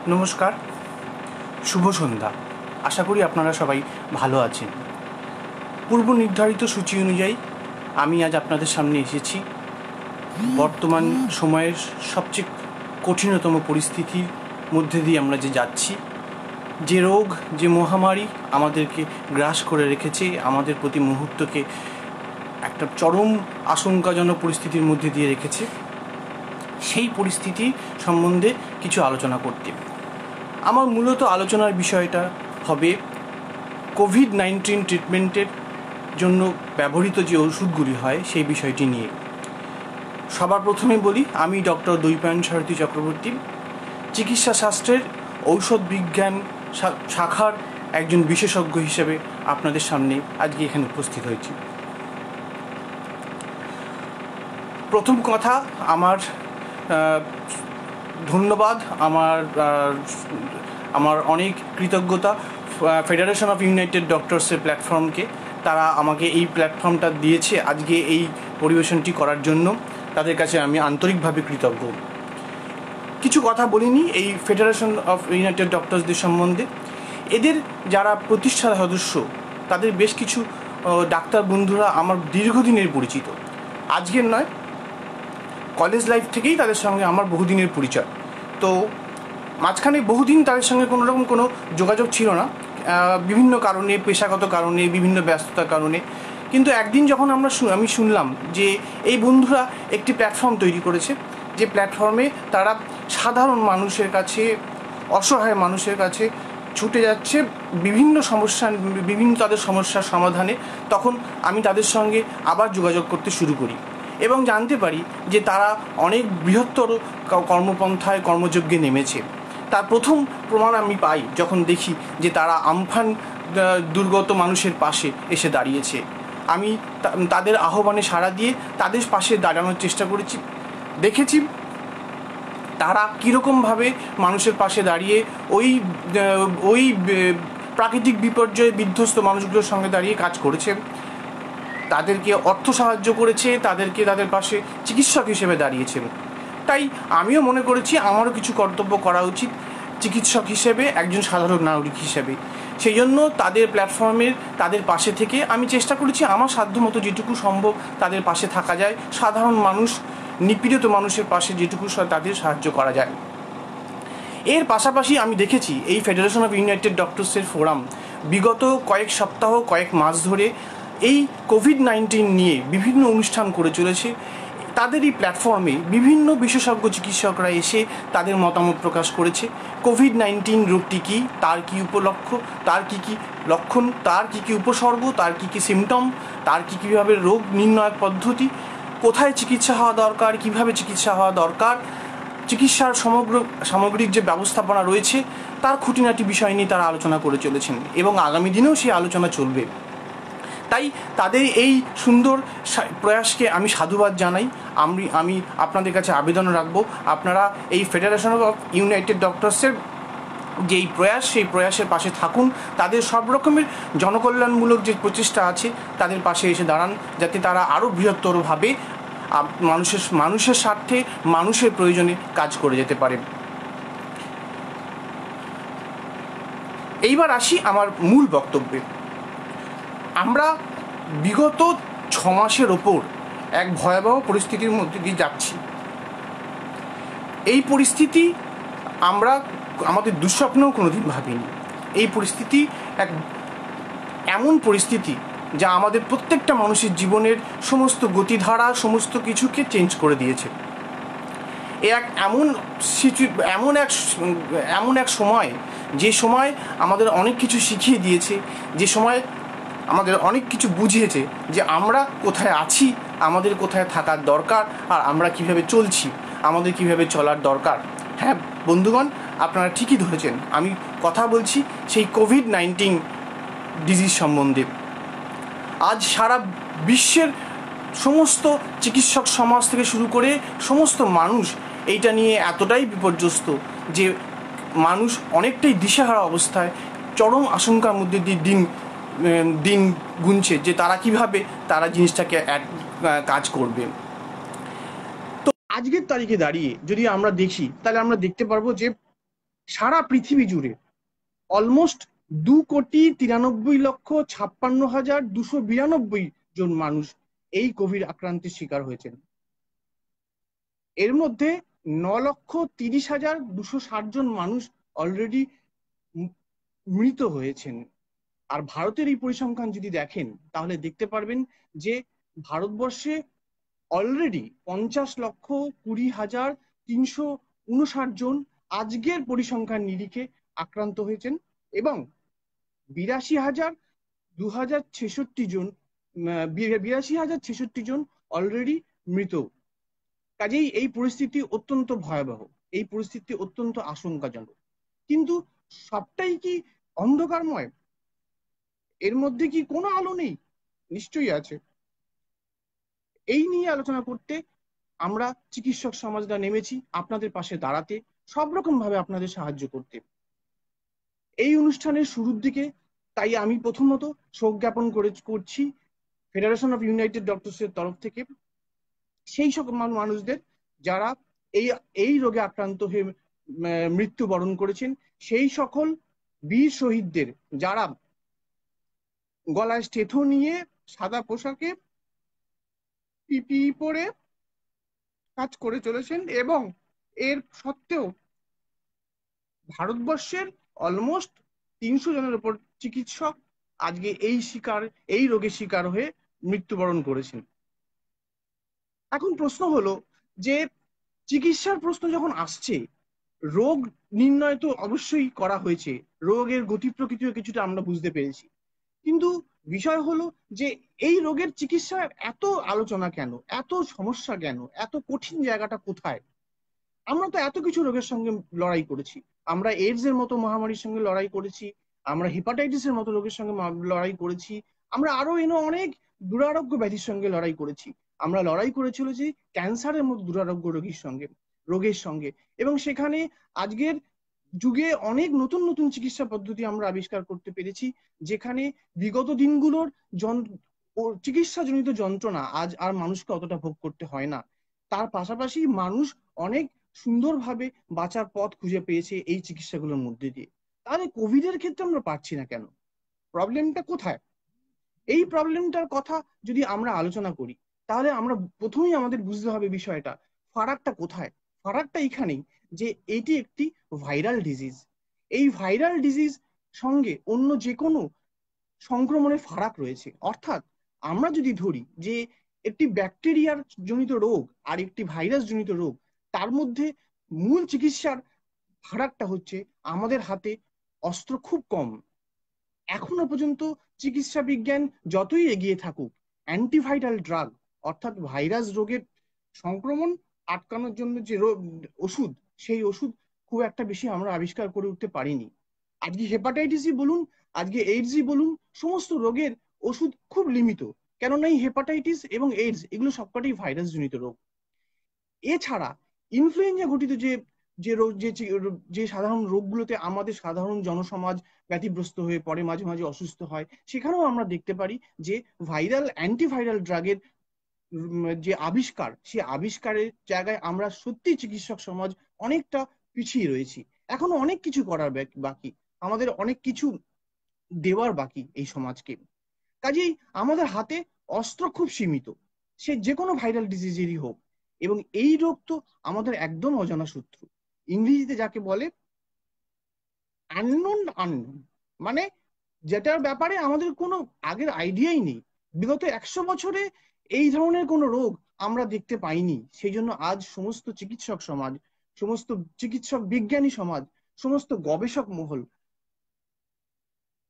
নমস্কার, শুভ সন্ধ্যা। আশা করি আপনারা সবাই ভালো আছেন। পূর্ব নির্ধারিত সূচি অনুযায়ী আমি আজ আপনাদের সামনে এসেছি বর্তমান সময়ের সবচেয়ে কঠিনতম পরিস্থিতির মধ্যে দিয়ে আমরা যে যাচ্ছি, যে রোগ, যে মহামারী আমাদেরকে গ্রাস করে রেখেছে, আমাদের প্রতি মুহূর্তকে একটা চরম আশঙ্কাজনক পরিস্থিতির মধ্যে দিয়ে রেখেছে, সেই পরিস্থিতি সম্বন্ধে কিছু আলোচনা করতে। আমার মূলত আলোচনার বিষয়টা হবে কোভিড-19 ট্রিটমেন্টের জন্য ব্যবহৃত যে ওষুধগুলি হয় সেই বিষয়টি নিয়ে। সবার প্রথমে বলি, আমি ডক্টর দৈপায়ন সারথী চক্রবর্তী, চিকিৎসা শাস্ত্রের ঔষধ বিজ্ঞান শাখার একজন বিশেষজ্ঞ হিসেবে আপনাদের সামনে আজকে এখানে উপস্থিত হয়েছি। প্রথম কথা, আমার ধন্যবাদ, আমার অনেক কৃতজ্ঞতা ফেডারেশন অফ ইউনাইটেড ডক্টরসের প্ল্যাটফর্মকে। তারা আমাকে এই প্ল্যাটফর্মটা দিয়েছে আজকে এই পরিবেশনটি করার জন্য। তাদের কাছে আমি আন্তরিকভাবে কৃতজ্ঞ। কিছু কথা বলিনি এই ফেডারেশন অফ ইউনাইটেড ডক্টরসদের সম্বন্ধে। এদের যারা প্রতিষ্ঠাতা সদস্য, তাদের বেশ কিছু ডাক্তার বন্ধুরা আমার দীর্ঘদিনের পরিচিত। আজকের নয়, কলেজ লাইফ থেকেই তাদের সঙ্গে আমার বহুদিনের পরিচয়। তো মাঝখানে বহুদিন তাদের সঙ্গে কোনো রকম কোনো যোগাযোগ ছিল না, বিভিন্ন কারণে, পেশাগত কারণে, বিভিন্ন ব্যস্ততার কারণে। কিন্তু একদিন যখন আমি শুনলাম যে এই বন্ধুরা একটি প্ল্যাটফর্ম তৈরি করেছে, যে প্ল্যাটফর্মে তারা সাধারণ মানুষের কাছে, অসহায় মানুষের কাছে ছুটে যাচ্ছে বিভিন্ন তাদের সমস্যার সমাধানে, তখন আমি তাদের সঙ্গে আবার যোগাযোগ করতে শুরু করি এবং জানতে পারি যে তারা অনেক বৃহত্তর কর্মপন্থায়, কর্মযজ্ঞে নেমেছে। তার প্রথম প্রমাণ আমি পাই যখন দেখি যে তারা আমফান দুর্গত মানুষের পাশে এসে দাঁড়িয়েছে। আমি তাদের আহ্বানে সাড়া দিয়ে তাদের পাশে দাঁড়ানোর চেষ্টা করেছি, দেখেছি তারা কীরকমভাবে মানুষের পাশে দাঁড়িয়ে ওই প্রাকৃতিক বিপর্যয়ে বিধ্বস্ত মানুষগুলোর সঙ্গে দাঁড়িয়ে কাজ করেছে, তাদেরকে অর্থ সাহায্য করেছে, তাদেরকে তাদের পাশে চিকিৎসক হিসেবে দাঁড়িয়েছেন। তাই আমিও মনে করেছি আমারও কিছু কর্তব্য করা উচিত চিকিৎসক হিসেবে, একজন সাধারণ নাগরিক হিসেবে। সেই জন্য তাদের প্ল্যাটফর্মের তাদের পাশে থেকে আমি চেষ্টা করেছি আমার সাধ্যমতো যেটুকু সম্ভব তাদের পাশে থাকা যায়, সাধারণ মানুষ, নিপীড়িত মানুষের পাশে যেটুকু তাদের সাহায্য করা যায়। এর পাশাপাশি আমি দেখেছি এই ফেডারেশন অফ ইউনাইটেড ডক্টরসের ফোরাম বিগত কয়েক সপ্তাহ, কয়েক মাস ধরে এই কোভিড-19 নিয়ে বিভিন্ন অনুষ্ঠান করে চলেছে। তাদের এই প্ল্যাটফর্মে বিভিন্ন বিশেষজ্ঞ চিকিৎসকরা এসে তাদের মতামত প্রকাশ করেছে। কোভিড-19 রোগটি কী, তার কী উপলক্ষ, তার কী কী লক্ষণ, তার কী কী উপসর্গ, তার কী কী সিমটম, তার কীভাবে রোগ নির্ণয়ের পদ্ধতি, কোথায় চিকিৎসা হওয়া দরকার, কীভাবে চিকিৎসা হওয়া দরকার, চিকিৎসার সামগ্রিক যে ব্যবস্থাপনা রয়েছে তার খুঁটিনাটি বিষয় নিয়ে তারা আলোচনা করে চলেছেন এবং আগামী দিনেও সেই আলোচনা চলবে। তাই তাদের এই সুন্দর প্রয়াসকে আমি সাধুবাদ জানাই। আমি আপনাদের কাছে আবেদন রাখবো, আপনারা এই ফেডারেশন অফ ইউনাইটেড ডক্টরসের যেই প্রয়াস, সেই প্রয়াসের পাশে থাকুন। তাদের সব রকমের জনকল্যাণমূলক যে প্রচেষ্টা আছে তাদের পাশে এসে দাঁড়ান, যাতে তারা আরও বৃহত্তরভাবে মানুষের স্বার্থে, মানুষের প্রয়োজনে কাজ করে যেতে পারে। এইবার আসি আমার মূল বক্তব্যে। আমরা বিগত 6 মাসের ওপর এক ভয়াবহ পরিস্থিতির মধ্যে দিয়ে যাচ্ছি। এই পরিস্থিতি আমরা আমাদের দুঃস্বপ্নেও কোনোদিন ভাবিনি। এই পরিস্থিতি এমন পরিস্থিতি যা আমাদের প্রত্যেকটা মানুষের জীবনের সমস্ত গতিধারা, সমস্ত কিছুকে চেঞ্জ করে দিয়েছে। এমন এক সময়, যে সময় আমাদের অনেক কিছু শিখিয়ে দিয়েছে, যে সময় আমাদের অনেক কিছু বুঝিয়েছে যে আমরা কোথায় আছি, আমাদের কোথায় থাকার দরকার, আর আমরা কিভাবে চলছি, আমাদের কিভাবে চলার দরকার। হ্যাঁ বন্ধুগণ, আপনারা ঠিকই ধরেছেন, আমি কথা বলছি সেই কোভিড-19 ডিজিজ সম্বন্ধে। আজ সারা বিশ্বের সমস্ত চিকিৎসক সমাজ থেকে শুরু করে সমস্ত মানুষ এইটা নিয়ে এতটাই বিপর্যস্ত যে মানুষ অনেকটাই দিশেহারা অবস্থায়, চরম আশঙ্কার মধ্যে দিয়ে দিন গুনছে যে তারা কিভাবে তারা জিনিসটাকে কাজ করবে। তো আজকের তারিখে দাঁড়িয়ে যদি আমরা দেখি, তাহলে আমরা দেখতে পারবো যে সারা পৃথিবী জুড়ে অলমোস্ট 2,93,56,292 জন মানুষ এই কোভিড আক্রান্তের শিকার হয়েছেন। এর মধ্যে 9,30,260 জন মানুষ অলরেডি মৃত হয়েছেন। আর ভারতের এই পরিসংখ্যান যদি দেখেন তাহলে দেখতে পারবেন যে ভারতবর্ষে অলরেডি 50,20,359 জন আজকের পরিসংখ্যান নিরিখে আক্রান্ত হয়েছেন এবং 82,2,066 জন 82,066 জন অলরেডি মৃত। কাজেই এই পরিস্থিতি অত্যন্ত ভয়াবহ, এই পরিস্থিতি অত্যন্ত আশঙ্কাজনক। কিন্তু সবটাই কি অন্ধকারময়? এর মধ্যে কি কোনো আলো নেই? নিশ্চয়ই আছে। এই নিয়ে আলোচনা করতে আমরা চিকিৎসক সমাজরা নেমেছি আপনাদের পাশে দাঁড়াতে, সব রকম ভাবে আপনাদের সাহায্য করতে। এই অনুষ্ঠানের শুরুর দিকে তাই আমি প্রথমত শোক জ্ঞাপন করছি ফেডারেশন অফ ইউনাইটেড ডক্টরস এর তরফ থেকে সেই সকল মানুষদের যারা এই এই রোগে আক্রান্ত হয়ে মৃত্যুবরণ করেছেন, সেই সকল বীর শহীদদের যারা গলায় স্টেথো নিয়ে সাদা পোশাকে পিপিই পরে কাজ করে চলেছেন এবং এর সত্ত্বেও ভারতবর্ষের অলমোস্ট 300 জনের উপর চিকিৎসক আজকে এই রোগের শিকার হয়ে মৃত্যুবরণ করেছেন। এখন প্রশ্ন হলো যে চিকিৎসার প্রশ্ন যখন আসছে, রোগ নির্ণয় তো অবশ্যই করা হয়েছে, রোগের গতি প্রকৃতিও কিছুটা আমরা বুঝতে পেরেছি, কিন্তু বিষয় হলো যে এই রোগের চিকিৎসার এত আলোচনা কেন, এত সমস্যা কেন, এত কঠিন জায়গাটা কোথায়? আমরা তো এত কিছু রোগের সঙ্গে লড়াই করেছি, আমরা এইডস এর মতো মহামারীর সঙ্গে লড়াই করেছি, আমরা হেপাটাইটিস এর মতো রোগের সঙ্গে লড়াই করেছি, আমরা আরো অনেক দুরারোগ্য ব্যাধির সঙ্গে লড়াই করেছি, আমরা লড়াই করে চলেছি ক্যান্সারের মতো দুরারোগ্য রোগের সঙ্গে। এবং সেখানে আজকের যুগে অনেক নতুন নতুন চিকিৎসা পদ্ধতি আমরা আবিষ্কার করতে পেরেছি, যেখানে বিগত দিনগুলোর চিকিৎসাজনিত যন্ত্রণা আজ আর মানুষকে অতটা ভোগ করতে হয় না। তার পাশাপাশি মানুষ অনেক সুন্দরভাবে বাঁচার পথ খুঁজে পেয়েছে এই চিকিৎসাগুলোর মধ্যে দিয়ে। তাহলে কোভিডের ক্ষেত্রে আমরা পাচ্ছি না কেন? প্রবলেমটা কোথায়? এই প্রবলেমটার কথা যদি আমরা আলোচনা করি তাহলে আমরা প্রথমেই আমাদের বুঝতে হবে বিষয়টা ফারাকটা কোথায়। ফারাকটা এখানেই যে এটি একটি ভাইরাল ডিজিজ। এই ভাইরাল ডিজিজ সঙ্গে অন্য যে কোনো সংক্রমণের ফারাক রয়েছে। অর্থাৎ আমরা যদি ধরি যে একটি ব্যাকটেরিয়ার জনিত রোগ আর একটি ভাইরাস জনিত রোগ, তার মধ্যে মূল চিকিৎসার ফারাকটা হচ্ছে আমাদের হাতে অস্ত্র খুব কম। এখনো পর্যন্ত চিকিৎসা বিজ্ঞান যতই এগিয়ে থাকুক, অ্যান্টিভাইরাল ড্রাগ অর্থাৎ ভাইরাস রোগের সংক্রমণ আটকানোর জন্য যে ওষুধ, সেই ওষুধ খুব একটা বেশি আমরা আবিষ্কার করে উঠতে পারিনি। আজকে হেপাটাইটিসই বলুন, আজকে এইডসই বলুন, সমস্ত রোগের ওষুধ খুব লিমিত। কেননা এই হেপাটাইটিস এবং এইডস এগুলো সবকটাই ভাইরাস জনিত রোগ। এছাড়া ইনফ্লুয়েঞ্জা ঘটিত যে যে রোগ যে সাধারণ রোগগুলোতে আমাদের সাধারণ জনসমাজ ব্যতিগ্রস্ত হয়ে পড়ে, মাঝে মাঝে অসুস্থ হয়, সেখানেও আমরা দেখতে পারি যে অ্যান্টিভাইরাল ড্রাগের যে আবিষ্কার, সেই আবিষ্কারের জায়গায় আমরা সত্যি চিকিৎসক সমাজ অনেকটা পিছিয়ে রয়েছি। এখনো অনেক কিছু করার বাকি, আমাদের অনেক কিছু দেওয়ার বাকি এই সমাজকে। কাজেই আমাদের হাতে অস্ত্র খুব সীমিত, সে যে কোনো ভাইরাল ডিজিজেরই হোক। এবং এই রোগ তো আমাদের একদম অজানা শত্রু, ইংরেজিতে যাকে বলে আননোন, মানে যেটার ব্যাপারে আমাদের কোনো আগের আইডিয়াই নেই। বিগত 100 বছরে এই ধরনের কোনো রোগ আমরা দেখতে পাইনি। সেই জন্য আজ সমস্ত চিকিৎসক সমাজ, সমস্ত চিকিৎসক বিজ্ঞানী সমাজ, সমস্ত গবেষক মহল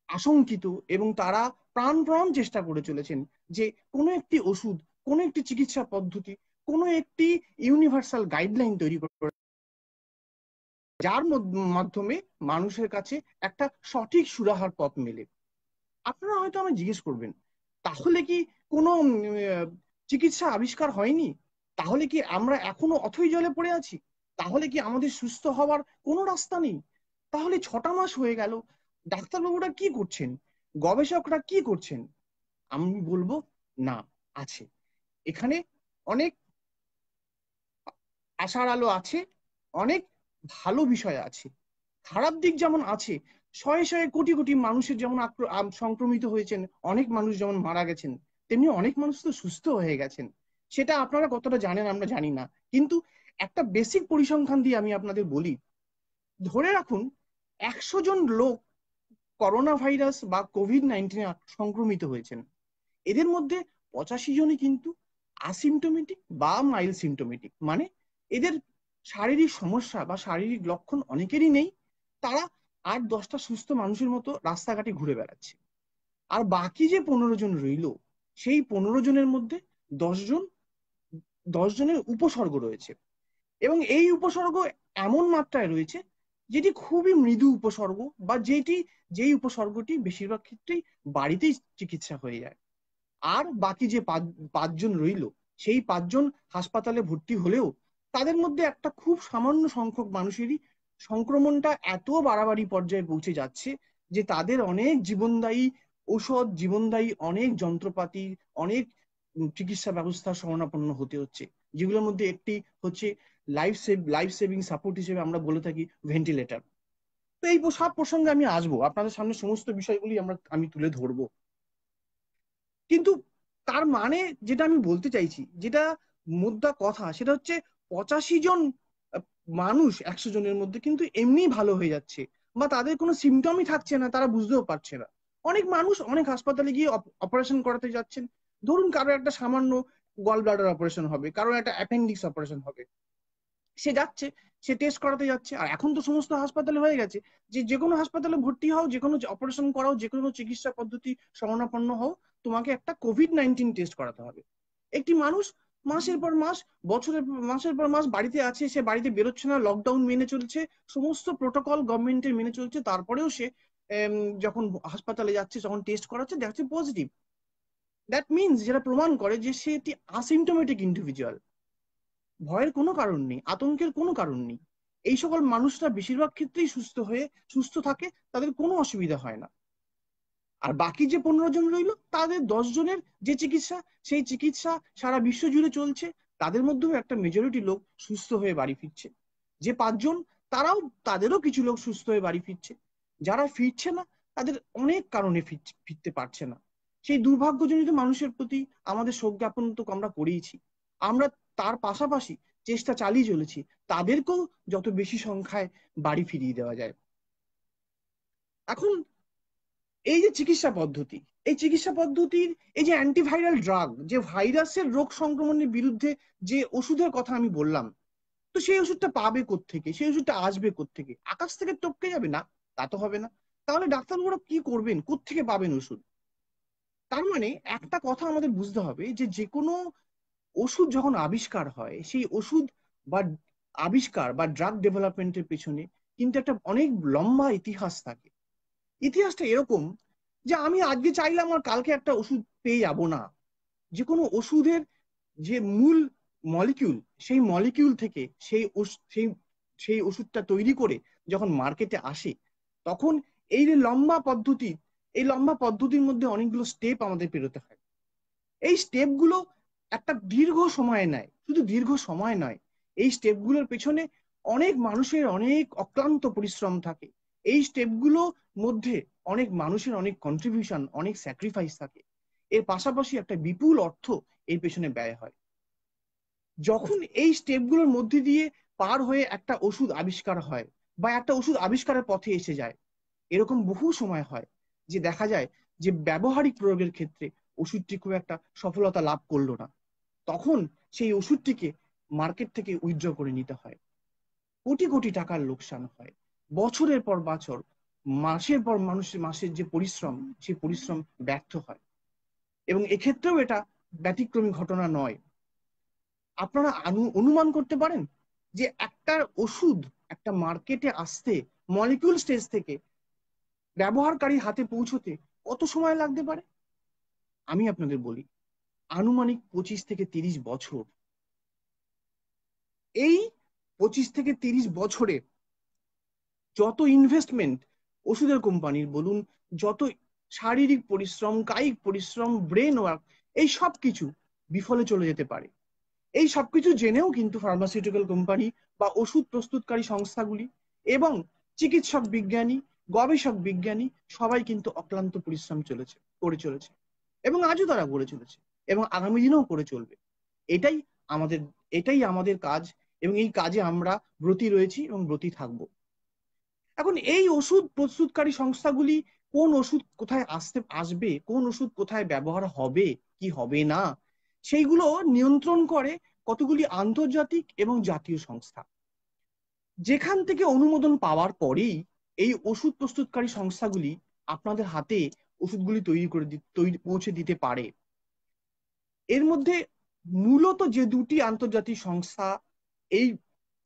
আশঙ্কিত এবং তারা প্রাণপণ চেষ্টা করে চলেছেন যে কোনো একটি ওষুধ, কোনো একটি চিকিৎসা পদ্ধতি, কোনো একটি ইউনিভার্সাল গাইডলাইন তৈরি করে যার মাধ্যমে মানুষের কাছে একটা সঠিক সুরাহার পথ মেলে। আপনারা হয়তো আমায় জিজ্ঞেস করবেন, তাহলে কি কোনো চিকিৎসা আবিষ্কার হয়নি? তাহলে কি আমরা এখনো অথই জলে পড়ে আছি? তাহলে কি আমাদের সুস্থ হওয়ার কোনো রাস্তা নেই? তাহলে 6টা মাস হয়ে গেল, ডাক্তারবাবুরা কি করছেন, গবেষকরা কি করছেন? আমি বলবো না, আছে। এখানে অনেক আশার আলো আছে, অনেক ভালো বিষয় আছে। খারাপ দিক যেমন আছে, শয়ে শয়ে কোটি কোটি মানুষের যেমন সংক্রমিত হয়েছেন, অনেক মানুষ যেমন মারা গেছেন, তেমনি অনেক মানুষ তো সুস্থ হয়ে গেছেন। সেটা আপনারা কতটা জানেন আমরা জানি না, কিন্তু একটা বেসিক পরিসংখ্যান দিয়ে আমি আপনাদের বলি। ধরে রাখুন 100 জন লোক করোনা ভাইরাস বা কোভিড-19 সংক্রমিত হয়েছেন, এদের মধ্যে 85 জনই কিন্তু আসিমটোমেটিক বা মাইল্ড সিমটোমেটিক, মানে এদের শারীরিক সমস্যা বা শারীরিক লক্ষণ অনেকেরই নেই। তারা 8-10টা সুস্থ মানুষের মতো রাস্তাঘাটে ঘুরে বেড়াচ্ছে। আর বাকি যে 15 জন রইল, সেই 15 জনের মধ্যে 10 জন 10 জনের উপসর্গ রয়েছে, এবং এই উপসর্গ এমন মাত্রায় রয়েছে যেটি খুবই মৃদু উপসর্গ, বা যেই উপসর্গটি বেশিরভাগ ক্ষেত্রেই বাড়িতেই চিকিৎসা হয়ে যায়। আর বাকি যে 5জন রইল, সেই 5জন হাসপাতালে ভর্তি হলেও তাদের মধ্যে একটা খুব সামান্য সংখ্যক মানুষেরই সংক্রমণটা এত বাড়াবাড়ি পর্যায়ে পৌঁছে যাচ্ছে যে তাদের অনেক জীবনদায়ী ঔষধ, জীবনদায়ী অনেক যন্ত্রপাতি, অনেক চিকিৎসা ব্যবস্থার শরণাপন্ন হতে হচ্ছে, যেগুলোর মধ্যে একটি হচ্ছে লাইফ সেভিং সাপোর্ট হিসেবে আমরা বলে থাকি ভেন্টিলেটর। তো এই সব প্রসঙ্গে আমি আসবো, আপনাদের সামনে সমস্ত বিষয়গুলি আমি তুলে ধরবো। কিন্তু তার মানে যেটা আমি বলতে চাইছি, যেটা মুদ্রা কথা, সেটা হচ্ছে 85 জন আহ, মানুষ 100 জনের মধ্যে কিন্তু এমনি ভালো হয়ে যাচ্ছে, বা তাদের কোনো সিমটমই থাকছে না, তারা বুঝতেও পারছে না। অনেক মানুষ অনেক হাসপাতালে গিয়ে অপারেশন করাতে যাচ্ছেন। ধরুন কারো একটা সামান্য গল ব্লাডার অপারেশন হবে, কারো একটা অ্যাপেন্ডিক্স অপারেশন হবে, সে যাচ্ছে, সে টেস্ট করাতে যাচ্ছে। আর এখন তো সমস্ত হাসপাতালে হয়ে গেছে যে যে কোনো হাসপাতালে ভর্তি হও, যে কোনো অপারেশন করাও, যে কোনো চিকিৎসা পদ্ধতি শরণাপন্ন হও, তোমাকে একটা কোভিড-19 টেস্ট করাতে হবে। একটি মানুষ মাসের পর মাস, মাসের পর মাস বাড়িতে আছে, সে বাড়িতে বেরোচ্ছে না, লকডাউন মেনে চলছে, সমস্ত প্রোটোকল গভর্নমেন্টের মেনে চলছে, তারপরেও সে যখন হাসপাতালে যাচ্ছে, যখন টেস্ট করাচ্ছে, দেখছে পজিটিভ। দ্যাট মিনস, যেটা প্রমাণ করে যে সে একটি আসিমটোমেটিক ইন্ডিভিজুয়াল। ভয়ের কোনো কারণ নেই, আতঙ্কের কোনো কারণ নেই। এই সকল মানুষরা বেশিরভাগ ক্ষেত্রেই সুস্থ থাকে, তাদের কোনো অসুবিধা হয় না। আর বাকি যে 15 জন রইল, তাদের 10 জনের যে চিকিৎসা, সেই চিকিৎসা সারা বিশ্ব জুড়ে চলছে, তাদের মধ্যেও একটা মেজরিটি লোক সুস্থ হয়ে বাড়ি ফিরছে। যে 5 জন, তাদেরও কিছু লোক সুস্থ হয়ে বাড়ি ফিরছে। যারা ফিরছে না, তাদের অনেক কারণে ফিরতে পারছে না। সেই দুর্ভাগ্যজনিত মানুষের প্রতি আমাদের শোক জ্ঞাপন তো আমরা করেইছি। আমরা তার পাশাপাশি চেষ্টা চালিয়ে চলেছি তাদেরকেও যত বেশি সংখ্যায় বাড়ি ফিরিয়ে দেওয়া যায়। এখন এই যে চিকিৎসা পদ্ধতি, এই চিকিৎসা পদ্ধতির এই যে অ্যান্টিভাইরাল ড্রাগ, যে ভাইরাসের রোগ সংক্রমণের বিরুদ্ধে যে ওষুধের কথা আমি বললাম, তো সেই ওষুধটা পাবে কোত্থেকে, সেই ওষুধটা আসবে কোত্থেকে? আকাশ থেকে টপকে যাবে না, তা তো হবে না। তাহলে ডাক্তারবাবুরা কি করবেন, কোত্থেকে পাবেন ওষুধ? তার মানে একটা কথা আমাদের বুঝতে হবে যে যে কোনো ওষুধ যখন আবিষ্কার হয়, সেই ওষুধ বা আবিষ্কার বা ড্রাগ ডেভেলপমেন্টের পেছনে কিন্তু একটা অনেক লম্বা ইতিহাস থাকে। ইতিহাসটা এরকম যে আমি আজকে চাইলাম আর কালকে একটা ওষুধ পেয়ে যাব না। যে কোনো ওষুধের যে মূল মলিকিউল, সেই মলিকিউল থেকে সেই সেই ওষুধটা তৈরি করে যখন মার্কেটে আসে, তখন এই যে লম্বা পদ্ধতি, এই লম্বা পদ্ধতির মধ্যে অনেকগুলো স্টেপ আমাদের পেরোতে হয়। এই স্টেপগুলো একটা দীর্ঘ সময় নেয়, শুধু দীর্ঘ সময় নয়, এই স্টেপগুলোর পেছনে অনেক মানুষের অনেক অক্লান্ত পরিশ্রম থাকে। এই স্টেপগুলো মধ্যে অনেক মানুষের অনেক কন্ট্রিবিউশন, অনেক স্যাক্রিফাইস থাকে। এর পাশাপাশি একটা বিপুল অর্থ এর পেছনে ব্যয় হয়। যখন এই স্টেপগুলোর মধ্যে দিয়ে পার হয়ে একটা ওষুধ আবিষ্কার হয়, বা একটা ওষুধ আবিষ্কারের পথে এসে যায়, এরকম বহু সময় হয় যে দেখা যায় যে ব্যবহারিক প্রয়োগের ক্ষেত্রে ওষুধটি খুব একটা সফলতা লাভ করলো না। তখন সেই ওষুধটিকে মার্কেট থেকে উইথড্র করে নিতে হয়, কোটি কোটি টাকার লোকসান হয়, বছরের পর বছর, মাসের পর মাসের যে পরিশ্রম, সেই পরিশ্রম ব্যর্থ হয়। এবং এক্ষেত্রেও এটা ব্যতিক্রমী ঘটনা নয়। আপনারা অনুমান করতে পারেন যে একটা ওষুধ একটা মার্কেটে আসতে, মলিকিউল স্টেজ থেকে ব্যবহারকারীর হাতে পৌঁছতে কত সময় লাগতে পারে? আমি আপনাদের বলি, আনুমানিক 25 থেকে 30 বছর। এই 25 থেকে 30 বছরে যত ইনভেস্টমেন্ট ওষুধের কোম্পানির বলুন, যত শারীরিক পরিশ্রম, কায়িক পরিশ্রম, ব্রেন ওয়ার্ক, এই সব কিছু বিফলে চলে যেতে পারে। এই সবকিছু জেনেও কিন্তু ফার্মাসিউটিক্যাল কোম্পানি বা ওষুধ প্রস্তুতকারী সংস্থাগুলি এবং চিকিৎসক বিজ্ঞানী, গবেষক বিজ্ঞানী সবাই কিন্তু অক্লান্ত পরিশ্রম করে চলেছে এবং আজও তারা করে চলেছে এবং আগামী দিনেও করে চলবে। এটাই আমাদের এটাই আমাদের কাজ এবং এই কাজে আমরা ব্রতী রয়েছি এবং ব্রতী থাকবো। এখন এই ওষুধ প্রস্তুতকারী সংস্থাগুলি কোন ওষুধ কোথায় আসবে, কোন ওষুধ কোথায় ব্যবহার হবে কি হবে না, সেইগুলো নিয়ন্ত্রণ করে কতগুলি আন্তর্জাতিক এবং জাতীয় সংস্থা। যেখান থেকে অনুমোদন পাওয়ার পরেই এই ওষুধ প্রস্তুতকারী সংস্থাগুলি আপনাদের হাতে ওষুধগুলি তৈরি পৌঁছে দিতে পারে। এর মধ্যে মূলত যে দুটি আন্তর্জাতিক সংস্থা এই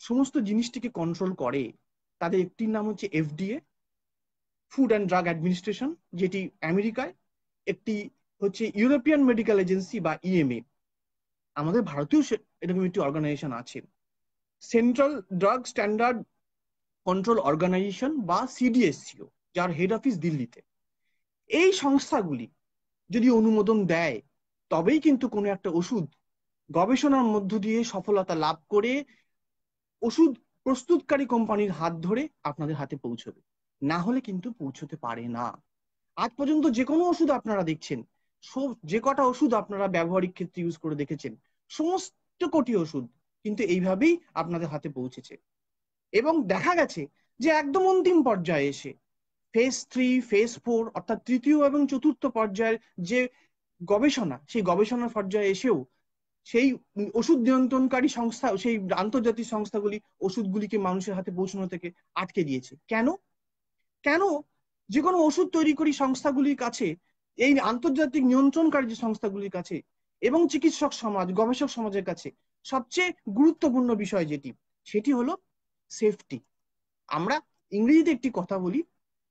সমস্ত জিনিসটিকে কন্ট্রোল করে, তাদের একটির নাম হচ্ছে FDA, food and drug administration, যেটি আমেরিকায়, একটি হচ্ছে ইউরোপিয়ান মেডিকেল এজেন্সি বা ইএমএ। আমাদের ভারতীয় এরকম একটি অর্গানাইজেশন আছে, central drug standard control organisation বা সিডিএসসিও, যার হেড অফিস দিল্লিতে। এই সংস্থাগুলি যদি অনুমোদন দেয় তবেই কিন্তু কোনো একটা ওষুধ গবেষণার মধ্য দিয়ে সফলতা লাভ করে ওষুধ প্রস্তুতকারী কোম্পানির হাত ধরে আপনাদের হাতে পৌঁছবে, না হলে কিন্তু পৌঁছতে পারে না। আজ পর্যন্ত যে কোনো ওষুধ আপনারা দেখছেন, যে কটা ওষুধ আপনারা ব্যবহারিক ক্ষেত্রে ইউজ করে দেখেছেন, সমস্ত কোটি ওষুধ কিন্তু এইভাবেই আপনাদের হাতে পৌঁছেছে। এবং দেখা গেছে যে একদম অন্তিম পর্যায়ে এসে ফেজ 3, ফেজ 4 অর্থাৎ তৃতীয় এবং চতুর্থ পর্যায়ের যে গবেষণা, সেই গবেষণার পর্যায়ে এসেও সেই ওষুধ নিয়ন্ত্রণকারী সংস্থা, সেই আন্তর্জাতিক সংস্থাগুলি ওষুধগুলিকে মানুষের হাতে পৌঁছানো থেকে আটকে দিয়েছে। কেন? কেন যে কোনো ওষুধ তৈরিকারী সংস্থাগুলির কাছে, এই আন্তর্জাতিক নিয়ন্ত্রণকারী যে সংস্থাগুলির কাছে এবং চিকিৎসক সমাজ, গবেষক সমাজের কাছে সবচেয়ে গুরুত্বপূর্ণ বিষয় সেটি হলো সেফটি। আমরা ইংরেজিতে একটি কথা বলি,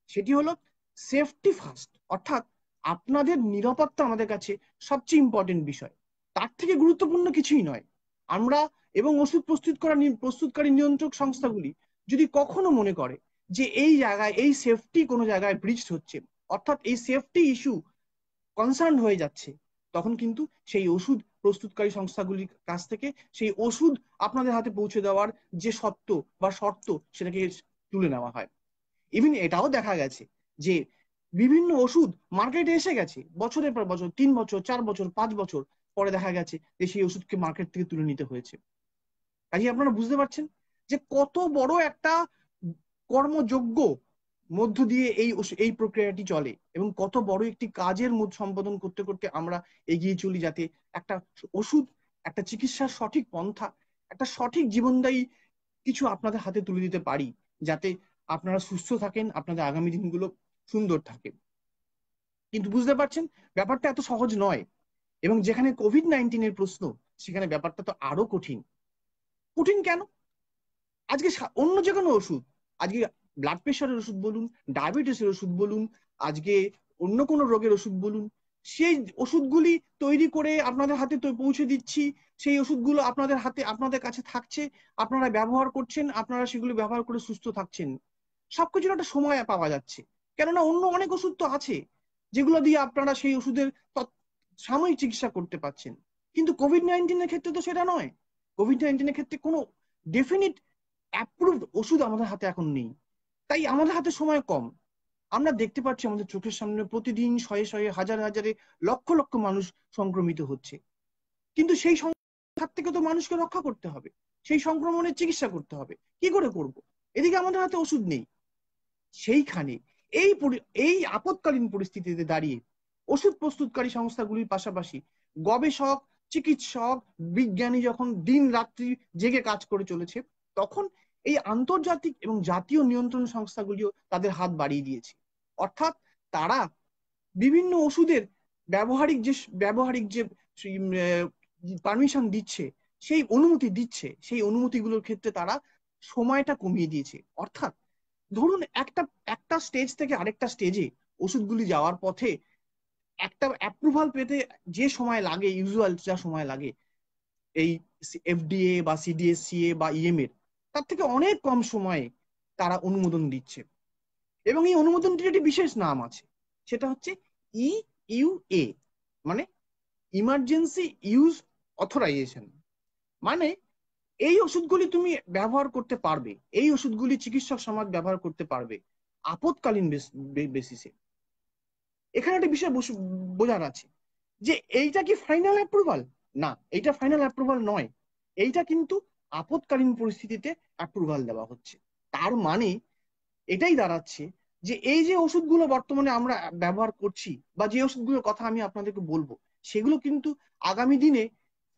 সেটি হলো সেফটি ফার্স্ট, অর্থাৎ আপনাদের নিরাপত্তা আমাদের কাছে সবচেয়ে ইম্পর্টেন্ট বিষয়, তার থেকে গুরুত্বপূর্ণ কিছুই নয়। আমরা এবং ওষুধ প্রস্তুতকারী নিয়ন্ত্রক সংস্থাগুলি যদি কখনো মনে করে যে এই জায়গায় এই সেফটি কোনো জায়গায় ব্রিচ হচ্ছে, অর্থাৎ এই সেফটি ইস্যু কনসার্ন হয়ে যাচ্ছে, তখন কিন্তু সেই ওষুধ প্রস্তুতকারী সংস্থাগুলির কাছ থেকে সেই ওষুধ আপনাদের হাতে পৌঁছে দেওয়ার যে সত্ত্ব বা শর্ত, সেটাকে তুলে নেওয়া হয়। ইভিন এটাও দেখা গেছে যে বিভিন্ন ওষুধ মার্কেটে এসে গেছে বছরের পর বছর, 3 বছর, 4 বছর, 5 বছর পরে দেখা গেছে যে সেই ওষুধকে মার্কেট থেকে তুলে নিতে হয়েছে। কাজে আপনারা বুঝতে পারছেন যে কত বড় একটা কর্মযোগ্য মধ্য দিয়ে এই প্রক্রিয়াটি চলে এবং কত বড় একটি কাজের সম্পাদন করতে করতে আমরা এগিয়ে চলি, যাতে একটা ওষুধ, একটা চিকিৎসার সঠিক পন্থা, একটা সঠিক জীবনদায়ী কিছু আপনাদের হাতে তুলে দিতে পারি, যাতে আপনারা সুস্থ থাকেন, আপনাদের আগামী দিনগুলো সুন্দর থাকে। কিন্তু বুঝতে পারছেন ব্যাপারটা এত সহজ নয়, এবং যেখানে কোভিড-19 প্রশ্ন, সেখানে ব্যাপারটা তো আরো কঠিন। কঠিন কেন? আজকে অন্য যে কোনো ওষুধ, আজকে ব্লাড প্রেশারের ওষুধ বলুন, ডায়াবেটিসের ওষুধ বলুন, আজকে অন্য কোনো রোগের ওষুধ বলুন, সেই ওষুধগুলি তৈরি করে আপনাদের হাতে পৌঁছে দিচ্ছি, সেই ওষুধগুলো আপনাদের হাতে, আপনাদের কাছে থাকছে, আপনারা ব্যবহার করছেন, আপনারা সেগুলো ব্যবহার করে সুস্থ থাকছেন। সবকিছুর একটা সময় পাওয়া যাচ্ছে, কেননা অন্য অনেক ওষুধ তো আছে যেগুলো দিয়ে আপনারা সেই ওষুধের সাময়িক চিকিৎসা করতে পারছেন। কিন্তু কোভিড-19 ক্ষেত্রে তো সেটা নয়। কোভিড-19 ক্ষেত্রে কোনো ডেফিনিট অ্যাপ্রুভড ওষুধ আমাদের হাতে এখন নেই, তাই আমাদের হাতে সময় কম। আমরা দেখতে পাচ্ছি আমাদের চোখের সামনে প্রতিদিন শয়ে শয়ে, হাজারে হাজারে, লক্ষ লক্ষ মানুষ সংক্রমিত হচ্ছে, কিন্তু সেই হাত থেকে তো মানুষকে রক্ষা করতে হবে, সেই সংক্রমণের চিকিৎসা করতে হবে, কি করে করব? এদিকে আমাদের হাতে ওষুধ নেই। সেইখানে এই আপৎকালীন পরিস্থিতিতে দাঁড়িয়ে ওষুধ প্রস্তুতকারী সংস্থাগুলির পাশাপাশি গবেষক, চিকিৎসক, বিজ্ঞানী যখন দিন রাত্রি জেগে কাজ করে চলেছে, তখন এই আন্তর্জাতিক এবং জাতীয় নিয়ন্ত্রণ সংস্থাগুলিও তাদের হাত বাড়িয়ে দিয়েছে। অর্থাৎ তারা বিভিন্ন ওষুধের ব্যবহারিক যে পারমিশন দিচ্ছে, সেই অনুমতি দিচ্ছে, সেই অনুমতিগুলোর ক্ষেত্রে তারা সময়টা কমিয়ে দিয়েছে। অর্থাৎ ধরুন একটা স্টেজ থেকে আরেকটা স্টেজে ওষুধগুলি যাওয়ার পথে একটা অ্যাপ্রুভাল পেতে যে সময় লাগে, ইউজুয়াল যা সময় লাগে এই এফডিএ বা সিডিএসসিএ বা ইএমএ, তার থেকে অনেক কম সময়ে তারা অনুমোদন দিচ্ছে। এবং এই অনুমোদনটির একটি বিশেষ নাম আছে, সেটা হচ্ছে ইইউএ, মানে ইমার্জেন্সি ইউজ অথরাইজেশন। মানে এই ওষুধগুলি তুমি ব্যবহার করতে পারবে, এই ওষুধগুলি চিকিৎসক সমাজ ব্যবহার করতে পারবে আপৎকালীন বেসিসে। এখানে একটা বিষয় বোঝার আছে যে এইটা কি ফাইনাল অ্যাপ্রুভাল? না, এইটা ফাইনাল অ্যাপ্রুভাল নয়। এইটা কিন্তু আপৎকালীন পরিস্থিতিতে অ্যাপ্রুভাল দেওয়া হচ্ছে। তার মানে এটাই দাঁড়াচ্ছে যে এই যে ওষুধগুলো বর্তমানে আমরা ব্যবহার করছি বা যে ওষুধগুলোর কথা আমি আপনাদেরকে বলবো, সেগুলো কিন্তু আগামী দিনে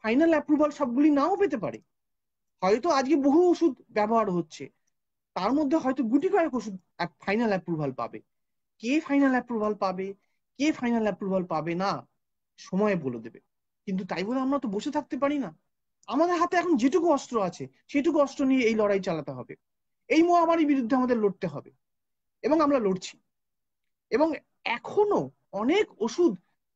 ফাইনাল অ্যাপ্রুভাল সবগুলি নাও পেতে পারে। হয়তো আজকে বহু ওষুধ ব্যবহার হচ্ছে, তার মধ্যে হয়তো গুটি কয়েক ওষুধ ফাইনাল অ্যাপ্রুভাল পাবে। কে ফাইনাল অ্যাপ্রুভাল পাবে, কে ফাইনাল অ্যাপ্রুভাল পাবে না, সময় বলে দেবে। কিন্তু তাই বলে আমরা তো বসে থাকতে পারি না। আমাদের হাতে এখন যেটুকু অস্ত্র আছে সেটুকু অস্ত্র নিয়ে এই লড়াই চালাতে হবে। এই মহামারীর বিরুদ্ধে আমাদের লড়তে হবে, এবং আমরা লড়ছি। এবং এখনো অনেক ওষুধ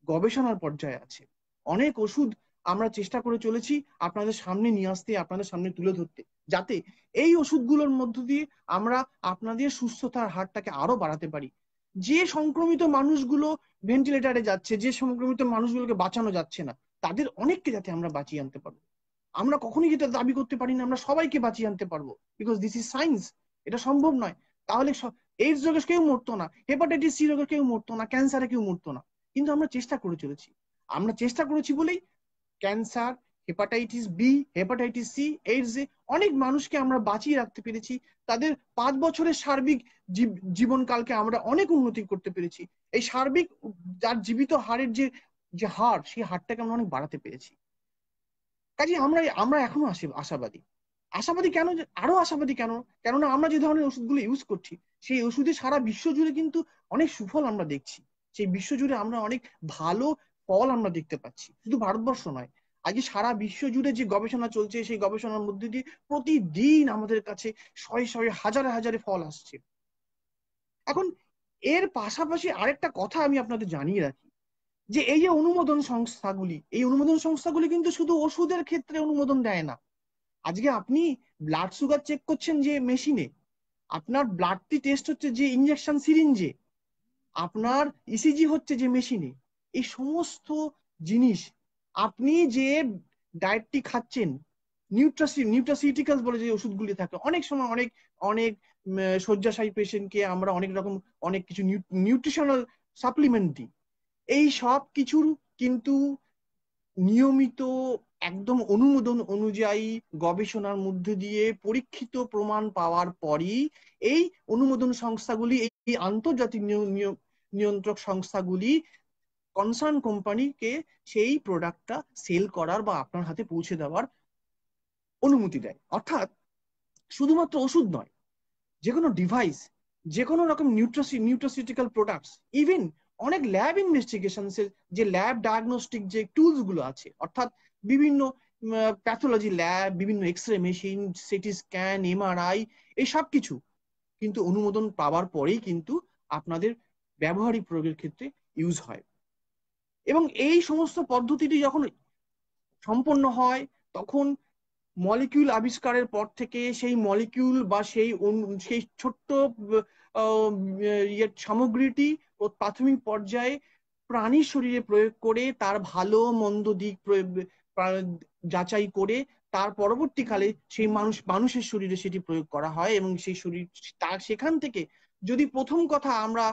গবেষণার পর্যায়ে আছে, অনেক ওষুধ আমরা চেষ্টা করে চলেছি আপনাদের সামনে নিয়ে আসতে, আপনাদের সামনে তুলে ধরতে, যাতে এই ওষুধগুলোর মধ্য দিয়ে আমরা আপনাদের সুস্থতার হারটাকে আরো বাড়াতে পারি। যে সংক্রমিত মানুষগুলো ভেন্টিলেটারে যাচ্ছে, যে সংক্রমিত মানুষগুলোকে বাঁচানো যাচ্ছে না, তাদের অনেককে যাতে আমরা বাঁচিয়ে আনতে পারবো। আমরা কখনোই যেটা দাবি করতে পারি না আমরা সবাইকে বাঁচিয়ে আনতে পারবো, বিকজ দিস ইজ সায়েন্স। এটা সম্ভব নয়। তাহলে এইডস রোগে কেউ মরতো না, হেপাটাইটিস সি রোগে কেউ মরতো না, ক্যান্সারে কেউ মরতো না। কিন্তু আমরা চেষ্টা করে চলেছি। আমরা চেষ্টা করেছি বলেই cancer, hepatitis B, hepatitis C, AIDS এ অনেক মানুষকে আমরা বাঁচিয়ে রাখতে পেরেছি। তাদের 5 বছরের সার্বিক জীবনকালকে আমরা অনেক উন্নতি করতে পেরেছি। এই সার্বিক যার জীবিত হারের যে যে হার, সেই হারটাকে আমরা অনেক বাড়াতে পেরেছি। কাজে আমরা আমরা এখনো আশাবাদী। আশাবাদী কেন, আরো আশাবাদী কেন? কেননা আমরা যে ধরনের ওষুধগুলো ইউজ করছি, সেই ওষুধে সারা বিশ্ব জুড়ে কিন্তু অনেক সুফল আমরা দেখছি। সেই বিশ্ব জুড়ে আমরা অনেক ভালো ফল আমরা দেখতে পাচ্ছি, শুধু ভারতবর্ষ নয়। আজকে সারা বিশ্ব জুড়ে যে গবেষণা চলছে, সেই গবেষণার মধ্যে দিয়ে প্রতিদিন আমাদের কাছে শয়ে শয়ে হাজারে হাজারে ফল আসছে। এখন এর পাশাপাশি আরেকটা কথা আমি আপনাদের জানিয়ে রাখি, যে এই যে অনুমোদন সংস্থাগুলি, এই অনুমোদন সংস্থাগুলি কিন্তু শুধু ওষুধের ক্ষেত্রে অনুমোদন দেয় না। আজকে আপনি ব্লাড সুগার চেক করছেন যে মেশিনে, আপনার ব্লাডটি টেস্ট হচ্ছে যে ইনজেকশন সিরিঞ্জে, আপনার ইসিজি হচ্ছে যে মেশিনে, এই সমস্ত জিনিস, আপনি যে ডায়েটটি খাচ্ছেন, নিউট্রাসিউটিক্যালস বলে যে ওষুধগুলি থাকে, অনেক সময় অনেক অনেক শয্যাশায়ী পেশেন্টকে আমরা অনেক রকম অনেক কিছু নিউট্রিশনাল সাপ্লিমেন্ট দিই। এই সব কিছুর কিন্তু নিয়মিত একদম অনুমোদন অনুযায়ী গবেষণার মধ্যে দিয়ে পরীক্ষিত প্রমাণ পাওয়ার পরই এই অনুমোদন সংস্থাগুলি, এই আন্তর্জাতিক নিয়ন্ত্রক সংস্থাগুলি কনসার্ন কোম্পানিকে সেই প্রোডাক্টটা সেল করার বা আপনার হাতে পৌঁছে দেওয়ার অনুমতি দেয়। অর্থাৎ শুধুমাত্র ওষুধ নয়, যে কোনো ডিভাইস, যে কোনো রকম নিউট্রাসিউটিক্যাল প্রোডাক্টস, ইভেন অনেক ল্যাব ইনভেস্টিগেশনস এর যে ল্যাব ডায়াগনস্টিক যে টুলস গুলো আছে, অর্থাৎ বিভিন্ন প্যাথোলজি ল্যাব, বিভিন্ন X ray machine, CT scan, MRI, এই সব কিছু কিন্তু অনুমোদন পাওয়ার পরেই কিন্তু আপনাদের ব্যবহারিক প্রয়োগের ক্ষেত্রে ইউজ হয়। এবং এই সমস্ত পদ্ধতিটি যখন সম্পন্ন হয়, তখন মলিকিউল আবিষ্কারের পর থেকে সেই মলিকিউল বা সেই ছোট্ট সামগ্রীটি প্রাথমিক পর্যায়ে প্রাণীর শরীরে প্রয়োগ করে তার ভালো মন্দ দিক যাচাই করে তার পরবর্তীকালে সেই মানুষের শরীরে সেটি প্রয়োগ করা হয়। এবং সেই শরীর তার সেখান থেকে যদি প্রথম কথা আমরা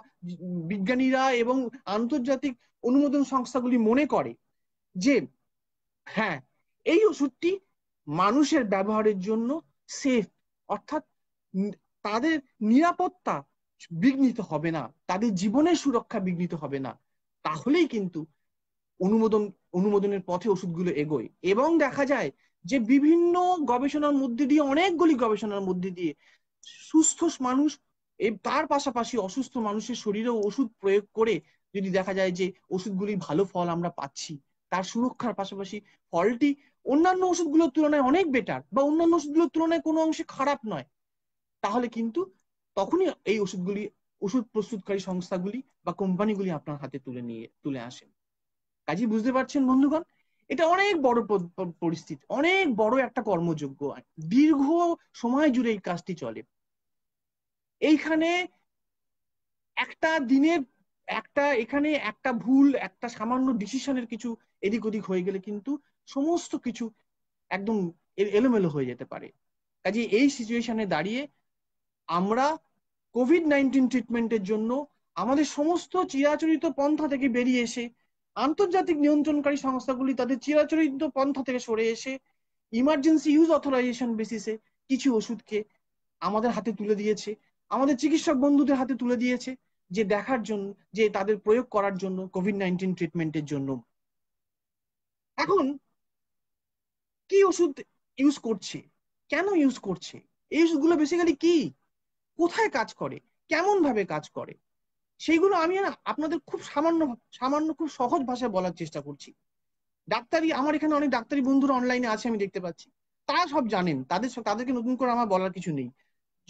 বিজ্ঞানীরা এবং আন্তর্জাতিক অনুমোদন সংস্থাগুলি মনে করে যে হ্যাঁ, এই ওষুধটি মানুষের ব্যবহারের জন্য সেফ, অর্থাৎ তাদের নিরাপত্তা বিঘ্নিত হবে না, তাদের জীবনের সুরক্ষা বিঘ্নিত হবে না, তাহলেই কিন্তু অনুমোদনের পথে ওষুধগুলো এগোয়। এবং দেখা যায় যে বিভিন্ন গবেষণার মধ্যে দিয়ে, অনেকগুলি গবেষণার মধ্যে দিয়ে সুস্থ মানুষ, তার পাশাপাশি অসুস্থ মানুষের শরীরেও ওষুধ প্রয়োগ করে যদি দেখা যায় যে ওষুধগুলি ভালো ফল আমরা পাচ্ছি, তার সুরক্ষার পাশাপাশি ফলটি অন্যান্য ওষুধগুলোর তুলনায় অনেক বেটার বা অন্যান্য ওষুধগুলোর তুলনায় কোনো অংশে খারাপ নয়, তাহলে কিন্তু তখনই এই ওষুধ প্রস্তুতকারী সংস্থাগুলি বা কোম্পানিগুলি আপনার হাতে তুলে আসেন। কাজেই বুঝতে পারছেন বন্ধুগণ, এটা অনেক বড় পরিস্থিতি, অনেক বড় একটা কর্মযোগ্য, দীর্ঘ সময় জুড়ে এই কাজটি চলে। এইখানে একটা দিনের এখানে একটা ভুল, একটা সামান্য ডিসিশনের কিছু এদিক ওদিক হয়ে গেলে কিন্তু সমস্ত কিছু একদম এলোমেলো হয়ে যেতে পারে। কাজে এই সিচুয়েশনে দাঁড়িয়ে আমরা কোভিড-19 ট্রিটমেন্টের জন্য আমাদের সমস্ত চিরাচরিত পন্থা থেকে বেরিয়ে এসে, আন্তর্জাতিক নিয়ন্ত্রণকারী সংস্থাগুলি তাদের চিরাচরিত পন্থা থেকে সরে এসে ইমার্জেন্সি ইউজ অথরাইজেশন বেসিসে কিছু ওষুধকে আমাদের হাতে তুলে দিয়েছে, আমাদের চিকিৎসক বন্ধুদের হাতে তুলে দিয়েছে, যে দেখার জন্য, যে তাদের প্রয়োগ করার জন্য কোভিড-19 ট্রিটমেন্টের জন্য। এখন কি ওষুধ ইউজ করছে, কেন ইউজ করছে, এই ওষুধগুলো বেসিক্যালি কি, কোথায় কাজ করে, কেমন ভাবে কাজ করে, সেইগুলো আমি আপনাদের খুব সামান্য সামান্য খুব সহজ ভাষায় বলার চেষ্টা করছি। ডাক্তারি, আমার এখানে অনেক ডাক্তারি বন্ধুরা অনলাইনে আছে, আমি দেখতে পাচ্ছি, তারা সব জানেন, তাদেরকে নতুন করে আমার বলার কিছু নেই।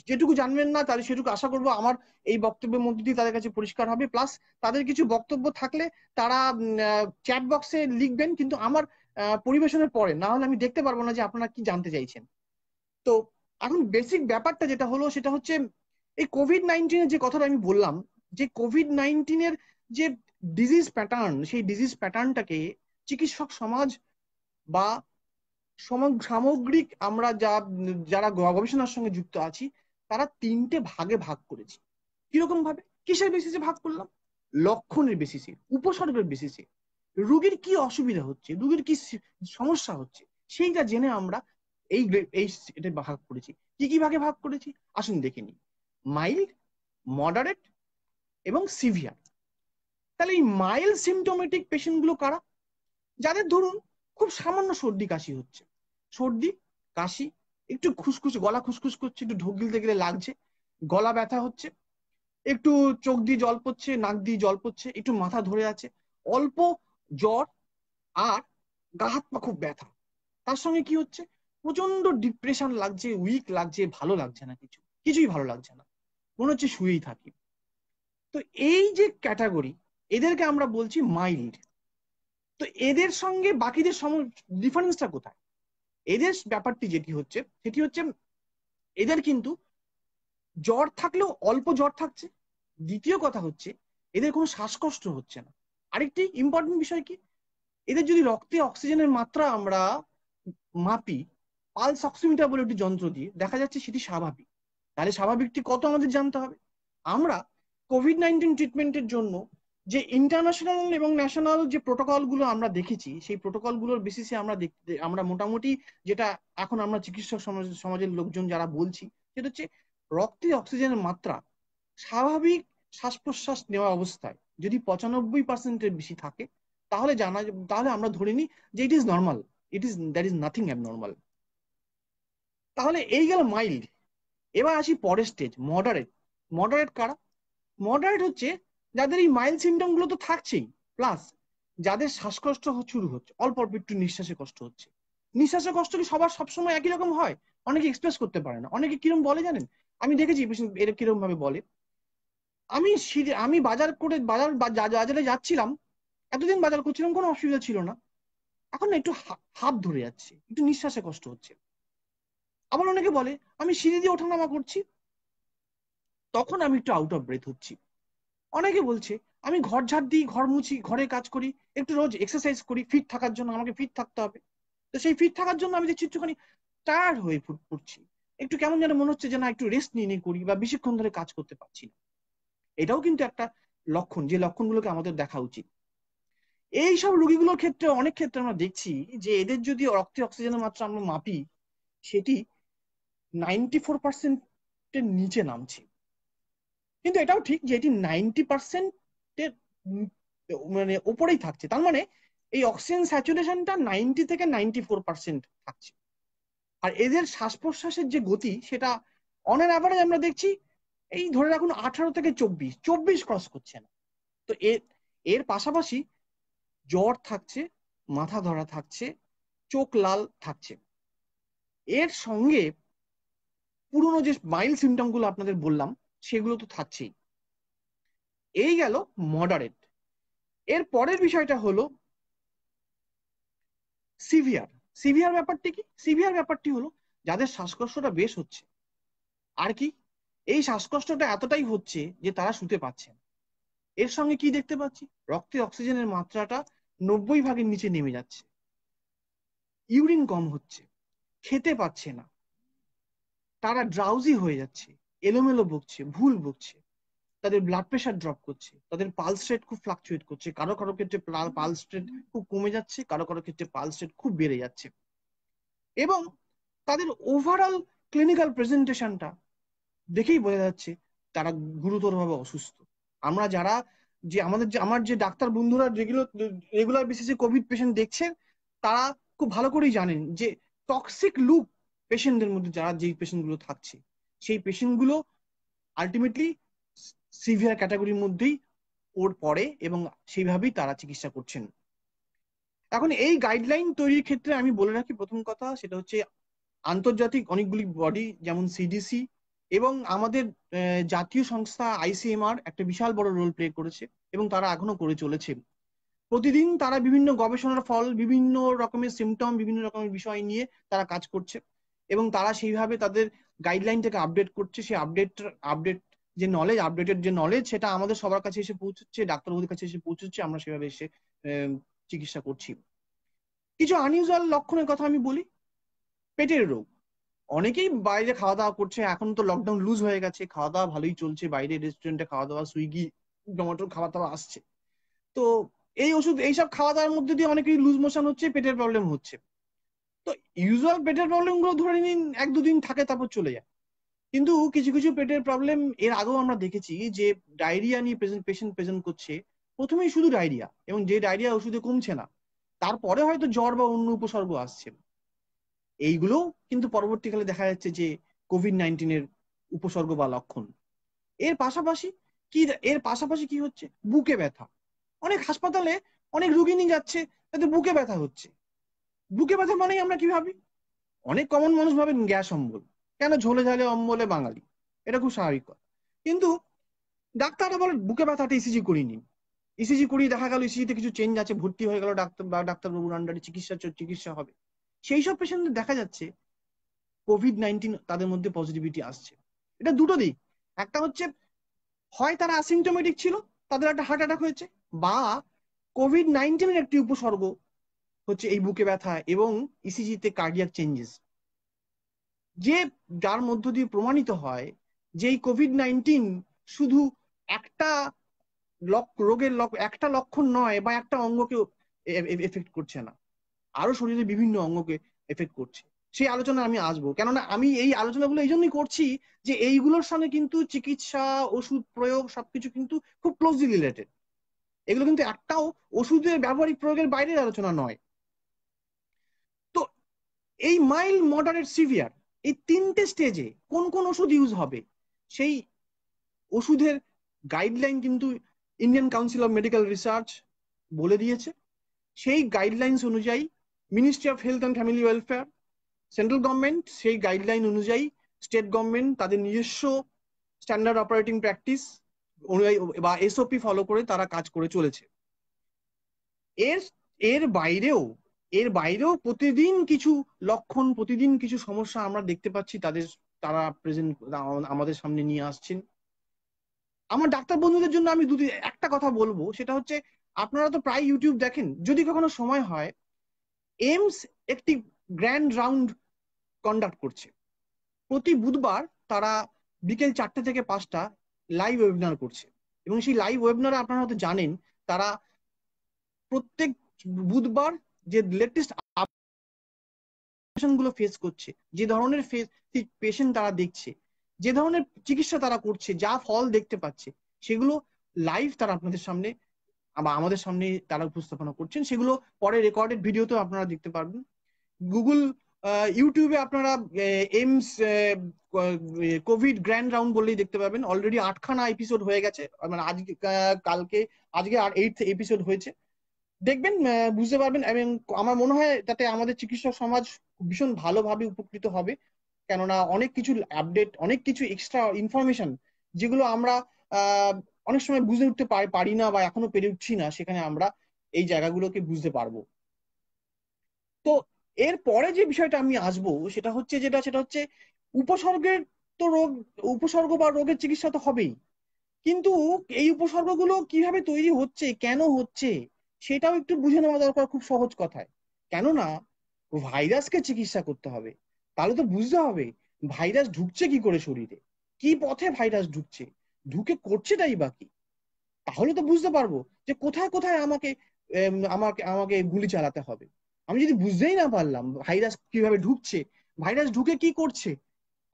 যেটুকু জানবেন না তাদের সেটুকু আশা করবো আমার এই বক্তব্যের মধ্যে দিয়ে তাদের কাছে পরিষ্কার হবে। প্লাস তাদের কিছু বক্তব্য থাকলে তারা চ্যাট বক্সে লিখবেন, কিন্তু আমার পরিবেশনের পরে, না হলে আমি দেখতে পারবো না যে আপনারা কি জানতে চাইছেন। তো এখন বেসিক ব্যাপারটা যেটা হলো সেটা হচ্ছে, এই কোভিড-19 যে কথাটা আমি বললাম, যে কোভিড-19 যে ডিজিজ প্যাটার্ন, সেই ডিজিজ প্যাটার্নটাকে চিকিৎসক সমাজ বা সামগ্রিক আমরা যারা গবেষণার সঙ্গে যুক্ত আছি, তারা তিনটে ভাগে ভাগ করেছি। কিরকম ভাবে, কিসের বেসিসে ভাগ করলাম? লক্ষণের বেসিসে, উপসর্গের বেসিসে, রোগীর কি অসুবিধা হচ্ছে, রোগীর কি সমস্যা হচ্ছে, সেইটা জেনে আমরা এই এই এটা ভাগ করেছি। কি কি ভাগে ভাগ করেছি আসুন দেখে নিই। মাইল্ড, মডারেট এবং সিভিয়ার। তাহলে এই মাইল্ড সিমটোমেটিক পেশেন্ট গুলো কারা? যাদের ধরুন খুব সামান্য সর্দি কাশি হচ্ছে, সর্দি কাশি, একটু গলা খুসখুস করছে, একটু ঢোক গিলতে গেলে লাগছে, গলা ব্যথা হচ্ছে, একটু চোখ দিয়ে জল পড়ছে, নাক দিয়ে জল পড়ছে, একটু মাথা ধরে আছে, অল্প জ্বর, আর গা হাত পা খুব ব্যথা, তার সঙ্গে কি হচ্ছে, প্রচন্ড ডিপ্রেশন লাগছে, উইক লাগছে, ভালো লাগছে না, কিছুই ভালো লাগছে না, মনে হচ্ছে শুয়েই থাকি। তো এই যে ক্যাটাগরি, এদেরকে আমরা বলছি মাইল্ড। তো এদের সঙ্গে বাকিদের ডিফারেন্সটা কোথায়? এদের ব্যাপারটি যেটি হচ্ছে সেটি হচ্ছে, এদের কিন্তু জ্বর থাকলেও অল্প জ্বর থাকছে। দ্বিতীয় কথা হচ্ছে, এদের কোনো শ্বাসকষ্ট হচ্ছে না। আরেকটি ইম্পর্টেন্ট বিষয় কি, এদের যদি রক্তে অক্সিজেনের মাত্রা আমরা মাপি পালস অক্সিমিটার বলে একটি যন্ত্র দিয়ে, দেখা যাচ্ছে সেটি স্বাভাবিক। তাহলে স্বাভাবিকটি কত আমাদের জানতে হবে। আমরা কোভিড-19 ট্রিটমেন্টের জন্য যে ইন্টারন্যাশনাল এবং ন্যাশনাল যে প্রোটোকল গুলো আমরা দেখেছি, সেই প্রোটোকল গুলোর বেসিসে আমরা মোটামুটি যেটা এখন আমরা চিকিৎসক সমাজের লোকজন যারা বলছি, সেটা হচ্ছে রক্তে অক্সিজেনের মাত্রা স্বাভাবিক শ্বাস প্রশ্বাস নেওয়া অবস্থায় যদি 95%-এর বেশি থাকে, তাহলে আমরা ধরে নিই যে it is normal, that is nothing abnormal. তাহলে এই গেল মাইল্ড। এবার আসি পরের স্টেজ, মডারেট। মডারেট কারা? মডারেট হচ্ছে যাদের এই মাইল্ড সিমটম গুলো তো থাকছেই, প্লাস যাদের শ্বাসকষ্ট শুরু হচ্ছে, অল্প অল্প একটু নিঃশ্বাসে কষ্ট হচ্ছে। নিঃশ্বাসে কষ্ট কি সবার সবসময় একই রকম হয়? অনেকে এক্সপ্রেস করতে পারে না। অনেকে কিরম বলে জানেন? আমি দেখেছি এর কিরম ভাবে বলে। আমি বাজারে যাচ্ছিলাম, এতদিন বাজার করছিলাম, কোনো অসুবিধা ছিল না, এখন না একটু হাত ধরে যাচ্ছে, একটু নিঃশ্বাসে কষ্ট হচ্ছে। আবার অনেকে বলে আমি সিঁড়ি দিয়ে ওঠানামা করছি, তখন আমি একটু আউট অফ ব্রেথ হচ্ছি। অনেকে বলছে আমি ঘর ঝাড় দিই, ঘর মুছি, ঘরে কাজ করি, একটু রোজ এক্সারসাইজ করি ফিট থাকার জন্য, আমাকে ফিট থাকতে হবে। তো সেই ফিট থাকার জন্য আমি দেখছি একটুখানি টায়ার্ড হয়ে পড়ছি, একটু কেমন যেন মনে হচ্ছে যে না একটু রেস্ট নিয়ে করি, বা বেশিক্ষণ ধরে কাজ করতে পারছি না। এটাও কিন্তু একটা লক্ষণ, যে লক্ষণগুলোকে আমাদের দেখা উচিত। এইসব রোগীগুলোর ক্ষেত্রে অনেক ক্ষেত্রে আমরা দেখছি যে এদের যদি রক্তে অক্সিজেনের মাত্রা আমরা মাপি, সেটি 94%-এর নিচে নামছে। কিন্তু এটাও ঠিক যে এটি 90%-এর মানে ওপরেই থাকছে। তার মানে এই অক্সিজেন স্যাচুরেশনটা 90 থেকে 94% থাকছে। আর এদের শ্বাস প্রশ্বাসের যে গতি, সেটা অন এন অ্যাভারেজ আমরা দেখছি এই ধরে রাখুন 18 থেকে 24 ক্রস করছে না। তো এর পাশাপাশি জ্বর থাকছে, মাথা ধরা থাকছে, চোখ লাল থাকছে। এর সঙ্গে পুরনো যে মাইল্ড সিমটম গুলো আপনাদের বললাম, সেগুলো তো থাকছেই। এই গেল মডারেট। এর পরের বিষয়টা হলো সিভিয়ার। সিভিয়ার ব্যাপারটি কি? সিভিয়ার ব্যাপারটি হলো যাদের শ্বাসকষ্টটা বেশ হচ্ছে, আর কি এই শ্বাসকষ্টটা এতটাই হচ্ছে যে তারা শুতে পাচ্ছে না। এর সঙ্গে কি দেখতে পাচ্ছি, রক্তে অক্সিজেনের মাত্রাটা 90 ভাগের নিচে নেমে যাচ্ছে, ইউরিন কম হচ্ছে, খেতে পাচ্ছে না, তারা ড্রাউজি হয়ে যাচ্ছে, এলোমেলো বকছে, ভুল বকছে, তাদের ব্লাড প্রেশার ড্রপ করছে, তাদের পালস রেট খুব ফ্লাকচুয়েট করছে, কারো কারো ক্ষেত্রে পালস রেট খুব কমে যাচ্ছে, কারো কারো ক্ষেত্রে পালস রেট খুব বেড়ে যাচ্ছে, এবং তাদের ওভারঅল ক্লিনিক্যাল প্রেজেন্টেশনটা দেখেই বোঝা যাচ্ছে তারা গুরুতরভাবে অসুস্থ। আমরা যারা আমার যে ডাক্তার বন্ধুরা রেগুলার বেসিসে কোভিড পেশেন্ট দেখছেন, তারা খুব ভালো করেই জানেন যে টক্সিক লুপ পেশেন্টদের মধ্যে যারা যেই পেশেন্ট গুলো থাকছে, সেই পেশেন্ট গুলো আলটিমেটলি সিভিয়ার ক্যাটাগরির মধ্যেই ওর পড়ে, এবং সেইভাবেই তারা চিকিৎসা করছেন। এখন এই গাইডলাইন তৈরির ক্ষেত্রে আমি বলে রাখি, প্রথম কথা সেটা হচ্ছে আন্তর্জাতিক অনেকগুলি বডি যেমন সিডিসি এবং আমাদের জাতীয় সংস্থা আইসিএমআর একটা বিশাল বড় রোল প্লে করেছে, এবং তারা এখনো করে চলেছে। প্রতিদিন তারা বিভিন্ন গবেষণার ফল, বিভিন্ন রকমের সিমটম, বিভিন্ন রকমের বিষয় নিয়ে তারা কাজ করছে, এবং তারা সেইভাবে তাদের গাইডলাইনটাকে আপডেট করছে। সেই আপডেটেড যে নলেজ সেটা আমাদের সবার কাছে এসে পৌঁছচ্ছে, ডাক্তারবাবুদের কাছে এসে পৌঁছচ্ছে, আমরা সেভাবে এসে চিকিৎসা করছি। কিছু আনইউজুয়াল লক্ষণের কথা আমি বলি। পেটের রোগ, অনেকেই বাইরে খাওয়া দাওয়া করছে, এখন তো লকডাউন লুজ হয়ে গেছে, খাওয়া দাওয়া ভালোই চলছে, বাইরে রেস্টুরেন্টে খাওয়া দাওয়া, সুইগি জোম্যাটোর খাওয়া দাওয়া আসছে। তো এইসব খাওয়া দাওয়ার মধ্যে দিয়ে অনেকেরই লুজ মোশন হচ্ছে, পেটের প্রবলেম হচ্ছে। তো ইউজুয়াল পেটের প্রবলেম গুলো ধরে নিন 1-2 দিন থাকে, তারপর চলে যায়। কিন্তু কিছু কিছু পেটের প্রবলেম এর আগেও আমরা দেখেছি যে ডায়রিয়া নিয়ে পেশেন্ট প্রেজেন্ট করছে, প্রথমেই শুধু ডায়রিয়া, এবং যে ডায়রিয়া ওষুধে কমছে না, তারপরে হয়তো জ্বর বা অন্য উপসর্গ আসছে। এইগুলো কিন্তু পরবর্তীকালে দেখা যাচ্ছে যে কোভিড-19 উপসর্গ বা লক্ষণ। এর পাশাপাশি কি হচ্ছে, বুকে ব্যথা। অনেক হাসপাতালে অনেক রুগী নিয়ে যাচ্ছে, তাদের বুকে ব্যথা হচ্ছে। বুকে ব্যথা মানেই আমরা কি ভাবি? অনেক কমন মানুষ ভাবেন গ্যাস অম্বল, কেন ঝোলে ঝালে অম্বলে বাঙালি, এটা খুব স্বাভাবিক কথা। কিন্তু ডাক্তাররা বলে বুকে ব্যথাটা ইসিজি করিনি, ইসিজি করিয়ে দেখা গেল ইসিজিতে কিছু চেঞ্জ আছে, ভর্তি হয়ে গেল ডাক্তার বা ডাক্তারবাবুর আন্ডারে চিকিৎসা হবে। সেই সব পেশেন্টদের দেখা যাচ্ছে কোভিড-19 তাদের মধ্যে পজিটিভিটি আসছে। এটা দুটো দিক, একটা হচ্ছে হয় তারা অ্যাসিমটোমেটিক ছিল, তাদের একটা হার্ট অ্যাটাক হয়েছে, বা কোভিড-19 একটি উপসর্গ হচ্ছে এই বুকে ব্যথা এবং ইসিজিতে কার্ডিয়াক চেঞ্জেস, যে যার মধ্য দিয়ে প্রমাণিত হয় যে এই কোভিড-19 শুধু একটা একটা লক্ষণ নয় বা একটা অঙ্গকে এফেক্ট করছে না, আরো শরীরের বিভিন্ন অঙ্গকে এফেক্ট করছে। সেই আলোচনা আমি আসবো, কেননা আমি এই আলোচনাগুলো এই জন্যই করছি যে এইগুলোর সঙ্গে কিন্তু চিকিৎসা, ওষুধ প্রয়োগ সবকিছু কিন্তু খুব ক্লোজলি রিলেটেড। এগুলো কিন্তু একটাও ওষুধের ব্যবহারিক প্রয়োগের বাইরের আলোচনা নয়। তো এই মাইল্ড, মডারেট, সিভিয়ার, এই 3টে স্টেজে কোন কোন ওষুধ ইউজ হবে, সেই ওষুধের গাইডলাইন কিন্তু Indian council of medical research বলে দিয়েছে। সেই গাইডলাইন্স অনুযায়ী ministry of health and family welfare, central government, সেই গাইডলাইন অনুযায়ী স্টেট গভর্নমেন্ট তাদের নিজস্ব স্ট্যান্ডার্ড অপারেটিং প্র্যাকটিস অনুযায়ী বা এসওপি ফলো করে তারা কাজ করে চলেছে। এর এর বাইরেও এর বাইরেও প্রতিদিন কিছু লক্ষণ, প্রতিদিন কিছু সমস্যা আমরা দেখতে পাচ্ছি, তারা প্রেজেন্ট আমাদের সামনে নিয়ে আসছেন। আমার ডাক্তার বন্ধুদের জন্য আমি একটা কথা বলবো, সেটা হচ্ছে আপনারা তো প্রায় ইউটিউব দেখেন, যদি কখনো সময় হয়, এইমস একটি গ্র্যান্ড রাউন্ড কন্ডাক্ট করছে। প্রতি বুধবার তারা বিকেল 4টে থেকে 5টা লাইভ ওয়েবিনার করছে, এবং সেই লাইভ ওয়েবিনারে আপনারা হয়তো জানেন, তারা প্রত্যেক বুধবার যে লেটেস্ট গুলো ফেস করছে, যে ধরনের পেশেন্ট তারা দেখছে, যে ধরনের চিকিৎসা তারা করছে, যা ফল দেখতে পাচ্ছে, সেগুলো লাইভ তারা আপনাদের সামনে বা আমাদের সামনে তারা উপস্থাপনা করছেন। সেগুলো পরে রেকর্ডেড ভিডিওতেও আপনারা দেখতে পারবেন। গুগল, ইউটিউবে আপনারা এইমস কোভিড গ্র্যান্ড রাউন্ড বললেই দেখতে পাবেন। অলরেডি 8খানা এপিসোড হয়ে গেছে, মানে আজকে 8th এপিসোড হয়েছে। দেখবেন, বুঝতে পারবেন, এবং আমার মনে হয় তাতে আমাদের চিকিৎসক সমাজ ভীষণ ভালোভাবে উপকৃত হবে। কেননা অনেক কিছু আপডেট, অনেক কিছু এক্সট্রা ইনফরমেশন যেগুলো আমরা অনেক সময় বুঝে উঠতে পারি না বা এখনো পেরে উঠছি না, সেখানে আমরা এই জায়গাগুলোকে বুঝতে পারবো। তো এর পরে যে বিষয়টা আমি আসবো সেটা হচ্ছে উপসর্গের, তো উপসর্গ বা রোগের চিকিৎসা তো হবেই, কিন্তু এই উপসর্গগুলো কিভাবে তৈরি হচ্ছে, কেন হচ্ছে, সেটাও একটু বুঝে নেওয়া দরকার, খুব সহজ কথায়। কেননা ভাইরাসকে চিকিৎসা করতে হবে, তাহলে তো বুঝতে হবে ভাইরাস ঢুকছে কি করে শরীরে, কি পথে ভাইরাস ঢুকছে, ঢুকে করছেটাই বা কি। তাহলে তো বুঝতে পারবো যে কোথায় কোথায় আমাকে আমাকে আমাকে গুলি চালাতে হবে। আমি যদি বুঝতেই না পারলাম ভাইরাস কিভাবে ঢুকছে, ভাইরাস ঢুকে কি করছে,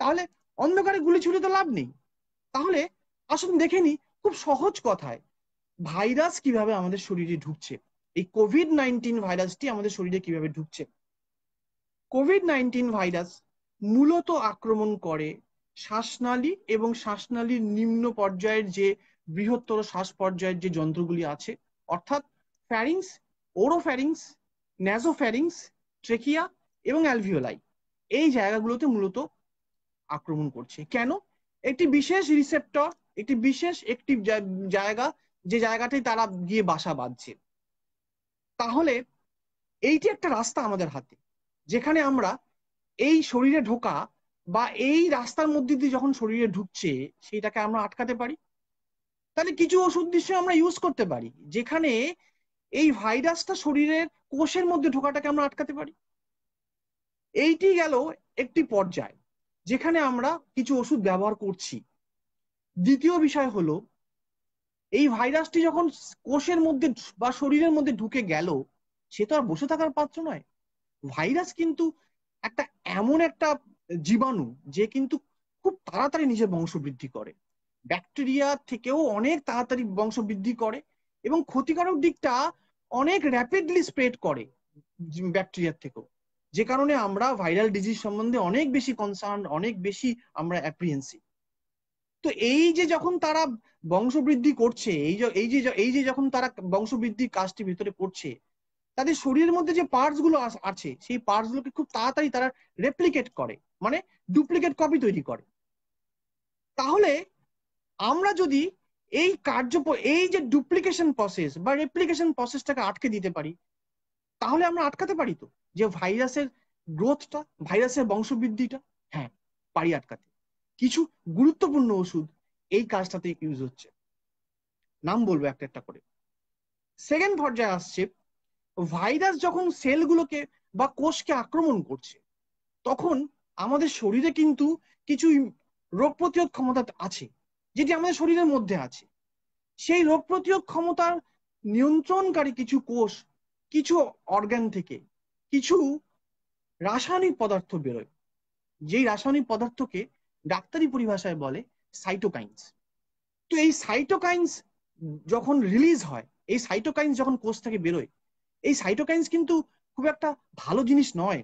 তাহলে অন্ধকারে গুলি ছুড়ে তো লাভ নেই। তাহলে আসুন দেখে নি খুব সহজ কথায় ভাইরাস কিভাবে আমাদের শরীরে ঢুকছে, এই কোভিড-19 ভাইরাসটি আমাদের শরীরে কিভাবে ঢুকছে। কোভিড-19 ভাইরাস মূলত আক্রমণ করে শ্বাসনালী এবং শ্বাসনালীর নিম্ন পর্যায়ের যে বৃহত্তর শ্বাস পর্যায়ের যে যন্ত্রগুলি আছে, অর্থাৎ ফ্যারিংস, ওরোফ্যারিংস, ন্যাজোফ্যারিংস, ট্রেকিয়া এবং অ্যালভিওলাই, এই জায়গাগুলোতে মূলত আক্রমণ করছে। কেন? একটি বিশেষ রিসেপ্টর, একটি জায়গা, যে জায়গাটাই তারা গিয়ে বাসা বাঁধছে। তাহলে এইটি একটা রাস্তা আমাদের হাতে, যেখানে আমরা এই শরীরে ঢোকা বা এই রাস্তার মধ্যে দিয়ে যখন শরীরে ঢুকছে সেইটাকে আমরা আটকাতে পারি। তাহলে কিছু ওষুধ নিশ্চয়ই আমরা ইউজ করতে পারি যেখানে এই ভাইরাসটা শরীরের কোষের মধ্যে ঢোকাটাকে আমরা আটকাতে পারি। এইটি গেল একটি পর্যায় যেখানে আমরা কিছু ওষুধ ব্যবহার করছি। দ্বিতীয় বিষয় হলো এই ভাইরাসটি যখন কোষের মধ্যে বা শরীরের মধ্যে ঢুকে গেল, সে তো আর বসে থাকার পাত্র নয়। ভাইরাস কিন্তু একটা এমন একটা জীবাণু যে কিন্তু খুব তাড়াতাড়ি নিজের বংশবৃদ্ধি করে, ব্যাকটেরিয়া থেকেও অনেক তাড়াতাড়ি বংশবৃদ্ধি করে এবং ক্ষতিকারক দিকটা অনেক র্যাপিডলি স্প্রেড করে ব্যাকটেরিয়ার থেকেও, যে কারণে আমরা ভাইরাল ডিজিজ সম্বন্ধে অনেক বেশি কনসার্ন, অনেক বেশি আমরা অ্যাপ্রিহেন্সিভ। তো এই যে যখন তারা বংশবৃদ্ধি করছে, এই যে যখন তারা বংশবৃদ্ধির কাজটি ভিতরে করছে, তাদের শরীরের মধ্যে যে পার্টস গুলো আছে সেই পার্টস গুলোকে খুব তাড়াতাড়ি তারা রেপ্লিকেট করে, মানে ডুপ্লিকেট কপি তৈরি করে। তাহলে আমরা যদি এই যে ডুপ্লিকেশন প্রসেস বা রেপ্লিকেশন প্রসেসটাকে আটকে দিতে পারি, তাহলে আমরা আটকাতে পারি তো যে ভাইরাসের গ্রোথটা, ভাইরাসের বংশবৃদ্ধিটা। হ্যাঁ, পারি আটকাতে। কিছু গুরুত্বপূর্ণ ওষুধ এই কাজটাতে ইউজ হচ্ছে, নাম বলবো একটা একটা করে। সেকেন্ড পর্যায়ে আসছে, ভাইরাস যখন সেলগুলোকে বা কোষকে আক্রমণ করছে, তখন আমাদের শরীরে কিন্তু কিছু রোগ প্রতিরোধ ক্ষমতা আছে, যেটি আমাদের শরীরের মধ্যে আছে। সেই রোগ প্রতিরোধ ক্ষমতার নিয়ন্ত্রণকারী কিছু কোষ, কিছু অর্গান থেকে কিছু রাসায়নিক পদার্থ বেরোয়, যেই রাসায়নিক পদার্থকে ডাক্তারি পরিভাষায় বলে সাইটোকাইন্স। তো এই সাইটোকাইন্স যখন রিলিজ হয়, এই সাইটোকাইন্স যখন কোষ থেকে বেরোয়, এই সাইটোকাইন্স কিন্তু খুব একটা ভালো জিনিস নয়।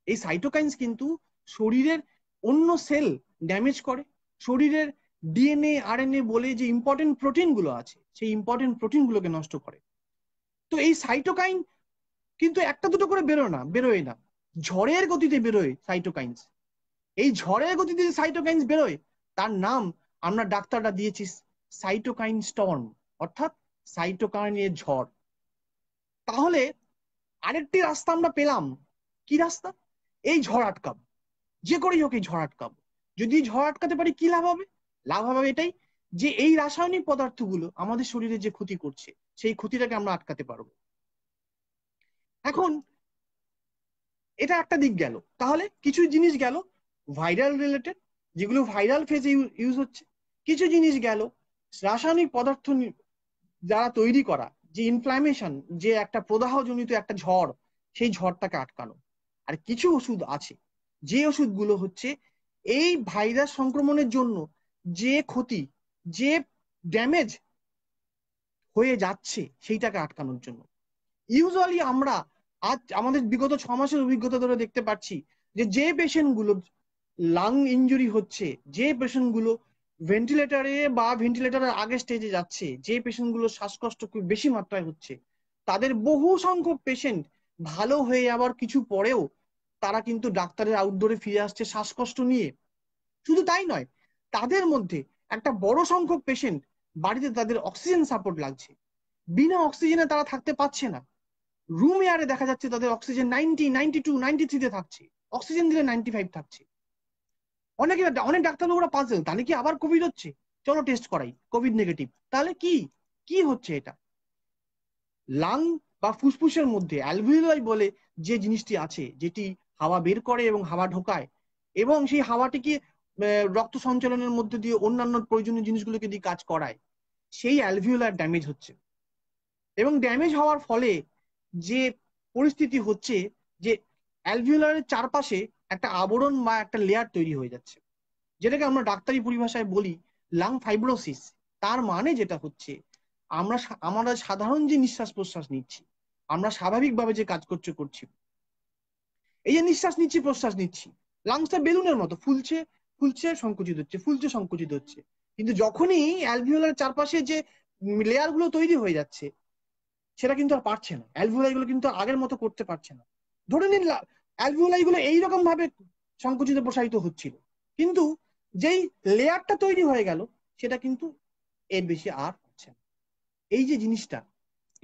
এই সাইটোকাইন্স কিন্তু শরীরের অন্য সেল ড্যামেজ করে, শরীরের ডিএনএ আরএনএ বলে যে ইম্পর্টেন্ট প্রোটিন গুলো আছে সেই ইম্পর্টেন্ট প্রোটিন গুলোকে নষ্ট করে। তো এই সাইটোকাইন কিন্তু একটা দুটো করে বেরোয় না, ঝড়ের গতিতে বেরোয় সাইটোকাইন্স। এই ঝড়ের গতিতে যে সাইটোকাইন্স বেরোয় তার নাম আমরা ডাক্তাররা দিয়েছি সাইটোকাইন স্টর্ম, অর্থাৎ সাইটোকাইনের ঝড়। তাহলে আরেকটি রাস্তা আমরা পেলাম। কি রাস্তা? এই ঝড় আটকাবো, যে করেই হোক এই ঝড় আটকাবো। যদি ঝড় আটকাতে পারি কি লাভ হবে? লাভ হবে এটাই যে এই রাসায়নিক পদার্থগুলো আমাদের শরীরে যে ক্ষতি করছে সেই ক্ষতিটাকে আমরা আটকাতে পারবো। এখন এটা একটা দিক গেল, তাহলে কিছু জিনিস গেল ভাইরাল রিলেটেড, যেগুলো ভাইরাল ফেজে ইউজ হচ্ছে। কিছু জিনিস গেল রাসায়নিক পদার্থ যারা তৈরি করা, যে ইনফ্ল্যামেশন, যে একটা প্রদাহজনিত একটা ঝড়, সেই ঝড়টাকে আটকানো। আর কিছু ওষুধ আছে, যে ওষুধগুলো হচ্ছে এই ভাইরাস সংক্রমণের জন্য যে ক্ষতি, যে ড্যামেজ হয়ে যাচ্ছে সেইটাকে আটকানোর জন্য। ইউজুয়ালি আমরা আজ আমাদের বিগত 6 মাসের অভিজ্ঞতা ধরে দেখতে পাচ্ছি যে পেশেন্ট গুলো লাং ইঞ্জুরি হচ্ছে, যে পেশেন্ট গুলো ভেন্টিলেটরে বা ভেন্টিলেটরের আগে স্টেজে যাচ্ছে, যে পেশেন্ট গুলো শ্বাসকষ্ট খুব বেশি মাত্রায় হচ্ছে, তাদের বহু সংখ্যক পেশেন্ট ভালো হয়ে যাওয়ার কিছু পরেও তারা কিন্তু ডাক্তারের আউটডোরে ফিরে আসছে শ্বাসকষ্ট নিয়ে। শুধু তাই নয়, তাদের মধ্যে একটা বড় সংখ্যক পেশেন্ট বাড়িতে তাদের অক্সিজেন সাপোর্ট লাগছে, বিনা অক্সিজেনে তারা থাকতে পারছে না। রুম এয়ারে দেখা যাচ্ছে তাদের অক্সিজেন 90, 92, 93-তে থাকছে, অক্সিজেন দিলে 95 থাকছে। অনেক ডাক্তারবাবুরা পাজল, তাহলে কি আবার কোভিড হচ্ছে, চলো টেস্ট করাই, কোভিড নেগেটিভ। তাহলে কি কি হচ্ছে? এটা লাং বা ফুসফুসের মধ্যে অ্যালভিওলাই বলে যে জিনিসটি আছে, যেটি হাওয়া বের করে এবং হাওয়া ঢোকায়, এবং সেই হাওয়াটিকে রক্ত সঞ্চালনের মধ্যে দিয়ে অন্যান্য প্রয়োজনীয় জিনিসগুলোকে দিয়ে কাজ করায়, সেই অ্যালভিওলার ড্যামেজ হচ্ছে। এবং ড্যামেজ হওয়ার ফলে যে পরিস্থিতি হচ্ছে, যে অ্যালভিওলারের চারপাশে একটা আবরণ বা একটা লেয়ার তৈরি হয়ে যাচ্ছে, যেটাকে আমরা ডাক্তারি পরিভাষায় বলি লাং ফাইব্রোসিস। তার মানে যেটা হচ্ছে, আমরা সাধারণ যে নিঃশ্বাস প্রশ্বাস নিচ্ছি, আমরা স্বাভাবিকভাবে যে কাজ করছি, এই যে নিঃশ্বাস নিচ্ছি প্রশ্বাস নিচ্ছি, লাংসটা বেলুনের মতো ফুলছে ফুলছে সংকুচিত হচ্ছে, ফুলছে সংকুচিত হচ্ছে। কিন্তু যখনই অ্যালভিওলার চারপাশে যে লেয়ার গুলো তৈরি হয়ে যাচ্ছে, সেটা কিন্তু আর পারছে না, অ্যালভিওলাই গুলো কিন্তু আগের মতো করতে পারছে না। ধরে নিন অ্যালভিওলাই গুলো এইরকম ভাবে সংকুচিত প্রসারিত হচ্ছিল, কিন্তু যেই লেয়ারটা তৈরি হয়ে গেল, সেটা কিন্তু এর বেশি আর হচ্ছে না। এই যে জিনিসটা,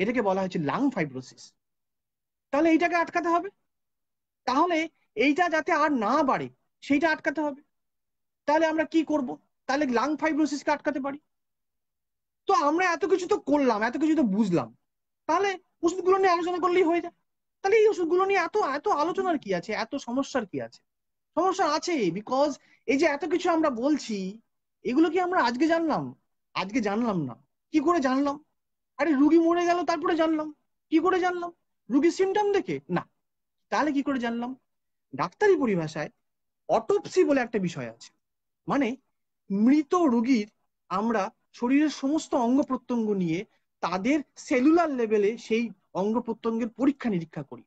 এটাকে বলা হচ্ছে লাং ফাইব্রোসিস। তাহলে এইটাকে আটকাতে হবে। তাহলে এইটা যাতে আর না বাড়ে, সেইটা আটকাতে হবে। তাহলে আমরা কি করব? তাহলে লাং ফাইব্রোসিসকে আটকাতে পারি। তো আমরা এত কিছু তো করলাম, এত কিছু তো বুঝলাম, তাহলে ওষুধগুলো নিয়ে আলোচনা করলেই হয়ে যায়। তাহলে এই ওষুধগুলো নিয়ে এত এত আলোচনার কি আছে, এত সমস্যার কি আছে? সমস্যা আছে, বিকজ এই যে এত কিছু আমরা বলছি, এগুলো কি আমরা আজকে জানলাম? আজকে জানলাম না। কি করে জানলাম? আরে রুগী মরে গেল তারপরে জানলাম। কি করে জানলাম? রুগীর সিমটম দেখে না। তাহলে কি করে জানলাম? ডাক্তারি পরিভাষায় অটোপসি বলে একটা বিষয় আছে। মানে মৃত রোগীর আমরা শরীরের সমস্ত অঙ্গ প্রত্যঙ্গ নিয়ে তাদের সেলুলার লেভেলে সেই অঙ্গ প্রত্যঙ্গের পরীক্ষা নিরীক্ষা করি,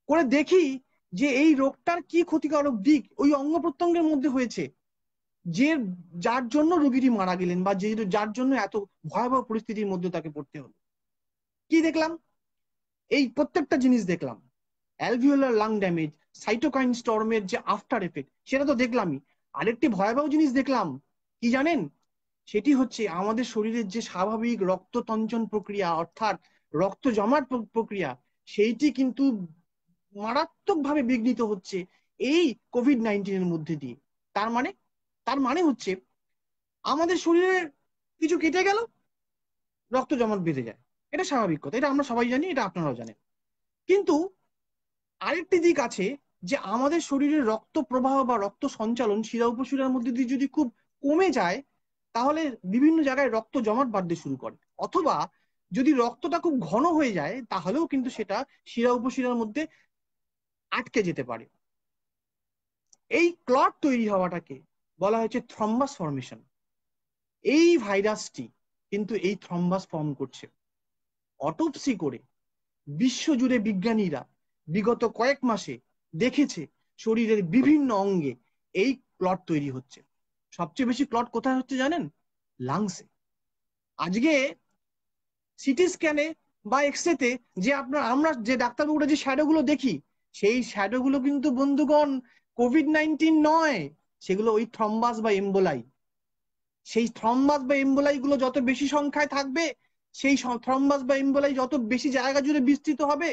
করে দেখি যে এই রোগটার কি ক্ষতিকারক দিক ওই অঙ্গ প্রত্যঙ্গের মধ্যে হয়েছে, যে যার জন্য রোগীটি মারা গেলেন, বা যে যার জন্য এত ভয়াবহ পরিস্থিতির মধ্যে তাকে পড়তে হলো। কি দেখলাম? এই প্রত্যেকটা জিনিস দেখলাম। অ্যালভিওলার লাং ড্যামেজ, সাইটোকাইন স্টর্মের যে আফটার এফেক্ট, সেটা তো দেখলামই। আরেকটি ভয়াবহ জিনিস দেখলাম, কি জানেন? সেটি হচ্ছে আমাদের শরীরের যে স্বাভাবিক রক্ততঞ্চন প্রক্রিয়া, অর্থাৎ রক্ত জমাট প্রক্রিয়া, সেইটি কিন্তু মারাত্মকভাবে বিঘ্নিত হচ্ছে এই কোভিড-19 মধ্যে দিয়ে। তার মানে তার মানে হচ্ছে আমাদের শরীরে কিছু কেটে গেল, রক্ত জমাট বেঁধে যায়। এটা স্বাভাবিক কথা, এটা আমরা সবাই জানি, এটা আপনারাও জানেন। কিন্তু আরেকটি দিক আছে, যে আমাদের শরীরের রক্ত প্রবাহ বা রক্ত সঞ্চালন শিরা উপশিরার মধ্যে দিয়ে যদি খুব কমে যায়, তাহলে বিভিন্ন জায়গায় রক্ত জমাট বাঁধতে শুরু করে। অথবা যদি রক্তটা খুব ঘন হয়ে যায়, তাহলেও কিন্তু সেটা শিরা উপশিরার মধ্যে আটকে যেতে পারে। এই ক্লট তৈরি হওয়াটাকে বলা হয়েছে থ্রম্বাস ফর্মেশন। এই ভাইরাসটি কিন্তু এই থ্রম্বাস ফর্ম করছে। অটোপসি করে বিশ্বজুড়ে বিজ্ঞানীরা বিগত কয়েক মাসে দেখেছে শরীরের বিভিন্ন অঙ্গে এই ক্লট তৈরি হচ্ছে। সবচেয়ে বেশি ক্লট কোথায় হচ্ছে জানেন? লাংসে। আজকে সিটি স্ক্যানে বা এক্সরেতে যে আমরা যে ডাক্তারবাবুরা যে শ্যাডো গুলো দেখি, সেই শ্যাডো গুলো কিন্তু বন্ধুগণ কোভিড-19 নয়, সেগুলো ওই থ্রম্বাস বা এম্বোলাই। সেই থ্রম্বাস বা এম্বোলাই গুলো যত বেশি সংখ্যায় থাকবে, সেই থ্রম্বাস বা এম্বোলাই যত বেশি জায়গা জুড়ে বিস্তৃত হবে,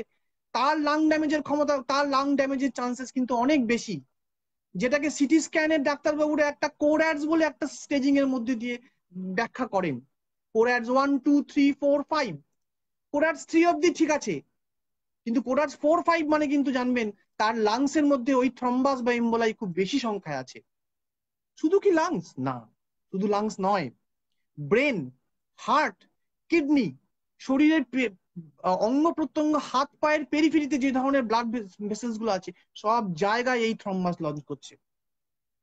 তার লাং ড্যামেজের ক্ষমতা, তার লাং ড্যামেজের চান্সেস কিন্তু অনেক বেশি। যেটাকে সিটি স্ক্যানের ডাক্তারবাবুরা একটা কোরঅ্যাডস বলে একটা স্টেজিং এর মধ্যে দিয়ে ব্যাখ্যা করেন। কোরঅ্যাডস 1 2 3 4 5, কোরঅ্যাডস 3 অব্দি ঠিক আছে, কিন্তু কোরঅ্যাডস 4 5 মানে কিন্তু জানবেন তার লাংস এর মধ্যে ওই থ্রম্বাস বা এম্বোলাই খুব বেশি সংখ্যায় আছে। শুধু কি লাংস? না, শুধু লাংস নয়, ব্রেন, হার্ট, কিডনি, শরীরের অঙ্গ প্রত্যঙ্গ, হাত পায়ের পেরিফেরিতে যে ধরনের ব্লাড ভেসেলস গুলো আছে, সব জায়গায় এই থ্রম্বাস লঞ্চ করছে।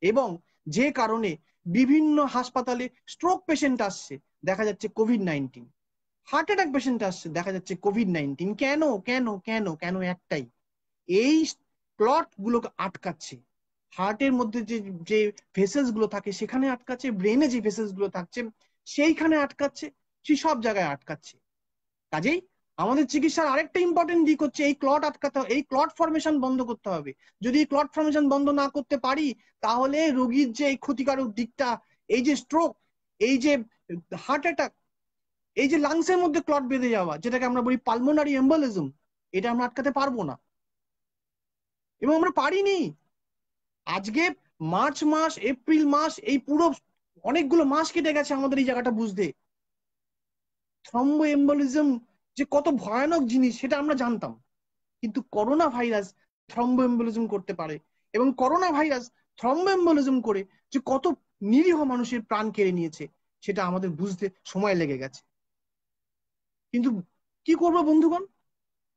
এবং যে কারণে বিভিন্ন হাসপাতালে স্ট্রোক পেশেন্ট আসছে, দেখা যাচ্ছে কোভিড-19। হার্ট অ্যাটাক পেশেন্ট আসছে, দেখা যাচ্ছে কোভিড-19। কেন কেন কেন কেন? একটাই, এই ক্লট গুলোকে আটকাচ্ছে। হার্টের মধ্যে যে যে ভেসেলস গুলো থাকে সেখানে আটকাচ্ছে, ব্রেনে যে ভেসেলস গুলো থাকছে সেইখানে আটকাচ্ছে, সেই সব জায়গায় আটকাচ্ছে। কাজেই আমাদের চিকিৎসার আরেকটা ইম্পর্টেন্ট দিক হচ্ছে এই ক্লট আটকাতে, এই ক্লট ফর্মেশন বন্ধ করতে হবে। যদি এই ক্লট ফর্মেশন বন্ধ না করতে পারি, তাহলে রোগীর যে এই ক্ষতিকারক দিকটা, এই যে স্ট্রোক, এই যে হার্ট অ্যাটাক, এই যে লাংসের মধ্যে ক্লট বেঁধে যাওয়া, যেটাকে আমরা বলি পালমোনারি এম্বোলিজম, এটা আমরা আটকাতে পারবো না, এবং আমরা পারিনি। আজকে মার্চ মাস, এপ্রিল মাস, এই পুরো অনেকগুলো মাস কেটে গেছে আমাদের এই জায়গাটা বুঝতে। থ্রম্বো এম্বোলিজম যে কত ভয়ানক জিনিস সেটা আমরা জানতাম, কিন্তু করোনা ভাইরাস থ্রম্বো এম্বোলিজম করতে পারে। এবং করোনা ভাইরাস থ্রম্বোএম্বোলিজম করে যে কত নিরীহ মানুষের প্রাণ কেড়ে নিয়েছে, সেটা আমাদের বুঝতে সময় লেগে গেছে। কিন্তু কি করবো বন্ধুগণ,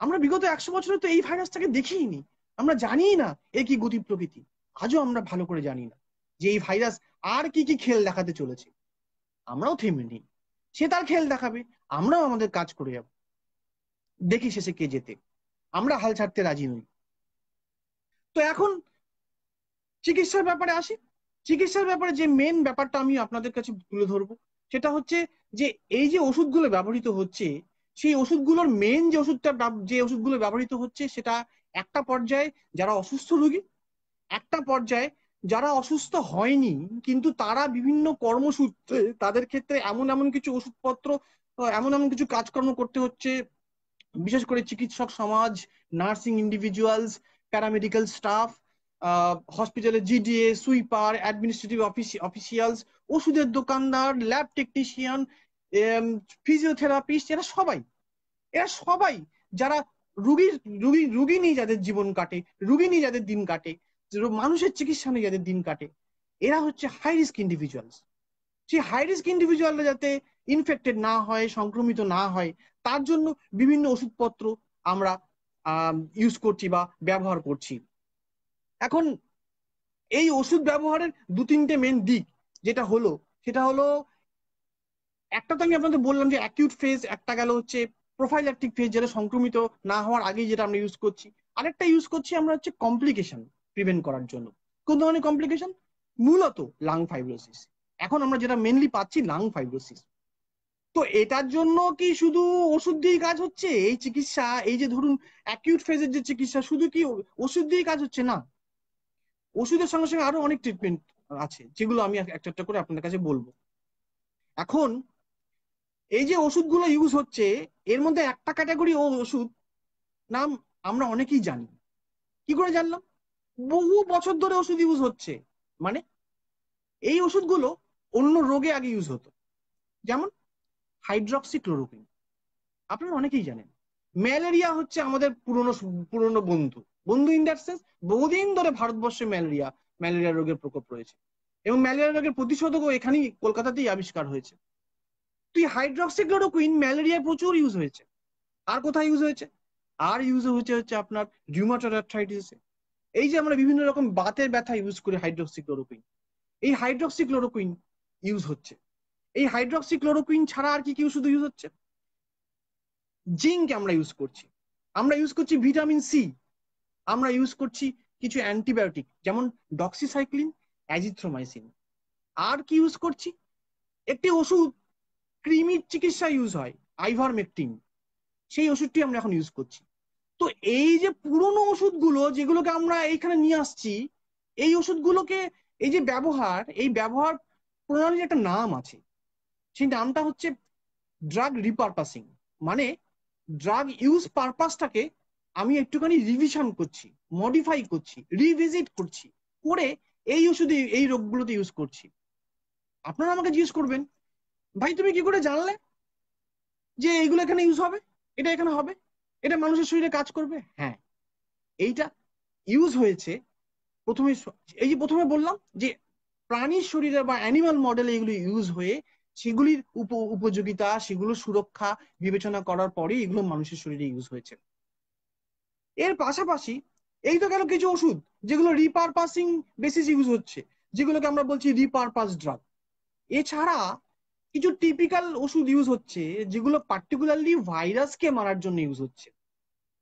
আমরা বিগত 100 বছরে তো এই ভাইরাসটাকে দেখিনি, আমরা জানি না এর কি গতি প্রকৃতি। আজও আমরা ভালো করে জানি না যে এই ভাইরাস আর কি কি খেল দেখাতে চলেছে। আমরাও থেমে নেই, সে তার খেল দেখাবে, আমরাও আমাদের কাজ করে যাব, দেখি শেষে কে যেতে। আমরা হাল ছাড়তে রাজি নই। তো এখন চিকিৎসার ব্যাপারে আসি। চিকিৎসার ব্যাপারে যে মেন ব্যাপারটা আমি আপনাদের কাছে তুলে ধরবো, সেটা হচ্ছে যে এই যে ওষুধগুলো ব্যবহৃত হচ্ছে, সেই ওষুধগুলোর মেন যে ওষুধগুলো ব্যবহৃত হচ্ছে, সেটা একটা পর্যায়ে যারা অসুস্থ রোগী, একটা পর্যায়ে যারা অসুস্থ হয়নি কিন্তু তারা বিভিন্ন কর্মসূত্রে তাদের ক্ষেত্রে এমন এমন কিছু ওষুধপত্র, এমন এমন কিছু কাজকর্ম করতে হচ্ছে, বিশেষ করে চিকিৎসক সমাজ, নার্সিং ইন্ডিভিজুয়ালস, প্যারামেডিক্যাল স্টাফ, হসপিটালের জিডিএ, সুইপার, অ্যাডমিনিস্ট্রেটিভ অফিসিয়ালস, ওষুধের দোকানদার, ল্যাব টেকনিশিয়ান, ফিজিওথেরাপিস্ট, এরা সবাই যারা রুগীর রুগী রুগী নিয়ে যাদের জীবন কাটে, রুগী নিয়ে যাদের দিন কাটে, মানুষের চিকিৎসা নিয়ে যাদের দিন কাটে, এরা হচ্ছে হাই রিস্ক ইন্ডিভিজুয়ালস। সেই হাই রিস্ক ইন্ডিভিজুয়ালরা যাতে ইনফেক্টেড না হয়, সংক্রমিত না হয়, তার জন্য বিভিন্ন ওষুধপত্র আমরা ইউজ করছি বা ব্যবহার করছি। এখন এই ওষুধ ব্যবহারের দু তিনটে মেন দিক সেটা হলো একটা তো আমি আপনাদের বললাম যে অ্যাকিউট ফেজ, একটা গেল হচ্ছে প্রোফাইল্যাকটিক ফেজ, যেটা সংক্রমিত না হওয়ার আগেই যেটা আমরা ইউজ করছি। আরেকটা ইউজ করছি আমরা হচ্ছে কমপ্লিকেশন প্রিভেন্ট করার জন্য। কোন ধরনের কমপ্লিকেশন? মূলত লাং ফাইব্রোসিস। এখন আমরা যেটা মেনলি পাচ্ছি লাং ফাইব্রোসিস। তো এটার জন্য কি শুধু ওষুধ দিয়ে কাজ হচ্ছে? এই চিকিৎসা, এই যে ধরুন অ্যাকিউট ফেজের যে চিকিৎসা, শুধু কি ওষুধ দিয়ে কাজ হচ্ছে? না, ওষুধের সঙ্গে সঙ্গে আরো অনেক ট্রিটমেন্ট আছে, যেগুলো আমি একটা একটা করে আপনাদের কাছে বলবো। এখন এই যে ওষুধগুলো ইউজ হচ্ছে, এর মধ্যে একটা ক্যাটাগরি ওষুধ নাম আমরা অনেকেই জানি। কি করে জানলাম? বহু বছর ধরে ওষুধ ইউজ হচ্ছে। মানে এই ওষুধগুলো অন্য রোগে আগে ইউজ হতো, যেমন হাইড্রক্সিক্লোরোকুইন। আপনারা অনেকেই জানেন। ম্যালেরিয়া হচ্ছে আমাদের পুরনো পুরনো বন্ধু, বন্ধু ইন দ্যাট সেন্স বহুদিন ধরে ভারতবর্ষে ম্যালেরিয়া রোগের প্রকোপ রয়েছে, এবং ম্যালেরিয়া রোগের প্রতিষেধকও এখানেই কলকাতাতেই আবিষ্কার হয়েছে। তুই হাইড্রক্সিক্লোরোকুইন ম্যালেরিয়ায় প্রচুর ইউজ হয়েছে। আর কোথায় ইউজ হয়েছে? আর ইউজ হচ্ছে আপনার রিউমাটয়েড আর্থ্রাইটিসে। এই যে আমরা বিভিন্ন রকম বাতের ব্যথা ইউজ করি হাইড্রক্সিক্লোরোকুইন, এই হাইড্রক্সিক্লোরোকুইন ইউজ হচ্ছে। এই হাইড্রক্সিক্লোরোকুইন ছাড়া আর কি কি ওষুধ ইউজ হচ্ছে? জিঙ্ক আমরা ইউজ করছি, আমরা ইউজ করছি ভিটামিন সি, আমরা ইউজ করছি কিছু অ্যান্টিবায়োটিক যেমন ডক্সিসাইক্লিন, অ্যাজিথ্রোমাইসিন। আর কি ইউজ করছি? একটি ওষুধ কৃমির চিকিৎসা ইউজ হয়, আইভারমেকটিন, সেই ওষুধটি আমরা এখন ইউজ করছি। তো এই যে পুরনো ওষুধগুলো যেগুলোকে আমরা এইখানে নিয়ে আসছি, এই ওষুধগুলোকে, এই ব্যবহার প্রণালীর একটা নাম আছে। সেই নামটা হচ্ছে ড্রাগ রিপারপাসিং। মানে ড্রাগ ইউজ পারপাসটাকে আমি একটুখানি রিভিশন করছি, মডিফাই করছি, রিভিজিট করছি, করে এই ওষুধে এই রোগগুলোতে ইউজ করছি। আপনারা আমাকে জিজ্ঞেস করবেন, ভাই তুমি কি করে জানলে যে এইগুলো এখানে ইউজ হবে, এটা এখানে হবে, এটা মানুষের শরীরে কাজ করবে? হ্যাঁ, এইটা ইউজ হয়েছে প্রথমে, এই যে প্রথমে বললাম যে প্রাণীর শরীরে বা অ্যানিমাল মডেলে এগুলো ইউজ হয়ে সেগুলির উপযোগিতা, সেগুলো সুরক্ষা বিবেচনা করার পরে এগুলো মানুষের শরীরে ইউজ হয়েছে। এর পাশাপাশি এই তো গেল কিছু ওষুধ যেগুলো রিপারপাসিং বেসিস ইউজ হচ্ছে, যেগুলোকে আমরা বলছি রিপারপাস ড্রাগ। এছাড়া কিছু টিপিক্যাল ওষুধ ইউজ হচ্ছে যেগুলো পার্টিকুলারলি ভাইরাসকে মারার জন্য ইউজ হচ্ছে।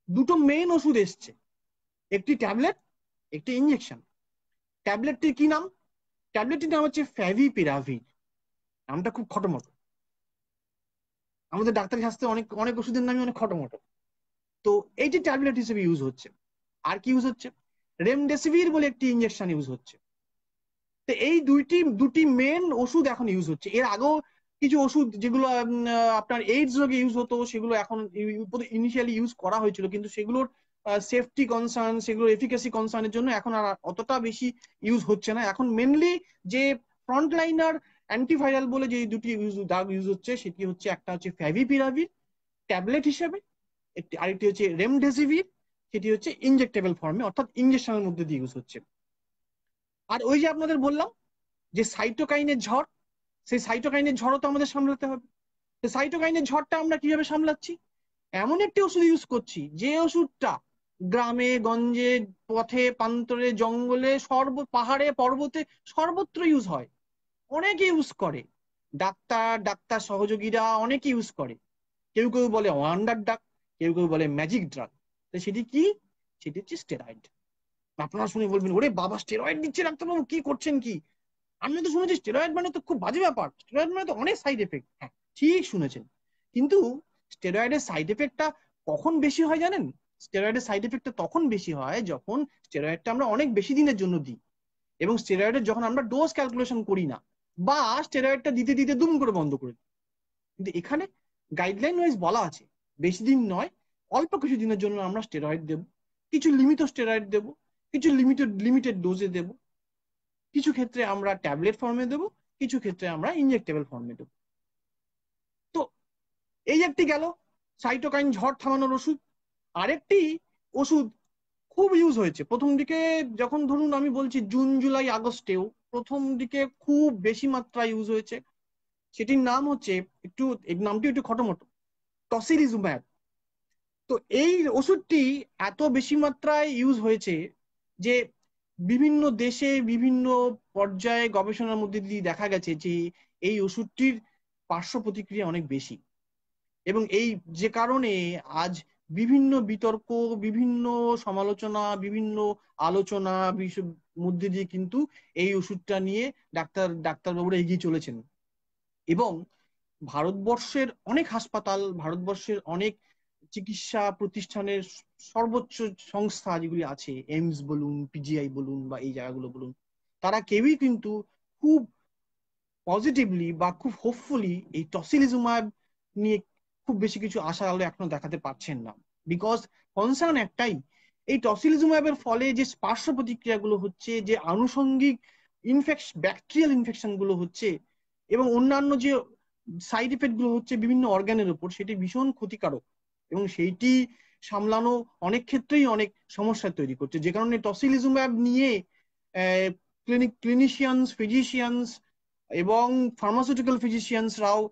দুটো মেইন ওষুধ এসছে, একটি ট্যাবলেট, একটি ইঞ্জেকশন। ট্যাবলেটটির কি নাম? ট্যাবলেটটির নাম হচ্ছে ফ্যাভিপিরাভির। নামটা খুব খটোমটো, আমাদের ডাক্তারি শাস্ত্রে অনেক অনেক ওষুধের নামই অনেক খটোমটো। তো এইটি ট্যাবলেট হিসেবে ইউজ হচ্ছে। আর কি ইউজ হচ্ছে? রেমডেসিভির বলে একটি ইঞ্জেকশন ইউজ হচ্ছে। তো এই দুটি মেন ওষুধ এখন ইউজ হচ্ছে। এর আগেও কিছু ওষুধ যেগুলো আপনার এইডস রোগে ইউজ হতো, সেগুলো এখন ইনিশিয়ালি ইউজ করা হয়েছিল, কিন্তু সেগুলোর সেফটি কনসার্ন, সেগুলোর এফিকাসি কনসার্নের জন্য এখন আর অতটা বেশি ইউজ হচ্ছে না। এখন মেনলি যে ফ্রন্টলাইনার অ্যান্টিভাইরাল বলে যে দুটি ড্রাগ ইউজ হচ্ছে, সেটি হচ্ছে একটা হচ্ছে ফ্যাভিপিরাভির ট্যাবলেট হিসেবে, আরেকটি হচ্ছে রেমডেসিভির, সেটি হচ্ছে ইনজেক্টেবল ফর্মে, অর্থাৎ ইনজেকশনের মধ্যে দিয়ে ইউজ হচ্ছে। আর ওই যে আপনাদের বললাম যে সাইটোকাইনের ঝড়, সেই সাইটোকাইনের ঝড়ও তো আমাদের সামলাতে হবে। তো সাইটোকাইনের ঝড়টা আমরা কিভাবে সামলাচ্ছি? এমন একটি ওষুধ ইউজ করছি যে ওষুধটা গ্রামে গঞ্জে পথে প্রান্তরে জঙ্গলে পাহাড়ে পর্বতে সর্বত্র ইউজ হয়, অনেকে ইউজ করে। ডাক্তার সহযোগীরা অনেকে ইউজ করে। কেউ কেউ বলে ওয়ান্ডার ড্রাগ, কেউ কেউ বলে ম্যাজিক ড্রাগ। তো সেটি কি? সেটি হচ্ছে স্টেরয়েড। আপনারা শুনে বলবেন, ওরে বাবা, স্টেরয়েড দিচ্ছে ডাক্তারবাবু, কি করছেন কি? আমি তো শুনেছি স্টেরয়েড মানে তো খুব বাজে ব্যাপার, স্টেরয়েড মানে তো অনেক সাইড এফেক্ট। হ্যাঁ, ঠিক শুনেছেন, কিন্তু স্টেরয়েডের সাইড এফেক্টটা কখন বেশি হয় জানেন? স্টেরয়েডের সাইড এফেক্টটা তখন বেশি হয় যখন স্টেরয়েডটা আমরা অনেক বেশি দিনের জন্য দিই, এবং স্টেরয়েডের যখন আমরা ডোজ ক্যালকুলেশন করি না, বা স্টেরয়েডটা দিতে দিতে দুম করে বন্ধ করে দিই। কিন্তু এখানে গাইডলাইন ওয়াইজ বলা আছে বেশি দিন নয়, অল্প কিছু দিনের জন্য আমরা স্টেরয়েড দেব, কিছু লিমিটেড স্টেরয়েড দেব, কিছু লিমিটেড ডোজে দেব, কিছু ক্ষেত্রে আমরা ট্যাবলেট ফর্মে দেবো, কিছু ক্ষেত্রে আমরা ইনজেক্টেবল ফর্মে দেবো। তো এই একটি গেল সাইটোকাইন ঝড় থামানোর ওষুধ। আরেকটি ওষুধ খুব ইউজ হয়েছে প্রথম দিকে, যখন ধরুন আমি বলছি জুন জুলাই আগস্টেও প্রথম দিকে খুব বেশি মাত্রায় ইউজ হয়েছে। সেটির নাম হচ্ছে, একটু এই নামটি একটু খটোমটো, টসিলিজুম্যাব। তো এই ওষুধটি এত বেশি মাত্রায় ইউজ হয়েছে যে বিভিন্ন দেশে বিভিন্ন পর্যায়ে গবেষণার মধ্যে দিয়ে দেখা গেছে যে এই ওষুধটির পার্শ্ব প্রতিক্রিয়া অনেক বেশি, এবং এই যে কারণে আজ বিভিন্ন বিতর্ক, বিভিন্ন সমালোচনা, বিভিন্ন আলোচনা মধ্যে দিয়ে কিন্তু এই ওষুধটা নিয়ে ডাক্তারবাবুরা এগিয়ে চলেছেন। এবং ভারতবর্ষের অনেক হাসপাতাল, ভারতবর্ষের অনেক চিকিৎসা প্রতিষ্ঠানের সর্বোচ্চ সংস্থা যেগুলি আছে, এইমস বলুন, পিজিআই বলুন, বা এই জায়গাগুলো বলুন, তারা কেউই কিন্তু খুব পজিটিভলি বা খুব হোপফুলি এই টসিলিজুমাব নিয়ে খুব বেশি কিছু আশার আলো এখনো দেখাতে পারছেন না। বিকজ কনসার্ন একটাই, এই টসিলিজুমাবের ফলে যে পার্শ্ব প্রতিক্রিয়াগুলো হচ্ছে, যে আনুষঙ্গিক ব্যাকটেরিয়াল ইনফেকশন গুলো হচ্ছে, এবং অন্যান্য যে সাইড এফেক্ট গুলো হচ্ছে বিভিন্ন অর্গানের উপর, সেটি ভীষণ ক্ষতিকারক, এবং সেইটি সামলানো অনেক ক্ষেত্রেই অনেক সমস্যা তৈরি করছে। যে কারণে টসিলিজুমাব নিয়ে ক্লিনিশিয়ানস, ফিজিশিয়ানস এবং ফার্মাসিউটিক্যাল ফিজিশিয়ানসরাও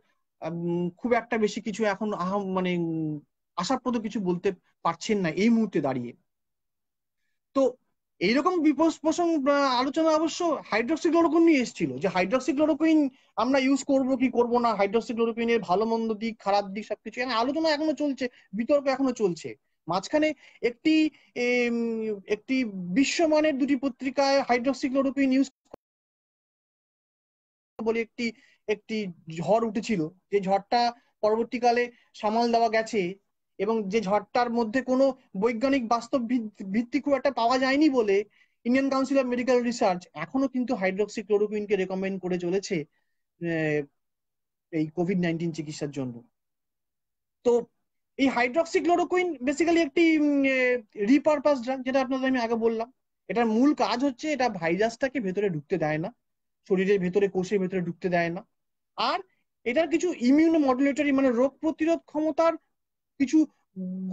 খুব একটা বেশি কিছু এখন মানে আশাপ্রদ কিছু বলতে পারছেন না এই মুহূর্তে দাঁড়িয়ে। তো এইরকম বিপদ প্রসঙ্গ আলোচনা অবশ্য হাইড্রক্সিক্লোরোকুইন নিয়ে এসেছিল, যে হাইড্রক্সিক্লোরোকুইন আমরা ইউজ করব কি করব না, হাইড্রক্সিক্লোরোকুইনের ভালো মন্দ দিক, খারাপ দিক সবকিছু এখানে আলোচনা এখনো চলছে, বিতর্ক এখনো চলছে। মাঝখানে একটি একটি বিশ্বমানের দুটি পত্রিকায় হাইড্রক্সিক্লোরোকুইন ইউজ বলে একটি একটি ঝড় উঠেছিল, যে ঝড়টা পরবর্তীকালে সামাল দেওয়া গেছে, এবং যে ঝড়টার মধ্যে কোনো বৈজ্ঞানিক বাস্তব ভিত্তি খুব একটা পাওয়া যায়নি বলে Indian council of medical research এখনো কিন্তু হাইড্রক্সিক্লোরোকুইনকে রেকমেন্ড করে চলেছে এই কোভিড-19 চিকিৎসার জন্য। তো এই হাইড্রক্সিক্লোরোকুইন বেসিক্যালি একটি রিপারপাস ড্রাগ, যেটা আপনাদের আমি আগে বললাম। এটার মূল কাজ হচ্ছে এটা ভাইরাসটাকে ভেতরে ঢুকতে দেয় না, শরীরের ভেতরে, কোষের ভেতরে ঢুকতে দেয় না। আর এটার কিছু ইমিউনো মডুলেটরি মানে রোগ প্রতিরোধ ক্ষমতার কিছু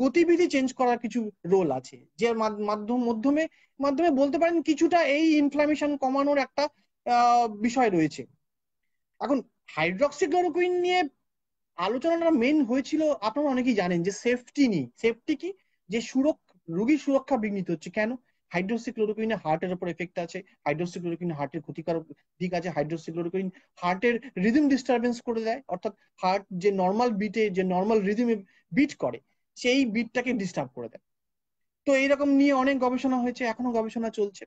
গতিবিধি চেঞ্জ করার কিছু রোল আছে, যে মাধ্যমে মাধ্যমে বলতে পারেন কিছুটা এই ইনফ্লামেশন কমানোর একটা বিষয় রয়েছে। এখন হাইড্রক্সিক্লোরোকুইন নিয়ে আলোচনাটা মেন হয়েছিল, আপনারা অনেকেই জানেন যে সেফটি নিয়ে। সেফটি কি? যে রোগীর সুরক্ষা বিঘ্নিত হচ্ছে কেন? হাইড্রোক্সিক্লোরোকুইনে হার্টের উপর এফেক্ট আছে, হাইড্রোক্সিক্লোরোকুইন হার্টের ক্ষতিকারক দিক আছে, হাইড্রোক্সিক্লোরোকুইন হার্টের রিদম ডিস্টারবেন্স করে দেয়, অর্থাৎ হার্ট যে নর্মাল বিটে, যে নর্মাল রিদমে বিট করে, সেই বিটটাকে ডিস্টার্ব করে দেয়। তো এইরকম নিয়ে অনেক গবেষণা হয়েছে, এখনো গবেষণা চলছে।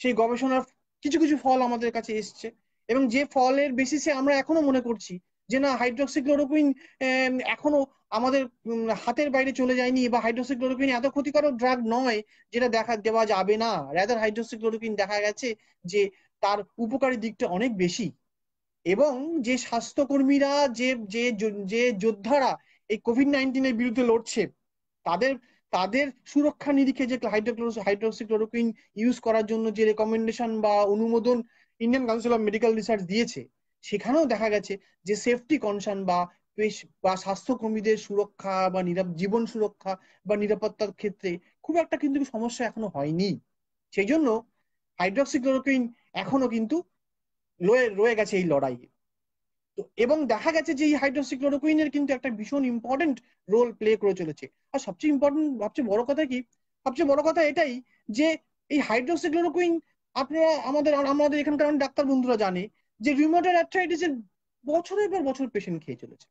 সেই গবেষণার কিছু কিছু ফল আমাদের কাছে এসছে, এবং যে ফলের বেসিসে আমরা এখনো মনে করছি যে না, হাইড্রোক্সিক্লোরোকুইন এখনো আমাদের হাতের বাইরে চলে যায়নি, বা হাইড্রোক্সিক্লোরোকুইন এত ক্ষতিকারক ড্রাগ নয় যেটা দেওয়া যাবে না। রাদার হাইড্রোক্সিক্লোরোকুইন দেখা গেছে যে তার উপকারী দিকটা অনেক বেশি, এবং যে স্বাস্থ্যকর্মীরা, যে যে যে যোদ্ধারা এই কোভিড-19-এর বিরুদ্ধে লড়ছে, তাদের তাদের সুরক্ষা নিরিখে যে হাইড্রোক্সিক্লোরোকুইন ইউজ করার জন্য যে রেকমেন্ডেশন বা অনুমোদন Indian council of medical research দিয়েছে, সেখানেও দেখা গেছে যে সেফটি কনসার্ন বা স্বাস্থ্যকর্মীদের সুরক্ষা বা জীবন সুরক্ষা বা নিরাপত্তার ক্ষেত্রে খুব একটা কিন্তু সমস্যা এখনো হয়নি। সেই জন্য হাইড্রক্সিক্লোরোকুইন এখনো কিন্তু রয়ে রয়ে গেছে এই লড়াইয়ে। তো এবং দেখা গেছে যে এই হাইড্রোক্সিক্লোরোকুইনের কিন্তু একটা ভীষণ ইম্পর্টেন্ট রোল প্লে করে চলেছে। আর সবচেয়ে ইম্পর্টেন্ট, সবচেয়ে বড় কথা কি, সবচেয়ে বড় কথা এটাই যে এই হাইড্রোক্সিক্লোরোকুইন আপনারা আমাদের এখানকার অনেক ডাক্তার বন্ধুরা জানে যে রিউমাটয়েড আর্থ্রাইটিসের বছরের পর বছর পেশেন্ট খেয়ে চলেছে,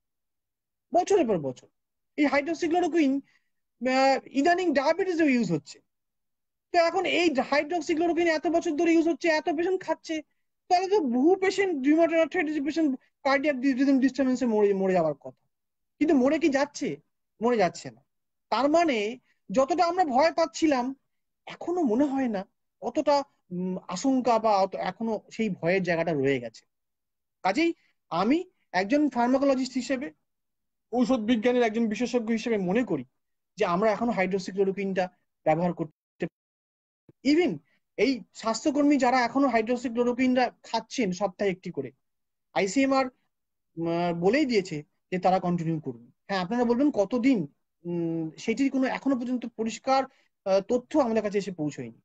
বছরের পর বছর। এই হাইড্রোক্সিক্লোরোকুইন ইদানিং ডায়াবেটিসেও ইউজ হচ্ছে। তো এখন এই হাইড্রোক্সিক্লোরোকুইন এত বছর ধরে ইউজ হচ্ছে, এত পেশেন্ট খাচ্ছে, তাহলে তো বহু patient rheumatoid arthritis patient cardiac rhythm ডিস্টারবেন্সে মরে মরে যাওয়ার কথা। কিন্তু মরে কি যাচ্ছে? মরে যাচ্ছে না। তার মানে যতটা আমরা ভয় পাচ্ছিলাম, এখনো মনে হয় না অতটা আশঙ্কা বা এখনো সেই ভয়ের জায়গাটা রয়ে গেছে। কাজেই আমি একজন ফার্মাকোলজিস্ট হিসেবে, ঔষধ বিজ্ঞানের একজন বিশেষজ্ঞ হিসেবে মনে করি যে আমরা এখনো হাইড্রোক্সিক্লোরোকুইনটা ব্যবহার করতে, ইভেন এই স্বাস্থ্যকর্মী যারা এখনো হাইড্রোক্সিক্লোরোকুইনটা খাচ্ছেন সপ্তাহে একটি করে, আইসিএমআর বলেই দিয়েছে যে তারা কন্টিনিউ করুন। হ্যাঁ, আপনারা বলবেন কতদিন, সেটির কোনো এখনো পর্যন্ত পরিষ্কার তথ্য আমাদের কাছে এসে পৌঁছয়নি।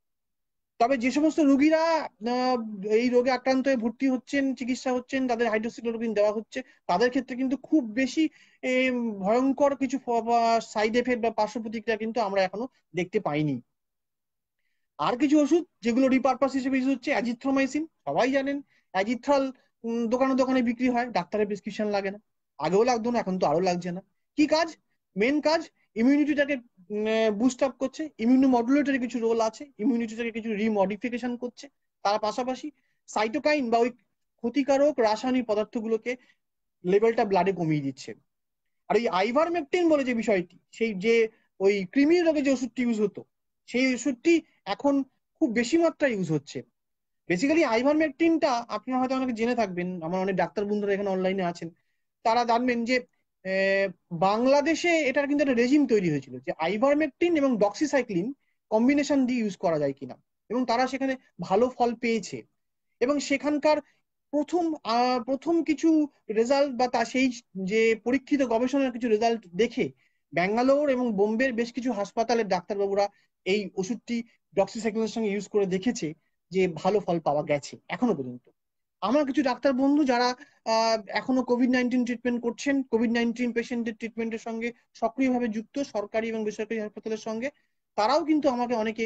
তবে যে সমস্ত রোগীরা আহ, এই রোগে আক্রান্ত হয়ে ভর্তি হচ্ছেন, চিকিৎসা হচ্ছেন, তাদের হাইড্রোক্সিক্লোরোকুইন দেওয়া হচ্ছে, তাদের ক্ষেত্রে কিন্তু খুব বেশি ভয়ঙ্কর কিছু সাইড এফেক্ট বা পার্শ্ব প্রতিক্রিয়া কিন্তু আমরা এখনো দেখতে পাইনি। আর কিছু ওষুধ যেগুলো রিপারপাস হিসেবে ইউজ হচ্ছে, অ্যাজিথ্রোমাইসিন, সবাই জানেন অ্যাজিথ্রাল দোকানে দোকানে বিক্রি হয়, ডাক্তারের প্রেসক্রিপশন লাগে না। আগেও লাগতো না, এখন তো আরো লাগছে না। কি কাজ? মেন কাজ ইমিউনিটিটাকে বুস্ট আপ করছে, ইমিউনো মডুলেটরি কিছু রোল আছে, ইমিউনিটিটাকে কিছু রিমডিফিকেশন করছে। তার পাশাপাশি সাইটোকাইন বা ওই ক্ষতিকারক রাসায়নিক পদার্থগুলোকে লেভেলটা ব্লাডে কমিয়ে দিচ্ছে। আর এই আইভারমেকটিন বলে যে বিষয়টি, সেই যে ওই কৃমির রোগে যে ওষুধটি ইউজ হতো, সেই ওষুধটি এখন খুব বেশি মাত্রায় ইউজ হচ্ছে। বেসিক্যালি আইভারমেকটিনটা আপনারা হয়তো অনেকে জেনে থাকবেন, আমার অনেক ডাক্তার বন্ধুরা এখানে অনলাইনে আছেন, তারা জানবেন যে বাংলাদেশে এটার কিন্তু একটা রেজিম তৈরি হয়েছিল যে আইভারমেকটিন এবং ডক্সিসাইক্লিন কম্বিনেশন দিয়ে ইউজ করা যায় কিনা, এবং তারা সেখানে ভালো ফল পেয়েছে। এবং সেখানকার প্রথম প্রথম কিছু রেজাল্ট বা তা সেই যে পরীক্ষিত গবেষণার কিছু রেজাল্ট দেখে ব্যাঙ্গালোর এবং বোম্বের বেশ কিছু হাসপাতালের ডাক্তারবাবুরা এই ওষুধটি ডক্সিসাইক্লিনের সঙ্গে ইউজ করে দেখেছে যে ভালো ফল পাওয়া গেছে এখনো পর্যন্ত। আমার কিছু ডাক্তার বন্ধু যারা এখনো কোভিড-19 ট্রিটমেন্ট করছেন, কোভিড-19 পেশেন্টের ট্রিটমেন্টের সঙ্গে সক্রিয়ভাবে যুক্ত সরকারি এবং বেসরকারি হাসপাতালের সঙ্গে, তারাও কিন্তু আমাকে অনেকে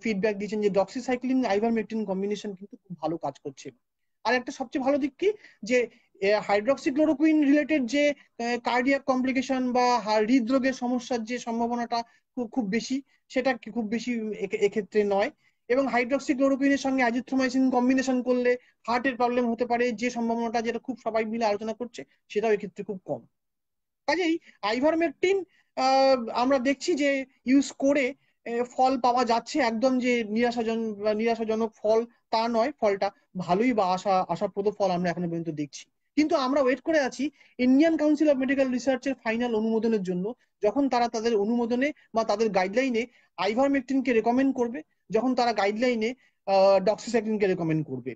ফিডব্যাক দিয়েছেন যে ডক্সিসাইক্লিন আইভারমেকটিন কম্বিনেশন কিন্তু খুব ভালো কাজ করছে। আর একটা সবচেয়ে ভালো দিক কি, যে হাইড্রক্সিক্লোরোকুইন রিলেটেড যে কার্ডিয়াক কমপ্লিকেশন বা হৃদরোগের সমস্যার যে সম্ভাবনাটা খুব খুব বেশি, সেটা খুব বেশি এক্ষেত্রে নয়। এবং হাইড্রক্সিক্লোরোকুইনের সঙ্গে অ্যাজিথ্রোমাইসিন কম্বিনেশন করলে হার্টের প্রবলেম হতে পারে যে সম্ভাবনাটা, যেটা খুব সবাই মিলে আলোচনা করছে, সেটাও এক্ষেত্রে খুব কম। কাজেই আইভারমেকটিন আমরা দেখছি যে ইউজ করে ফল পাওয়া যাচ্ছে, একদম যে নিরাশাজনক ফল তা নয়, ফলটা ভালোই বা আশাপ্রদ ফল আমরা এখনো পর্যন্ত দেখছি। কিন্তু আমরা ওয়েট করে আছি ইন্ডিয়ান কাউন্সিল অফ মেডিকেল রিসার্চের ফাইনাল অনুমোদনের জন্য। যখন তারা তাদের অনুমোদনে বা তাদের গাইডলাইনে আইভারমেকটিনকে রেকমেন্ড করবে, যখন তারা গাইডলাইনে ডক্সিসাইক্লিনকে রেকমেন্ড করবে।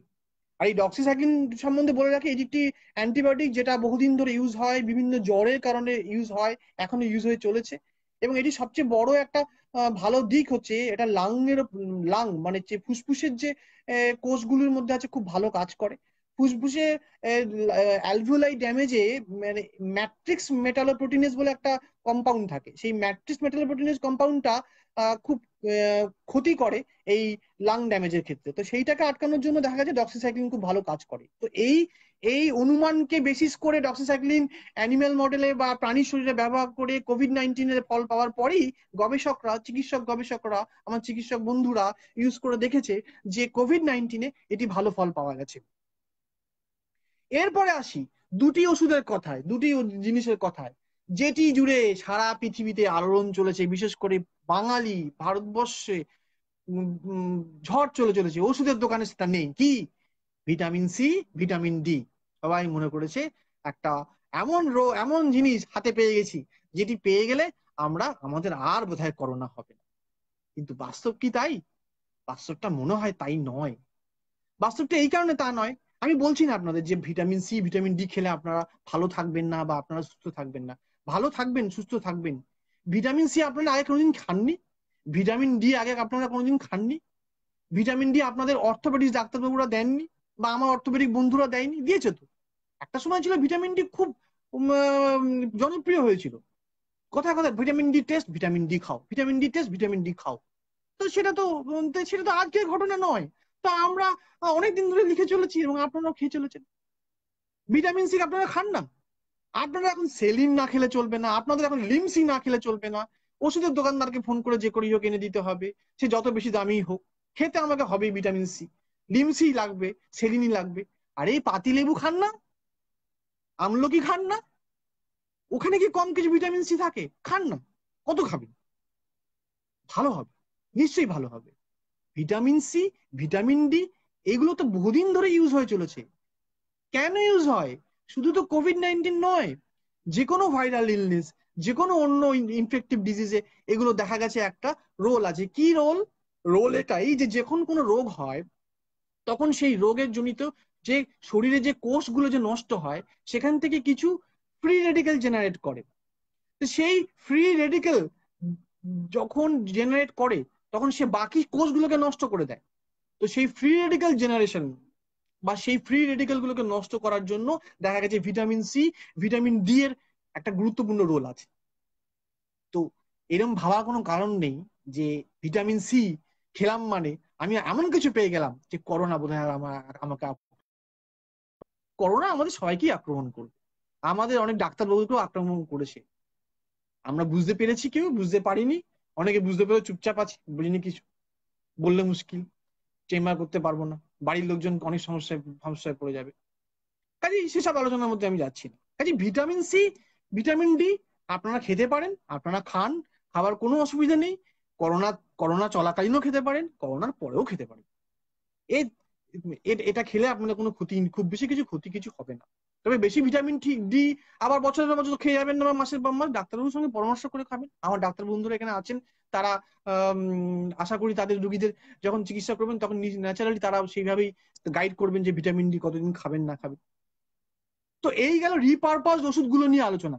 আর এই ডক্সিসাইক্লিন সম্বন্ধে বলে রাখি, এটি একটি অ্যান্টিবায়োটিক যেটা বহুদিন ধরে ইউজ হয়, বিভিন্ন জ্বরের কারণে ইউজ হয়, এখনো ইউজ হয়ে চলেছে। এবং এটি সবচেয়ে বড় একটা ভালো দিক হচ্ছে এটা লাং মানে যে ফুসফুসের যে কোষগুলোর মধ্যে আছে খুব ভালো কাজ করে। ফুসফুসে অ্যালভিওলাই ড্যামেজে মানে ম্যাট্রিক্স মেটালোপ্রোটিনেজ বলে একটা কম্পাউন্ড থাকে, সেই ম্যাট্রিক্স মেটালোপ্রোটিনেজ কম্পাউন্ডটা খুব ক্ষতি করে এই লাং ড্যামেজের ক্ষেত্রে। তো সেইটাকে আটকানোর জন্য দেখা গেছে ডক্সিসাইক্লিন খুব ভালো কাজ করে। তো এই এই অনুমানকে বেসিস করে ডক্সিসাইক্লিন অ্যানিমেল মডেলে বা প্রাণীর শরীরে ব্যবহার করে কোভিড-19 ফল পাওয়ার পরেই গবেষকরা, আমার চিকিৎসক বন্ধুরা ইউজ করে দেখেছে যে কোভিড-19 এটি ভালো ফল পাওয়া গেছে। এরপরে আসি দুটি ওষুধের কথায়, দুটি জিনিসের কথায়, যেটি জুড়ে সারা পৃথিবীতে আলোড়ন চলেছে, বিশেষ করে বাঙালি ভারতবর্ষে ঝড় চলেছে ওষুধের দোকানে, সেটা নেই কি? Vitamin C, vitamin D. সবাই মনে করেছে একটা এমন জিনিস হাতে পেয়ে গেছি, যেটি পেয়ে গেলে আমাদের আর বোধহয় করোনা হবে না। কিন্তু বাস্তব কি তাই? বাস্তবটা মনে হয় তাই নয়। বাস্তবটা এই কারণে তা নয়, আমি বলছি না আপনাদের যে ভিটামিন সি, ভিটামিন ডি খেলে আপনারা ভালো থাকবেন না বা আপনারা সুস্থ থাকবেন না। ভালো থাকবেন, সুস্থ থাকবেন। ভিটামিন সি আপনারা আগে কোনোদিন খাননি? ভিটামিন ডি আগে আপনারা কোনোদিন খাননি? ভিটামিন ডি আপনাদের অর্থোপেডিক ডাক্তারবাবুরা দেননি, বা আমার অর্থোপেডিক বন্ধুরা দেয়নি? দিয়েছে তো। একটা সময় ছিল ভিটামিন ডি খুব জনপ্রিয় হয়েছিল, কোথায় কোথায় vitamin D test, vitamin D খাও, vitamin D test, vitamin D খাও। তো সেটা তো আজকের ঘটনা নয়। তো আমরা অনেকদিন ধরে লিখে চলেছি এবং আপনারাও খেয়ে চলেছেন। ভিটামিন সি আপনারা খান না, আপনারা এখন সেলিন না খেলে চলবে না, আপনাদের এখন লিমসি না খেলে চলবে না, ওষুধের দোকানদারকে ফোন করে যে করেই হোক এনে দিতে হবে, সে যত বেশি দামি হোক, খেতে আমাকে হবে ভিটামিন সি, লিমসি লাগবে, সেলিনই লাগবে। আর এই পাতি লেবু খান না, আমলকি খান না, ওখানে কি কম কিছু ভিটামিন সি থাকে? খান না, কত খাবেন? ভালো হবে, নিশ্চয়ই ভালো হবে। ভিটামিন সি, ভিটামিন ডি, এগুলো তো বহুদিন ধরে ইউজ হয়ে চলেছে। কেন ইউজ হয়? শুধু তো কোভিড-19 নয়, যে কোনো ভাইরাল ইলনেস, যে কোনো অন্য ইনফেক্টিভ ডিজিজে এগুলো দেখা গেছে একটা রোল আছে। কি রোল? রোল এটাই যে যখন কোনো রোগ হয় তখন সেই রোগের জনিত যে শরীরে যে কোষগুলো যে নষ্ট হয় সেখান থেকে কিছু ফ্রি রেডিকেল জেনারেট করে। তো সেই ফ্রি রেডিকেল যখন জেনারেট করে তখন সে বাকি কোষগুলোকে নষ্ট করে দেয়। তো সেই ফ্রি রেডিকেল জেনারেশন বা সেই ফ্রি রেডিকেল গুলোকে নষ্ট করার জন্য দেখা গেছে ভিটামিন সি, ভিটামিন ডি এর একটা গুরুত্বপূর্ণ রোল আছে। তো এরকম ভাবার কোনো কারণ নেই যে ভিটামিন সি খেলাম মানে আমি এমন কিছু পেয়ে গেলাম যে করোনা বোধহয় আমাকে করোনা আমাদের সবাইকেই আক্রমণ করবে, আমাদের অনেক ডাক্তারবাবুকেও আক্রমণ করেছে। আমরা বুঝতে পেরেছি, কেউ বুঝতে পারিনি, অনেকে বুঝতে পেরে চুপচাপ আছে, বলিনি কিছু, বললে মুশকিল, চেম্বার করতে পারবো না, বাড়ির লোকজন অনেক সমস্যায় সমস্যায় পড়ে যাবে। কাজে সেসব আলোচনার মধ্যে আমি যাচ্ছি না। কাজে ভিটামিন সি, ভিটামিন ডি আপনারা খেতে পারেন, আপনারা খান, খাবার কোনো অসুবিধা নেই। করোনা করোনা চলাকালীনও খেতে পারেন, করোনার পরেও খেতে পারেন। এ এটা খেলে আপনাদের কোনো ক্ষতি, খুব বেশি কিছু ক্ষতি কিছু হবে না। তবে বেশি ভিটামিন ডি আবার বছরের বছর খেয়ে যাবেন না, বা মাসের পর মাস ডাক্তারবাবুর সঙ্গে পরামর্শ করে খাবেন। আমার ডাক্তার বন্ধুরা এখানে আছেন, তারা আশা করি তাদের রোগীদের যখন চিকিৎসা করবেন তখন ন্যাচারালি তারা সেইভাবেই গাইড করবেন যে ভিটামিন ডি কতদিন খাবেন না খাবেন। তো এই গেল রিপারপাস ওষুধগুলো নিয়ে আলোচনা।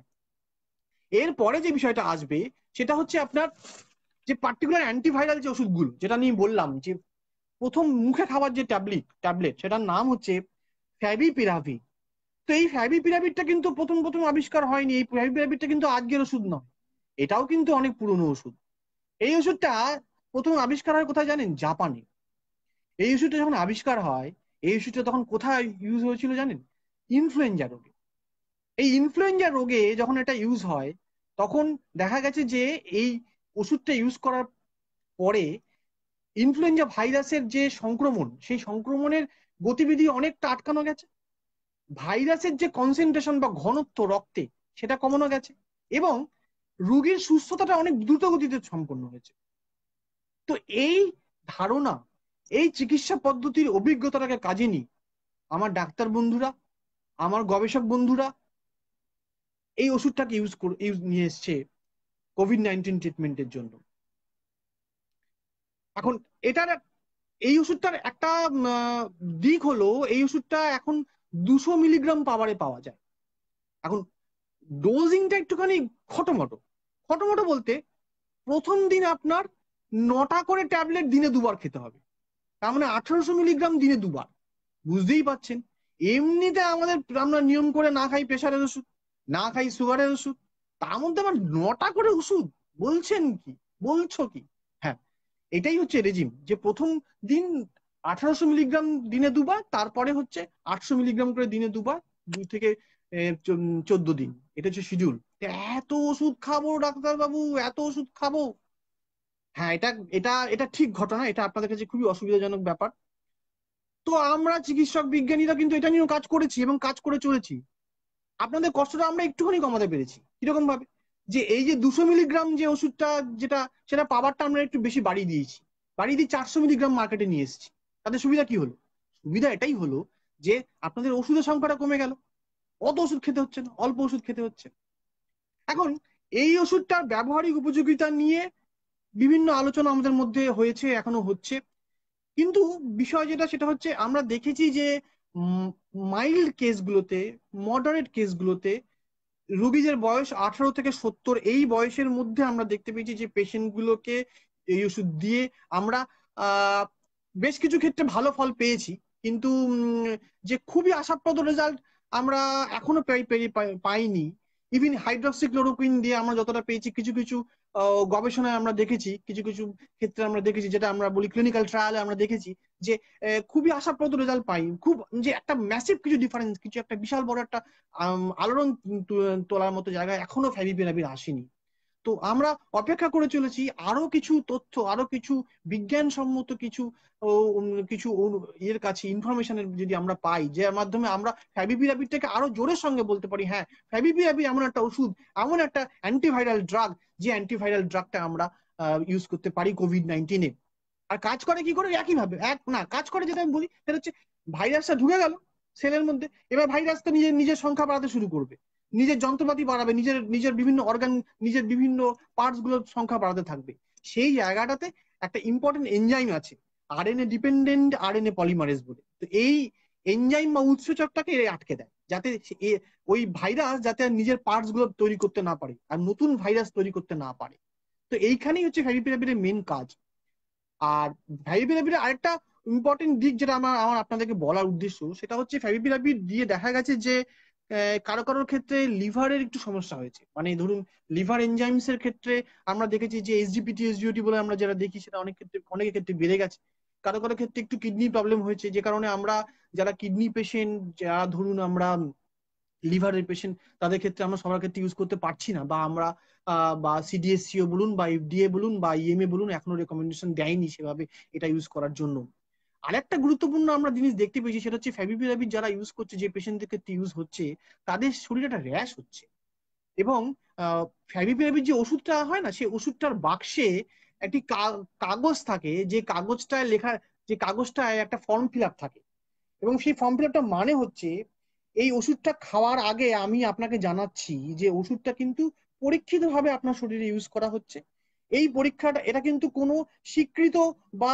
এরপরে যে বিষয়টা আসবে সেটা হচ্ছে আপনার যে পার্টিকুলার অ্যান্টিভাইরাল যে ওষুধগুলো, যেটা নিয়ে বললাম যে প্রথম মুখে খাবার যে ট্যাবলেট সেটার নাম হচ্ছে ফ্যাভিপিরাভির। তো এই ফ্যাভিপিরাভিরটা কিন্তু প্রথম প্রথম আবিষ্কার হয়নি, এই ফ্যাভিপিরাভিরটা কিন্তু আজকের ওষুধ নয়, এটাও কিন্তু অনেক পুরনো ওষুধ। এই ওষুধটা প্রথম আবিষ্কার হয় কোথায় জানেন? জাপানে। এই ওষুধটা যখন আবিষ্কার হয়, এই ওষুধটা তখন কোথায় ইউজ হয়েছিল জানেন? ইনফ্লুয়েঞ্জা রোগে। এই ইনফ্লুয়েঞ্জা রোগে যখন এটা ইউজ হয় তখন দেখা গেছে যে এই ওষুধটা ইউজ করার পরে ইনফ্লুয়েঞ্জা ভাইরাসের যে সংক্রমণ, সেই সংক্রমণের গতিবিধি অনেকটা আটকানো গেছে, ভাইরাসের যে কনসেন্ট্রেশন বা ঘনত্ব রক্তে সেটা কমানো গেছে, এবং রোগীর সুস্থতাটা অনেক দ্রুত গতিতে সম্পন্ন হয়েছে। তো এই ধারণা, এই চিকিৎসা পদ্ধতির অভিজ্ঞতাটাকে কাজে নিয়ে আমার ডাক্তার বন্ধুরা, আমার গবেষক বন্ধুরা এই ওষুধটাকে ইউজ নিয়ে এসছে কোভিড-19 ট্রিটমেন্টের জন্য। এখন এটার এই ওষুধটার একটা দিক হলো এই ওষুধটা এখন 200 মিলিগ্রাম পাওয়ারে পাওয়া যায়। এখন ডোজিংটা একটুখানি খটোমটো। খটোমটো বলতে প্রথম দিন আপনার 9টা করে ট্যাবলেট দিনে দুবার খেতে হবে, তার মানে 1800 মিলিগ্রাম দিনে দুবার। বুঝতেই পাচ্ছেন, এমনিতে আমরা নিয়ম করে না খাই প্রেশারের ওষুধ, না খাই সুগারের ওষুধ, তার মধ্যে আবার 9টা করে ওষুধ, বলছেন কি, বলছো কি? হ্যাঁ, এটাই হচ্ছে রেজিম, যে প্রথম দিন 1800 মিলিগ্রাম দিনে দুবার, তারপরে হচ্ছে 800 মিলিগ্রাম করে দিনে দুবার, 2 থেকে 14 দিন, এটা হচ্ছে শিডিউল। এত ওষুধ খাবো ডাক্তার বাবু, এত ওষুধ খাবো? হ্যাঁ, এটা এটা এটা ঠিক ঘটনা, এটা আপনাদের কাছে খুবই অসুবিধাজনক ব্যাপার। তো আমরা চিকিৎসক বিজ্ঞানীরা কিন্তু এটা নিয়েও কাজ করেছি এবং কাজ করে চলেছি। আপনাদের কষ্টটা আমরা একটুখানি কমাতে পেরেছি। কিরকম ভাবে? যে এই যে 200 মিলিগ্রাম যে ওষুধটা, যেটা সেটা পাওয়ারটা আমরা একটু বেশি বাড়িয়ে দিয়েছি, বাড়িয়ে দিয়ে 400 মিলিগ্রাম মার্কেটে নিয়ে এসেছি। তাতে সুবিধা কি হলো? সুবিধা এটাই হলো যে আপনাদের ওষুধের সংখ্যাটা কমে গেল, অত ওষুধ খেতে হচ্ছে না, অল্প ওষুধ খেতে হচ্ছে। এখন এই ওষুধটার ব্যবহারিক উপযোগিতা নিয়ে বিভিন্ন আলোচনা আমাদের মধ্যে হয়েছে, এখনো হচ্ছে। কিন্তু বিষয় যেটা সেটা হচ্ছে আমরা দেখেছি যে মাইল্ড কেসগুলোতে, মডারেট কেসগুলোতে রোগীদের বয়স 18 থেকে 70, এই বয়সের মধ্যে আমরা দেখতে পেয়েছি যে পেশেন্ট গুলোকে এই ওষুধ দিয়ে আমরা বেশ কিছু ক্ষেত্রে ভালো ফল পেয়েছি, কিন্তু যে খুবই আশাপ্রদ রেজাল্ট আমরা এখনো পাইনি। ইভিন হাইড্রক্সিক্লোরোকুইন দিয়ে আমরা যতটা পেয়েছি, কিছু কিছু গবেষণায় আমরা দেখেছি, কিছু কিছু ক্ষেত্রে আমরা দেখেছি, যেটা আমরা বলি ক্লিনিক্যাল ট্রায়ালে আমরা দেখেছি যে খুবই আশাপ্রদ রেজাল্ট পাই। খুব যে একটা ম্যাসিভ কিছু ডিফারেন্স, কিছু একটা বিশাল বড় একটা আলোড়ন তোলার মতো জায়গায় এখনো ফ্যাভিপিরাভির আসেনি। তো আমরা অপেক্ষা করে চলেছি আরো কিছু তথ্য, আরো কিছু বিজ্ঞানসম্মত কিছু এর কাছে ইনফরমেশনের যদি আমরা পাই, যার মাধ্যমে আমরা ফ্যাভিপিরাভিরটাকে আরো জোরের সঙ্গে বলতে পারি, হ্যাঁ ফ্যাভিপিরাভির এমন একটা ওষুধ, এমন একটা অ্যান্টিভাইরাল ড্রাগ, যে অ্যান্টিভাইরাল ড্রাগটা আমরা ইউজ করতে পারি কোভিড-19-এ। আর কাজ করে কি করে? একই ভাবে, এক না কাজ করে যেটা আমি বলি সেটা হচ্ছে, ভাইরাসটা ঢুকে গেল সেলের মধ্যে, এবার ভাইরাসটা নিজের নিজের সংখ্যা বাড়াতে শুরু করবে, নিজের যন্ত্রপাতি বাড়াবে, নিজের নিজের বিভিন্ন অর্গান, নিজের বিভিন্ন পার্টস গুলোর সংখ্যা বাড়াতে থাকবে। সেই জায়গাটাতে একটা ইম্পর্টেন্ট এনজাইম আছে, আরএনএ ডিপেন্ডেন্ট আরএনএ পলিমারেজ বলে। তো এই এনজাইম বা উৎসেচকটাকে এ আটকে দেয়, যাতে ওই ভাইরাস যাতে আর নিজের পার্টস গুলো তৈরি করতে না পারে, আর নতুন ভাইরাস তৈরি করতে না পারে। তো এইখানেই হচ্ছে ফ্যাভিপিরাভিরের মেন কাজ। আর ফ্যাভিপিরাভির আরেকটা ইম্পর্টেন্ট দিক যেটা আমার আমার আপনাদেরকে বলার উদ্দেশ্য, সেটা হচ্ছে ফ্যাভিপিরাভির দিয়ে দেখা গেছে যে কারো কারোর ক্ষেত্রে লিভারের একটু সমস্যা হয়েছে। মানে ধরুন লিভার এনজাইমস এর ক্ষেত্রে আমরা দেখেছি যে এসজিপিটি এসজিওটি বলে আমরা যারা দেখি, সেটা অনেক ক্ষেত্রে অনেকের ক্ষেত্রে বেড়ে গেছে। কারো কারো ক্ষেত্রে একটু কিডনি প্রবলেম হয়েছে, যে কারণে আমরা যারা কিডনি পেশেন্ট, যারা ধরুন আমরা লিভারের পেশেন্ট, তাদের ক্ষেত্রে আমরা সবার ক্ষেত্রে ইউজ করতে পারছি না, বা আমরা বা সিডিএসসিও বলুন বা এফডিএ বলুন বা ইএমএ বলুন, এখনো রেকমেন্ডেশন দেয়নি সেভাবে এটা ইউজ করার জন্য। আরেকটা গুরুত্বপূর্ণ আমরা জিনিস দেখতে পেয়েছি, সেটা হচ্ছে ফ্যাভিপিরাভির যারা ইউজ করছে, যে পেশেন্টদের ক্ষেত্রে ইউজ হচ্ছে, তাদের শরীরে একটা র্যাশ হচ্ছে। এবং ফ্যাভিপিরাভির যে ওষুধটা হয় না, সেই ওষুধটার বাক্সে একটি কাগজ থাকে, যে কাগজটায় লেখা, যে কাগজটায় একটা ফর্ম ফিল আপ থাকে। এবং সেই ফর্ম ফিল আপটা মানে হচ্ছে, এই ওষুধটা খাওয়ার আগে আমি আপনাকে জানাচ্ছি যে ওষুধটা কিন্তু পরীক্ষিত ভাবে আপনার শরীরে ইউজ করা হচ্ছে। এই পরীক্ষাটা, এটা কিন্তু কোনো স্বীকৃত বা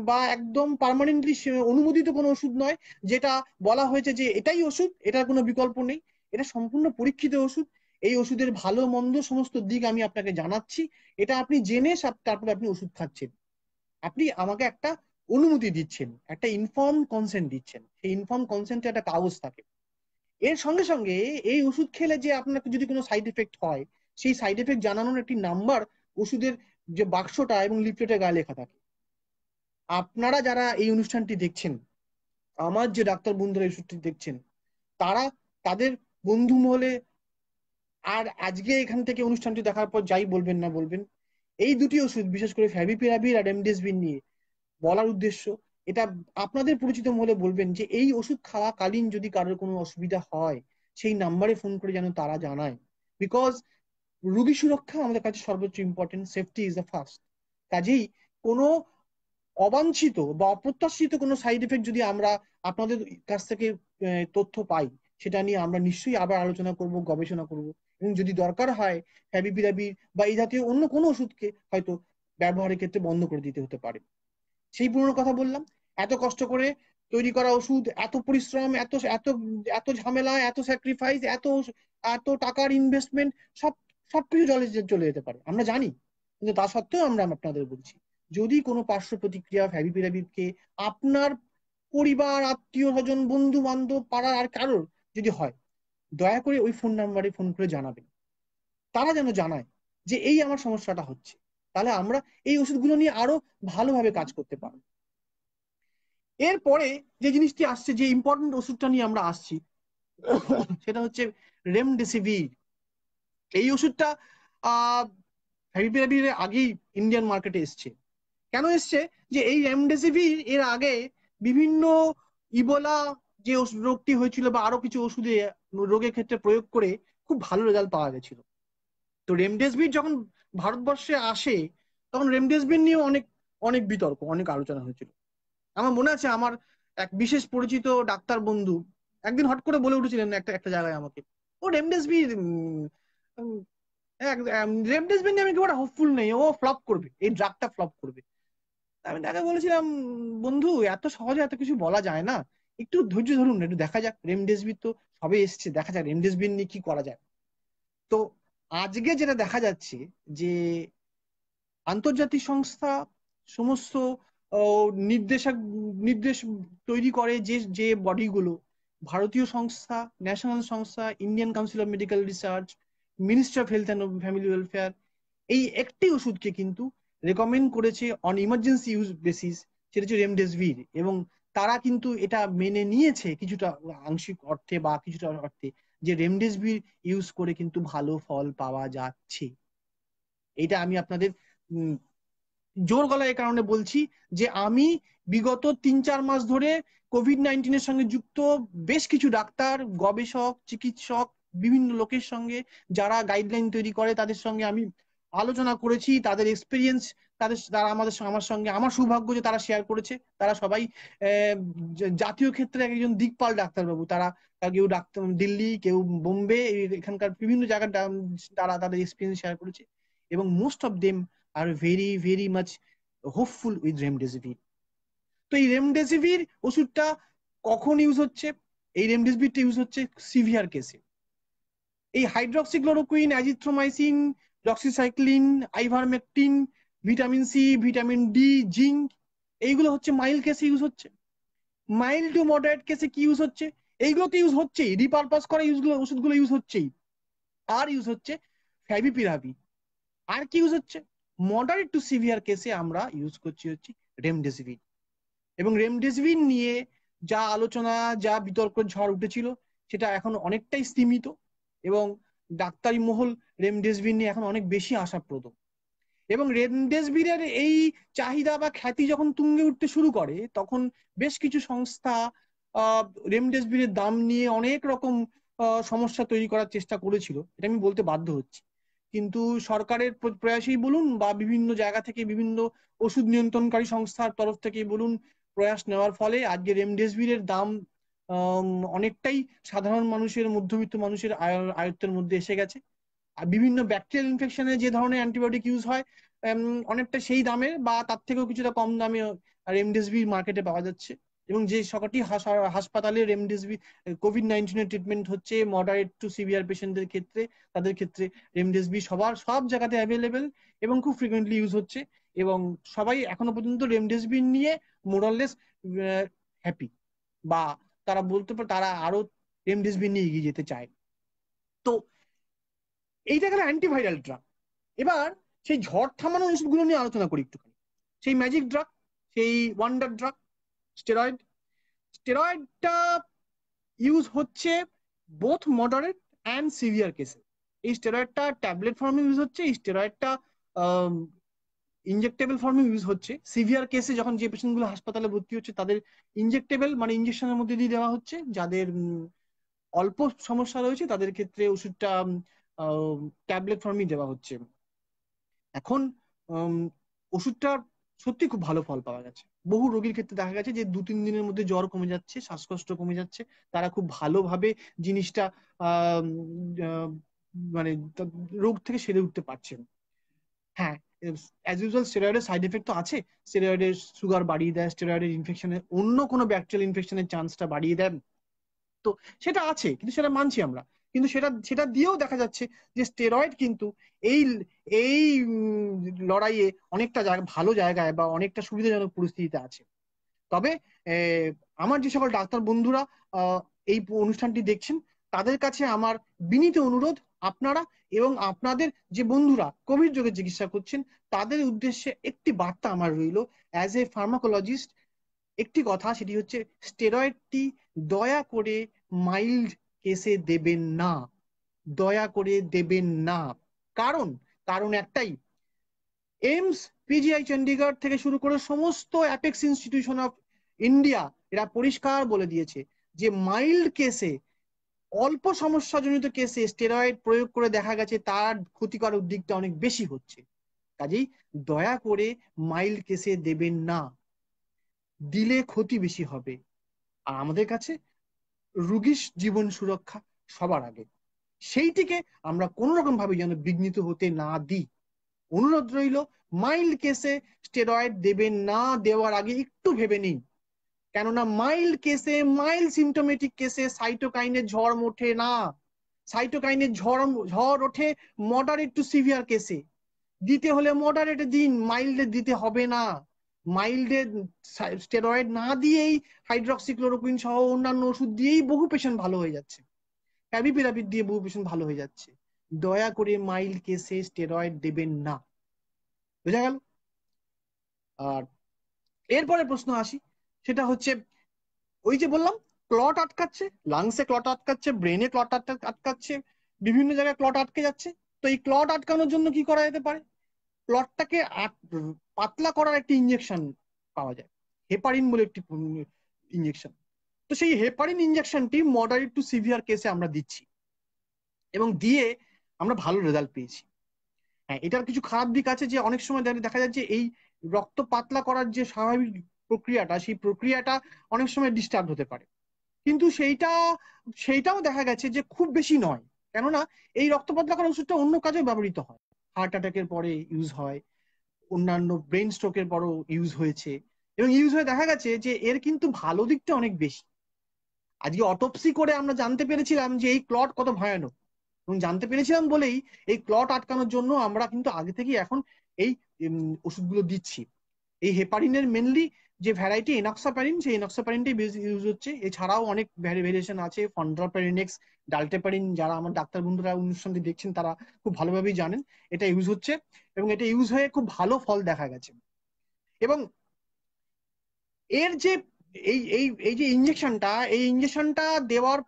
বা একদম পার্মানেন্টলি অনুমোদিত কোনো ওষুধ নয়, যেটা বলা হয়েছে যে এটাই ওষুধ, এটার কোনো বিকল্প নেই। এটা সম্পূর্ণ পরীক্ষিত ওষুধ। এই ওষুধের ভালো মন্দ সমস্ত দিক আমি আপনাকে জানাচ্ছি, এটা আপনি জেনে তারপরে আপনি ওষুধ খাচ্ছেন। আপনি আমাকে একটা অনুমতি দিচ্ছেন, একটা ইনফর্ম কনসেন্ট দিচ্ছেন। সেই ইনফর্ম কনসেন্টে একটা কাগজ থাকে। এর সঙ্গে সঙ্গে এই ওষুধ খেলে যে আপনার যদি কোনো সাইড এফেক্ট হয়, সেই সাইড এফেক্ট জানানোর একটি নাম্বার ওষুধের যে বাক্সটা এবং লিফলেটের গায়ে লেখা থাকে। আপনারা যারা এই অনুষ্ঠানটি দেখছেন, আমার যে ডাক্তার বন্ধুরা এই ওষুধটি দেখছেন, তারা তাদের বন্ধু মহলে, আর আজকে এখান থেকে অনুষ্ঠানটি দেখার পর যাই বলবেন না বলবেন, এই দুটি ওষুধ বিশেষ করে ফ্যাভিপিরাভির আর রেমডেসিভির নিয়ে বলার উদ্দেশ্য, এটা আপনাদের পরিচিত মহলে বলবেন যে এই ওষুধ খাওয়াকালীন যদি কারোর কোনো অসুবিধা হয়, সেই নাম্বারে ফোন করে যেন তারা জানায়। বিকজ রোগী সুরক্ষা আমাদের কাছে সর্বোচ্চ important, safety is the first. কাজেই কোনো অবাঞ্ছিত বা অপ্রত্যাশিত কোনো সাইড এফেক্ট যদি আমরা আপনাদের কাছ থেকে তথ্য পাই, সেটা নিয়ে আমরা নিশ্চয়ই আবার আলোচনা করব, গবেষণা করব, এবং যদি দরকার হয় ফ্যাভিপিরাভির বা এই জাতীয় অন্য কোনো ওষুধকে হয়তো ব্যবহারের ক্ষেত্রে বন্ধ করে দিতে হতে পারে। সেই পুরনো কথা বললাম, এত কষ্ট করে তৈরি করা ওষুধ, এত পরিশ্রম, এত এত এত ঝামেলা, এত স্যাক্রিফাইস, এত এত টাকার ইনভেস্টমেন্ট, সব সবকিছু জলে চলে যেতে পারে আমরা জানি। কিন্তু তা সত্ত্বেও আমরা আপনাদের বলছি, যদি কোনো পার্শ্ব প্রতিক্রিয়া ফ্যাভিপিরাভিরকে আপনার পরিবার, আত্মীয় স্বজন, বন্ধু বান্ধব, পাড়ার আর কারোর যদি হয়, দয়া করে ওই ফোন নাম্বারে ফোন করে জানাবেন। তারা যেন জানায় যে এই আমার সমস্যাটা হচ্ছে, তাহলে আমরা এই ওষুধগুলো নিয়ে আরো ভালোভাবে কাজ করতে পারবো। এরপরে যে জিনিসটি আসছে, যে ইম্পর্টেন্ট ওষুধটা নিয়ে আমরা আসছি, সেটা হচ্ছে রেমডেসিভির। এই ওষুধটা আহ ফ্যাভিপিরাভির আগেই ইন্ডিয়ান মার্কেটে এসছে। কেন এসছে? যে এই রেমডেসিভির এর আগে বিভিন্ন ইবোলা যে রোগটি হয়েছিল বা আরো কিছু ওষুধে রোগের ক্ষেত্রে প্রয়োগ করে খুব ভালো রেজাল্ট পাওয়া গেছিল। তো রেমডেসিভির যখন ভারতবর্ষে আসে, তখন রেমডেসিভির নিয়ে অনেক অনেক বিতর্ক, অনেক আলোচনা হয়েছিল। আমার মনে আছে আমার এক বিশেষ পরিচিত ডাক্তার বন্ধু একদিন হট করে বলে উঠেছিলেন একটা একটা জায়গায় আমাকে, ও রেমডেসিভির রেমডেসিভির নিয়ে আমি কি বড় হোপফুল নেই, ও ফ্লপ করবে, এই ড্রাগটা ফ্লপ করবে। আমি তাকে বলেছিলাম, বন্ধু এত সহজে এত কিছু বলা যায় না, একটু ধৈর্য ধরুন, একটু দেখা যাক, রেমডেসিভির তো সবে এসছে, দেখা যাক রেমডেসিভির নিয়ে কি করা যায়। তো আজকে যেটা দেখা যাচ্ছে যে আন্তর্জাতিক সংস্থা, সমস্ত নির্দেশক নির্দেশ তৈরি করে যে যে বডিগুলো, ভারতীয় সংস্থা, ন্যাশনাল সংস্থা, Indian council of medical research, ministry of health and family welfare, এই একটি ওষুধকে কিন্তু রেকমেন্ড করেছে অন ইমার্জেন্সি ইউজ বেসিস, সেটা হচ্ছে রেমডেসিভির। এবং তারা কিন্তু এটা মেনে নিয়েছে কিছুটা আংশিক অর্থে বা কিছুটা অর্থে, যে রেমডেসিভির ইউজ করে কিন্তু ভালো ফল পাওয়া যাচ্ছে। এটা আমি আপনাদের জোর গলায় এই কারণে বলছি যে আমি বিগত 3-4 মাস ধরে কোভিড-19-এর সঙ্গে যুক্ত বেশ কিছু ডাক্তার, গবেষক, চিকিৎসক, বিভিন্ন লোকের সঙ্গে যারা গাইডলাইন তৈরি করে তাদের সঙ্গে আমি আলোচনা করেছি। তাদের এক্সপিরিয়েন্স, তারা আমার সঙ্গে, আমার সৌভাগ্য যে তারা শেয়ার করেছে। তারা সবাই জাতীয় ক্ষেত্রে একজন দিকপাল ডাক্তারবাবু। তারা কেউ ডাক্তার দিল্লি, কেউ বোম্বে, এখানকার বিভিন্ন জায়গার তারা তাদের এক্সপিরিয়েন্স শেয়ার করেছে। এবং most of them are very very much hopeful with remdesivir. তো এই রেমডেসিভির ওষুধটা কখন ইউজ হচ্ছে? এই রেমডেসিভিরটা ইউজ হচ্ছে সিভিয়ার কেসে। এই hydroxychloroquine, azithromycin, doxycycline, ivermectin, vitamin C, vitamin D, zinc, এইগুলো হচ্ছে মাইল্ড কেসে ইউজ হচ্ছে। মাইল্ড টু মডারেট কেসে কি ইউজ হচ্ছে? এইগুলো তো ইউজ হচ্ছেই, রিপারপাস করা ওষুধগুলো ইউজ হচ্ছেই। আর ইউজ হচ্ছে ফ্যাভিপিরাভি। আর কি ইউজ হচ্ছে? মডারেট টু সিভিয়ার কেসে আমরা ইউজ করছি হচ্ছে রেমডেসিভির। এবং রেমডেসিভির নিয়ে যা আলোচনা, যা বিতর্ক ঝড় উঠেছিল, সেটা এখন অনেকটাই স্তীমিত। এবং ডাক্তারি মহল রেমডেসিভির নিয়ে এখন অনেক বেশি আশাপ্রদ। এবং রেমডেসিভিরের এই চাহিদা বা খ্যাতি যখন তুঙ্গে উঠতে শুরু করে, তখন বেশ কিছু সংস্থা রেমডেসিভিরের দাম নিয়ে অনেক রকম সমস্যা তৈরি করার চেষ্টা করেছিল, এটা আমি বলতে বাধ্য হচ্ছি। কিন্তু সরকারের প্রয়াসেই বলুন বা বিভিন্ন জায়গা থেকে, বিভিন্ন ওষুধ নিয়ন্ত্রণকারী সংস্থার তরফ থেকে বলুন, প্রয়াস নেওয়ার ফলে আজকে রেমডেসিভিরের দাম অনেকটাই সাধারণ মানুষের, মধ্যবিত্ত মানুষের আয়ত্তের মধ্যে এসে গেছে। আর বিভিন্ন ব্যাকটেরিয়াল ইনফেকশনে যে ধরনের অ্যান্টিবায়োটিক ইউজ হয়, অনেকটা সেই দামে বা তার থেকেও কিছুটা কম দামে রেমডেসিভির মার্কেটে পাওয়া যাচ্ছে। এবং যে সকটি হাসপাতালে রেমডেসিভির কোভিড-19-এর ট্রিটমেন্ট হচ্ছে মডারেট টু সিভিয়ার পেশেন্টদের ক্ষেত্রে, তাদের ক্ষেত্রে রেমডেসিভির সব জায়গাতে অ্যাভেলেবেল এবং খুব ফ্রিকুয়েন্টলি ইউজ হচ্ছে। এবং সবাই এখনো পর্যন্ত রেমডেসিভির নিয়ে মোরাললেস হ্যাপি, বা তারা বলতে পারে তারা আরো রেমডেসিভির নিয়ে এগিয়ে যেতে চায়। তো এইটা গেল অ্যান্টিভাইরাল ড্রাগ। এবার সেই ঝড় থামানোর ওষুধগুলো নিয়ে আলোচনা করি একটুখানি। সেই ম্যাজিক ড্রাগ, সেই ওয়ান্ডার ড্রাগ, স্টেরয়েড। স্টেরয়েডটা ইউজ হচ্ছে বোথ মডারেট অ্যান্ড সিভিয়ার কেসে। এই স্টেরয়েডটা ট্যাবলেট ফর্মে ইউজ হচ্ছে, এই স্টেরয়েডটা ইনজেক্টেবল ফর্মে ইউজ হচ্ছে। সিভিয়ার কেসে যখন যে পেশেন্টগুলো হাসপাতালে ভর্তি হচ্ছে, তাদের ইনজেক্টেবল মানে ইনজেকশনের মধ্যে দিয়ে দেওয়া হচ্ছে। যাদের অল্প সমস্যা রয়েছে তাদের ক্ষেত্রে ওষুধটা ট্যাবলেট ফর্মই দেওয়া হচ্ছে। এখন ওষুধটা সত্যি খুব ভালো ফল পাওয়া গেছে। বহু রোগীর ক্ষেত্রে দেখা গেছে যে 2-3 দিনের মধ্যে জ্বর কমে যাচ্ছে, শ্বাসকষ্ট কমে যাচ্ছে, তারা খুব ভালোভাবে জিনিসটা মানে রোগ থেকে সেরে উঠতে পারছেন। হ্যাঁ, অ্যাজ ইউজুয়াল স্টেরয়েডের সাইড এফেক্ট তো আছে। স্টেরয়েডের সুগার বাড়িয়ে দেয়, স্টেরয়েডের ইনফেকশনের, অন্য কোনো ব্যাকটেরিয়াল ইনফেকশনের চান্সটা বাড়িয়ে দেয়। তো সেটা আছে, কিন্তু সেটা মানছি আমরা। কিন্তু সেটা দিয়েও দেখা যাচ্ছে যে স্টেরয়েড কিন্তু এই এই লড়াইয়ে অনেকটা ভালো জায়গায় বা অনেকটা সুবিধাজনক পরিস্থিতিতে আছে। তবে আমার যে সকল ডাক্তার বন্ধুরা এই অনুষ্ঠানটি দেখছেন, তাদের কাছে আমার বিনীত অনুরোধ, আপনারা এবং আপনাদের যে বন্ধুরা কোভিড রোগের চিকিৎসা করছেন, তাদের উদ্দেশ্যে একটি বার্তা আমার রইল অ্যাজ এ ফার্মাকোলজিস্ট। একটি কথা, সেটি হচ্ছে স্টেরয়েডটি দয়া করে মাইল্ড কেসে দেবেন না, দয়া করে দেবেন না। কারণ একটাই, এইমস, পিজিআই চণ্ডীগড় থেকে শুরু করে সমস্ত অ্যাপেক্স ইনস্টিটিউশন অফ ইন্ডিয়া এরা পরিষ্কার বলে দিয়েছে যে মাইল্ড কেসে, অল্প সমস্যাজনিত কেসে স্টেরয়েড প্রয়োগ করে দেখা গেছে তার ক্ষতিকারক দিকটা অনেক বেশি হচ্ছে। কাজেই দয়া করে মাইল্ড কেসে দেবেন না, দিলে ক্ষতি বেশি হবে। আর আমাদের কাছে রোগীর জীবন সুরক্ষা সবার আগে, সেইটিকে আমরা কোন রকম ভাবে যেন বিঘ্নিত হতে না দিই। অনুরোধ রইল, মাইল্ড কেসে স্টেরয়েড দেবেন না, দেওয়ার আগে একটু ভেবে নিন। কেননা মাইল্ড কেসে, মাইল্ড সিমটোমেটিক কেসে সাইটোকাইনের ঝড় ওঠে না। সাইটোকাইনের ঝড় ওঠে মডারেট টু সিভিয়ার কেসে। দিতে হলে মডারেট দিন, মাইল্ডে দিতে হবে না। মাইল্ডে স্টেরয়েড না দিয়েই হাইড্রক্সিক্লোরোকুইন সহ অন্যান্য ওষুধ দিয়েই বহু পেশেন্ট ভালো হয়ে যাচ্ছে, ফ্যাভিপিরাভির দিয়ে বহু পেশেন্ট ভালো হয়ে যাচ্ছে। দয়া করে মাইল্ড কেসে স্টেরয়েড দেবেন না, বুঝা গেল? আর এরপরে প্রশ্ন আসি, সেটা হচ্ছে ওই যে বললাম ক্লট আটকাচ্ছে, লাংসে ক্লট আটকাচ্ছে, ব্রেনে ক্লট আটকাচ্ছে, বিভিন্ন জায়গায় ক্লট আটকে যাচ্ছে। তো এই ক্লট আটকানোর জন্য কি করা যেতে পারে? ক্লটটাকে পাতলা করার একটি ইঞ্জেকশন পাওয়া যায়, হেপারিন বলে একটি ইঞ্জেকশন। তো সেই হেপারিন ইঞ্জেকশনটি মডারেট টু সিভিয়ার কেসে আমরা দিচ্ছি এবং দিয়ে আমরা ভালো রেজাল্ট পেয়েছি। হ্যাঁ, এটার কিছু খারাপ দিক আছে, যে অনেক সময় দেখা যাচ্ছে এই রক্ত পাতলা করার যে স্বাভাবিক প্রক্রিয়াটা, সেই প্রক্রিয়াটা অনেক সময় ডিস্টার্ব হতে পারে। কিন্তু সেইটাও দেখা গেছে যে খুব বেশি নয়, কেননা এই রক্ত পাতলা করার ওষুধটা অন্য কাজে ব্যবহৃত হয়। হার্ট অ্যাটাকের পরে ইউজ হয়, অন্যান্য ব্রেন স্ট্রোকের পরও ইউজ হয়েছে, এবং ইউজ হয়ে দেখা গেছে যে এর কিন্তু ভালো দিকটা অনেক বেশি। আজকে অটোপসি করে আমরা জানতে পেরেছিলাম যে এই ক্লট কত ভয়ানক, এবং জানতে পেরেছিলাম বলেই এই ক্লট আটকানোর জন্য আমরা কিন্তু আগে থেকে এখন এই ওষুধগুলো দিচ্ছি। এই হেপারিনের মেনলি যে ভ্যারাইটি এনক্সাপারিন, সেই এনক্সাপারিনটাই বেশি ইউজ হচ্ছে। এছাড়াও অনেক ভ্যারিয়েশন আছে, ফন্ড্রাপারিনেক্স, ডাল্টেপারিন, যারা আমার ডাক্তার বন্ধুরা অনুষ্ঠানটি দেখছেন তারা খুব ভালোভাবেই জানেন এটা ইউজ হচ্ছে, এবং এটা ইউজ হয়ে খুব ভালো ফল দেখা গেছে। এবং এর যে এই এই এই যে ইঞ্জেকশনটা, এই ইঞ্জেকশনটা দেওয়ার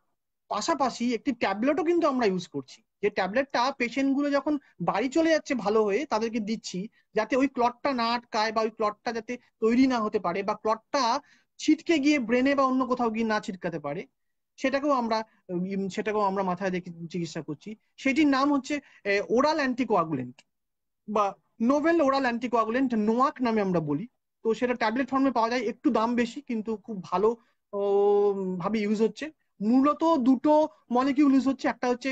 পাশাপাশি একটি ট্যাবলেটও কিন্তু আমরা ইউজ করছি, যে ট্যাবলেটটা পেশেন্ট গুলো যখন বাড়ি চলে যাচ্ছে ভালো হয়ে তাদেরকে দিচ্ছি, যাতে ওই ক্লটটা না আটকায় বা ওই ক্লটটা যাতে তৈরি না হতে পারে, বা ক্লটটা ছিটকে গিয়ে ব্রেনে বা অন্য কোথাও গিয়ে না ছিটকাতে পারে, সেটাকেও আমরা মাথায় রেখে চিকিৎসা করছি। সেটির নাম হচ্ছে ওরাল অ্যান্টিকোয়াগুলেন্ট বা নোভেল ওরাল অ্যান্টিকোয়াগুলেন্ট, নোয়াক নামে আমরা বলি। তো সেটা ট্যাবলেট ফর্মে পাওয়া যায়, একটু দাম বেশি কিন্তু খুব ভালো ভাবে ইউজ হচ্ছে। মূলত দুটো মলিকিউল ইউজ হচ্ছে, একটা হচ্ছে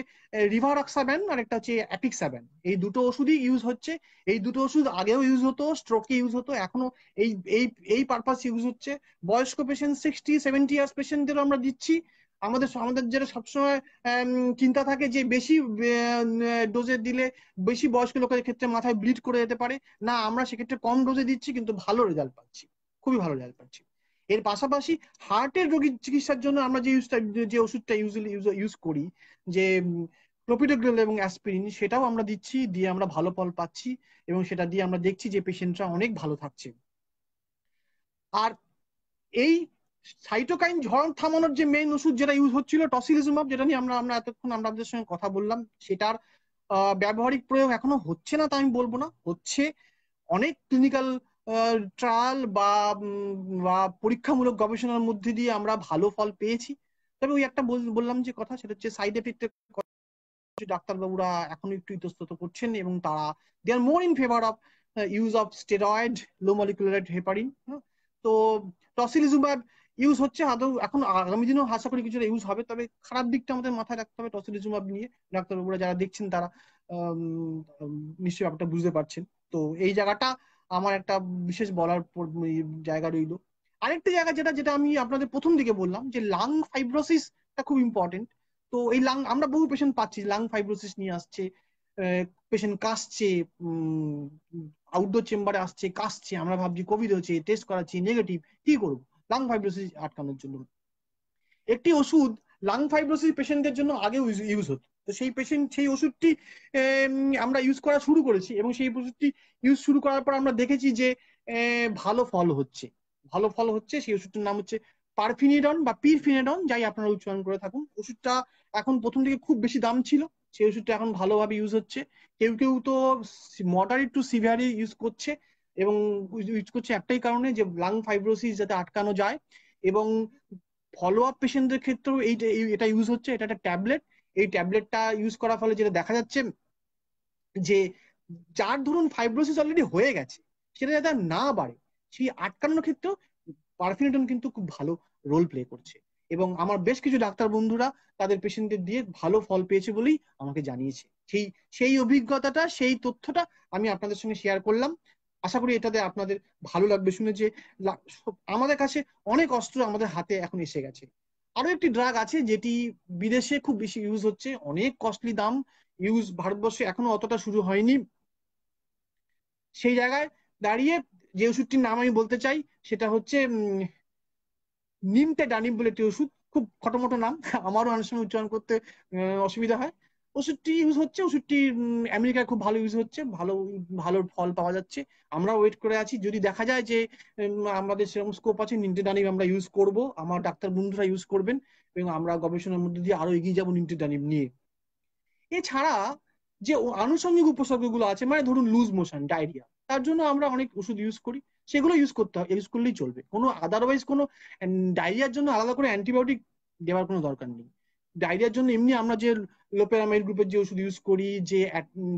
রিভারক্সাব্যান আর একটা হচ্ছে অ্যাপিক্সাব্যান। এই দুটো ওষুধই ইউজ হচ্ছে। এই দুটো ওষুধ আগেও ইউজ হতো, স্ট্রোকে ইউজ হতো, এখনো এই এই এই পারপাস ইউজ হচ্ছে। বয়স্ক পেশেন্ট 60-70 ইয়ার্স পেশেন্টদেরও আমরা দিচ্ছি। আমাদের আমাদের যেটা সবসময় চিন্তা থাকে যে বেশি ডোজে দিলে বেশি বয়স্ক লোকের ক্ষেত্রে মাথায় ব্লিড করে যেতে পারে, না, আমরা সেক্ষেত্রে কম ডোজে দিচ্ছি কিন্তু ভালো রেজাল্ট পাচ্ছি, খুবই ভালো রেজাল্ট পাচ্ছি। এর পাশাপাশি হার্টের রোগীর চিকিৎসার জন্য আমরা যে ওষুধটা ইউজ করি, যে ক্লোপিডোগ্রেল এবং অ্যাসপিরিন, সেটাও আমরা দিচ্ছি, দিয়ে আমরা ভালো ফল পাচ্ছি, এবং সেটা দিয়ে আমরা দেখছি যে পেশেন্টরা অনেক ভালো থাকছে। আর এই সাইটোকাইন ঝড় থামানোর যে মেইন ওষুধ যেটা ইউজ হচ্ছিল টসিলিজুমাব, যেটা নিয়ে আমরা আমরা এতক্ষণ আপনাদের সঙ্গে কথা বললাম, সেটার ব্যবহারিক প্রয়োগ এখনো হচ্ছে না তা আমি বলবো না, হচ্ছে। অনেক ক্লিনিক্যাল ট্রায়াল বা পরীক্ষামূলক গবেষণার মধ্যে দিয়ে আমরা ভালো ফল পেয়েছি। তবে ওই একটা বললাম যে কথা, সেটা হচ্ছে সাইড এফেক্টের ডাক্তারবাবুরা এখনো একটু ইতস্তত করছেন, এবং তারা they are more in favour of use of steroid, low molecular heparin. তো টসিলিজুমাব ইউজ হচ্ছে, আদৌ এখন আগামী দিনেও আশা করি কিছুটা ইউজ হবে। তবে খারাপ দিকটা আমাদের মাথায় রাখতে হবে টসিলিজুমাব নিয়ে, ডাক্তারবাবুরা যারা দেখছেন তারা নিশ্চয়ই ব্যাপারটা বুঝতে পারছেন। তো এই জায়গাটা আমার একটা বিশেষ বলার জায়গা রইল। আরেকটি জায়গা যেটা যেটা আমি আপনাদের প্রথম দিকে বললাম, যে লাং ফাইব্রোসিসটা খুব ইম্পর্টেন্ট। তো এই আমরা বহু পেশেন্ট পাচ্ছি লাং ফাইব্রোসিস নিয়ে আসছে, পেশেন্ট কাশছে, আউটডোর চেম্বারে আসছে কাশছে, আমরা ভাবছি কোভিড হচ্ছে, টেস্ট করাচ্ছি নেগেটিভ, কি করবো? লাং ফাইব্রোসিস আটকানোর জন্য একটি ওষুধ লাং ফাইব্রোসিস পেশেন্টদের জন্য আগে ইউজ হতো। তো সেই ওষুধটি আমরা ইউজ করা শুরু করেছি, এবং সেই ওষুধটি ইউজ শুরু করার পর আমরা দেখেছি যে ভালো ফল হচ্ছে, ভালো ফল হচ্ছে। সেই ওষুধটির নাম হচ্ছে পারফিনিডন বা পিরফিনিডন, যাই আপনারা উচ্চারণ করে থাকুন। ওষুধটা এখন প্রথম থেকে খুব বেশি দাম ছিল, সেই ওষুধটা এখন ভালোভাবে ইউজ হচ্ছে। কেউ কেউ তো মডারেট টু সিভিয়ারলি ইউজ করছে, এবং ইউজ করছে একটাই কারণে, যে লাং ফাইব্রোসিস যাতে আটকানো যায়। এবং ফলো আপ পেশেন্টদের ক্ষেত্রেও এটা ইউজ হচ্ছে। এটা একটা ট্যাবলেট, এই ট্যাবলেটটা ইউজ করার ফলে যেটা দেখা যাচ্ছে, যে যার ধরুন ফাইব্রোসিস অলরেডি হয়ে গেছে, সেটা যাতে না বাড়ে, সেই আটকানোর ক্ষেত্রেও পারফিনিডন কিন্তু খুব ভালো রোল প্লে করছে। এবং আমার বেশ কিছু ডাক্তার বন্ধুরা তাদের পেশেন্টদের দিয়ে ভালো ফল পেয়েছে বলেই আমাকে জানিয়েছে। সেই সেই অভিজ্ঞতাটা, সেই তথ্যটা আমি আপনাদের সঙ্গে শেয়ার করলাম। আশা করি এটাতে আপনাদের ভালো লাগবে শুনে, যে আমাদের কাছে অনেক অস্ত্র আমাদের হাতে এখন এসে গেছে। আরো একটি ড্রাগ আছে যেটি বিদেশে খুব বেশি ইউজ হচ্ছে, অনেক কস্টলি দাম, ইউজ ভারতবর্ষে এখনো অতটা শুরু হয়নি। সেই জায়গায় দাঁড়িয়ে যে ওষুধটির নাম আমি বলতে চাই সেটা হচ্ছে নিমতে ডানিম বলে একটি ওষুধ, খুব খটোমটো নাম, আমারও অনেক সময় উচ্চারণ করতে অসুবিধা হয়। ওষুধটি ইউজ হচ্ছে, ওষুধটি আমেরিকায় খুব ভালো ইউজ হচ্ছে, ভালো ভালো ফল পাওয়া যাচ্ছে। আমরা ওয়েট করে আছি, যদি দেখা যায় যে আমাদের সেরকম স্কোপ আছে, নিমতে ডানিম আমরা ইউজ করব, আমার ডাক্তার বন্ধুরা ইউজ করবেন, এবং আমরা গবেষণার মধ্যে দিয়ে আরো এগিয়ে যাবো নিমতে ডানিম নিয়ে। এছাড়া যে আনুষঙ্গিক উপসর্গগুলো আছে, মানে ধরুন লুজ মোশন, ডায়রিয়া, তার জন্য আমরা অনেক ওষুধ ইউজ করি, সেগুলো ইউজ করতে হবে, ইউজ করলেই চলবে। কোনো আদারওয়াইজ কোনো ডায়রিয়ার জন্য আলাদা করে অ্যান্টিবায়োটিক দেওয়ার কোনো দরকার নেই। ডায়রিয়ার জন্য এমনি আমরা যে লোপেরামাইড গ্রুপের যে ওষুধ ইউজ করি, যে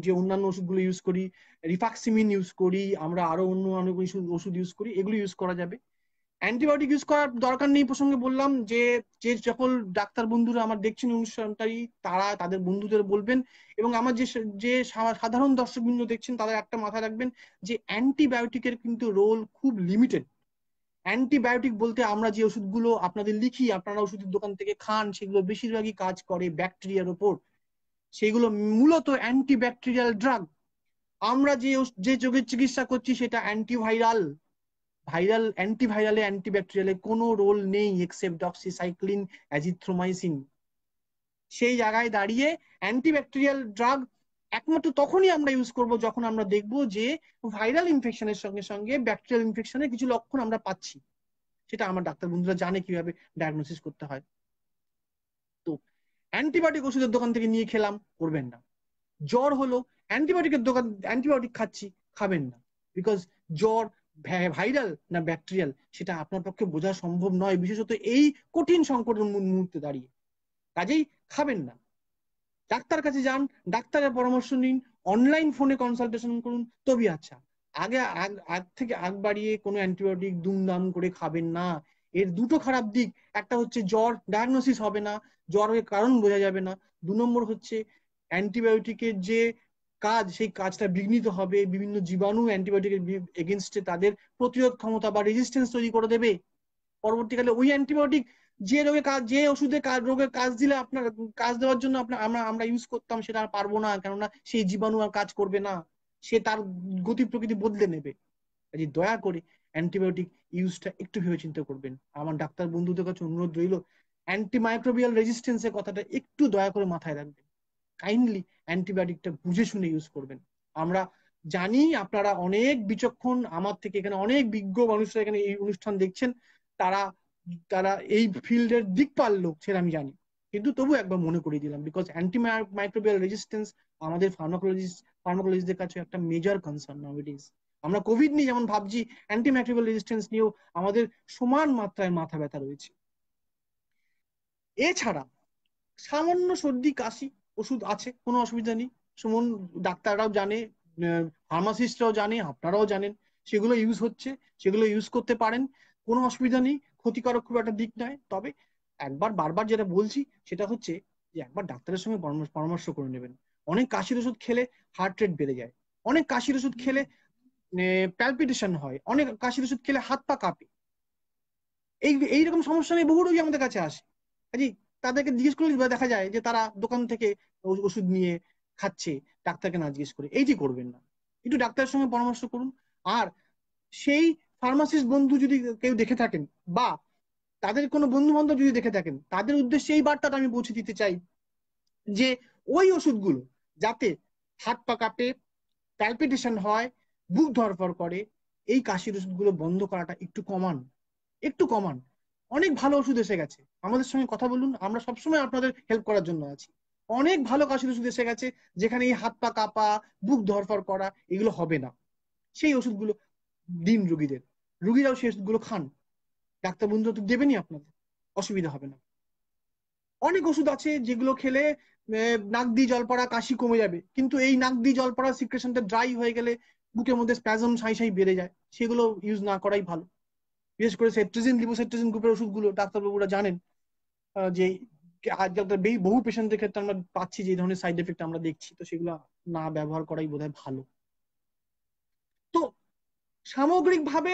যে অন্যান্য ওষুধগুলো ইউজ করি, রিফাক্সিমিন ইউজ করি, আমরা আরো অন্য অনেক ওষুধ ইউজ করি, এগুলো ইউজ করা যাবে। অ্যান্টিবায়োটিক ইউজ করার দরকার নেই প্রসঙ্গে বললাম, যে যে সকল ডাক্তার বন্ধুরা আমার দেখছেন অনুষ্ঠানটাই, তারা তাদের বন্ধুদের বলবেন, এবং আমার যে যে সাধারণ দর্শকবৃন্দ দেখছেন তাদের একটা মাথায় রাখবেন যে অ্যান্টিবায়োটিকের কিন্তু রোল খুব লিমিটেড। অ্যান্টিবায়োটিক বলতে আমরা যে ওষুধগুলো আপনাদের লিখি, আপনারা ওষুধের দোকান থেকে খান, সেগুলো বেশিরভাগই কাজ করে ব্যাকটেরিয়ার ওপর, সেগুলো মূলত অ্যান্টিব্যাকটেরিয়াল ড্রাগ। আমরা যে যে যোগের চিকিৎসা করছি সেটা অ্যান্টিভাইরাল। ভাইরাল অ্যান্টিভাইরালে অ্যান্টিব্যাকটেরিয়ালে কোনো রোল নেই এক্সেপ্ট ডক্সিসাইক্লিন, অ্যাজিথ্রোমাইসিন। সেই জায়গায় দাঁড়িয়ে অ্যান্টিব্যাকটেরিয়াল ড্রাগ একমাত্র তখনই আমরা ইউজ করব যখন আমরা দেখব যে ভাইরাল ইনফেকশনের সঙ্গে সঙ্গে ব্যাকটেরিয়াল ইনফেকশনের কিছু লক্ষণ আমরা পাচ্ছি। সেটা আমার ডাক্তার বন্ধুরা জানে কিভাবে ডায়াগনোসিস করতে হয়। তো অ্যান্টিবায়োটিক ওষুধের দোকান থেকে নিয়ে খেলাম, করবেন না। জ্বর হলো, অ্যান্টিবায়োটিকের দোকান, অ্যান্টিবায়োটিক খাচ্ছি, খাবেন না। বিকজ জ্বর ভাইরাল না ব্যাকটেরিয়াল সেটা আপনার পক্ষে বোঝা সম্ভব নয়, বিশেষত এই কঠিন সংকটের মুহূর্তে দাঁড়িয়ে। কাজেই খাবেন না, ডাক্তার কাছে যান, ডাক্তারের পরামর্শ নিন, অনলাইন ফোনে কনসালটেশন করুন, তবে আচ্ছা। আগে আগ থেকে আগ বাড়িয়ে কোনো অ্যান্টিবায়োটিক দুমদাম করে খাবেন না। এর দুটো খারাপ দিক, একটা হচ্ছে জ্বর ডায়াগনোসিস হবে না, জ্বরের কারণ বোঝা যাবে না। 2 নম্বর হচ্ছে অ্যান্টিবায়োটিকের যে কাজ, সেই কাজটা বিঘ্নিত হবে, বিভিন্ন জীবাণু অ্যান্টিবায়োটিকের এগেনস্টে তাদের প্রতিরোধ ক্ষমতা বা রেজিস্ট্যান্স তৈরি করে দেবে। পরবর্তীকালে ওই অ্যান্টিবায়োটিক যে রোগে কাজ, যে ওষুধে রোগের কাজ দিলে আপনার কাজ দেওয়ার জন্য আপনার আমরা ইউজ করতাম, সেটা আর পারবো না, কেননা সেই জীবাণু আর কাজ করবে না, সে তার গতি প্রকৃতি বদলে নেবে। কাজে দয়া করে অ্যান্টিবায়োটিক ইউজটা একটু ভেবে চিন্তা করবেন। আমার ডাক্তার বন্ধুদের কাছে অনুরোধ রইল, অ্যান্টিমাইক্রোবিয়াল রেজিস্ট্যান্সের কথাটা একটু দয়া করে মাথায় রাখবেন। কাইন্ডলি অ্যান্টিবায়োটিকটা বুঝে শুনে ইউজ করবেন। আমরা জানি আপনারা অনেক বিচক্ষণ, আমার থেকে এখানে অনেক বিজ্ঞ মানুষরা এখানে এই অনুষ্ঠান দেখছেন, তারা তারা এই ফিল্ডের দিকপাল লোক, সেটা আমি জানি, কিন্তু তবু একবার মনে করিয়ে দিলাম, বিকজ অ্যান্টিমাইক্রোবিয়াল রেজিস্ট্যান্স আমাদের ফার্মাকোলজিস্টদের কাছে একটা মেজর কনসার্ন নাউএডেজ। আমরা কোভিড নিয়ে যেমন ভাবছি, অ্যান্টিমাইক্রোবিয়াল রেজিস্ট্যান্স নিয়েও আমাদের সমান মাত্রায় মাথা ব্যথা রয়েছে। এছাড়া সামান্য সর্দি কাশি ওষুধ আছে, কোনো অসুবিধা নেই, সুমন ডাক্তাররাও জানে, ফার্মাসিস্টরাও জানে, আপনারাও জানেন, সেগুলো ইউজ হচ্ছে, সেগুলো ইউজ করতে পারেন, কোনো অসুবিধা নেই, ক্ষতিকারক খুব একটা দিক নয়। তবে একবার বারবার যেটা বলছি সেটা হচ্ছে যে একবার ডাক্তারের সঙ্গে পরামর্শ করে নেবেন। অনেক কাশির ওষুধ খেলে হার্ট রেট বেড়ে যায়, অনেক কাশির ওষুধ খেলে প্যালপিটেশন হয়, অনেক কাশির ওষুধ খেলে হাত পা কাঁপে। এইরকম সমস্যা নিয়ে বহু রোগী আমাদের কাছে আসে। কাজে তাদেরকে জিজ্ঞেস করলে দেখা যায় যে তারা দোকান থেকে ওষুধ নিয়ে খাচ্ছে, ডাক্তারকে না জিজ্ঞেস করে। এইটি করবেন না, একটু ডাক্তারের সঙ্গে পরামর্শ করুন। আর সেই ফার্মাসিস্ট বন্ধু যদি কেউ দেখে থাকেন, বা তাদের কোনো বন্ধু বান্ধব যদি দেখে থাকেন, তাদের উদ্দেশ্যে এই বার্তাটা আমি পৌঁছে দিতে চাই যে ওই ওষুধগুলো যাতে হাত পা কাঁপে, প্যালপিটেশন হয়, বুক ধরফর করে, এই কাশির ওষুধগুলো বন্ধ করাটা একটু কমান, একটু কমান। অনেক ভালো ওষুধ এসে গেছে, আমাদের সঙ্গে কথা বলুন, আমরা সবসময় আপনাদের হেল্প করার জন্য আছি। অনেক ভালো কাশির ওষুধ এসে গেছে যেখানে এই হাত পা কাঁপা, বুক ধরফর করা এগুলো হবে না। সেই ওষুধগুলো দিন রুগীদের, রুগীরাও সেই ওষুধগুলো খান, ডাক্তার বন্ধু তো দেবেনই, আপনাদের অসুবিধা হবে না। অনেক ওষুধ আছে যেগুলো খেলে নাক দিয়ে জল পড়া, কাশি কমে যাবে, কিন্তু এই নাক দিয়ে জল পড়া সিক্রেশনটা ড্রাই হয়ে গেলে বুকের মধ্যে স্প্যাজম সাই সাই বেড়ে যায়, সেগুলো ইউজ না করাই ভালো। বিশেষ করে সেট্রিজিন, লিভোসেট্রিজিন গ্রুপের ওষুধগুলো ডাক্তারবাবুরা জানেন যে আজকালকার বহু পেশেন্টদের ক্ষেত্রে আমরা পাচ্ছি যে এই ধরনের সাইড এফেক্ট আমরা দেখছি, তো সেগুলো না ব্যবহার করাই বোধহয় ভালো। তো সামগ্রিকভাবে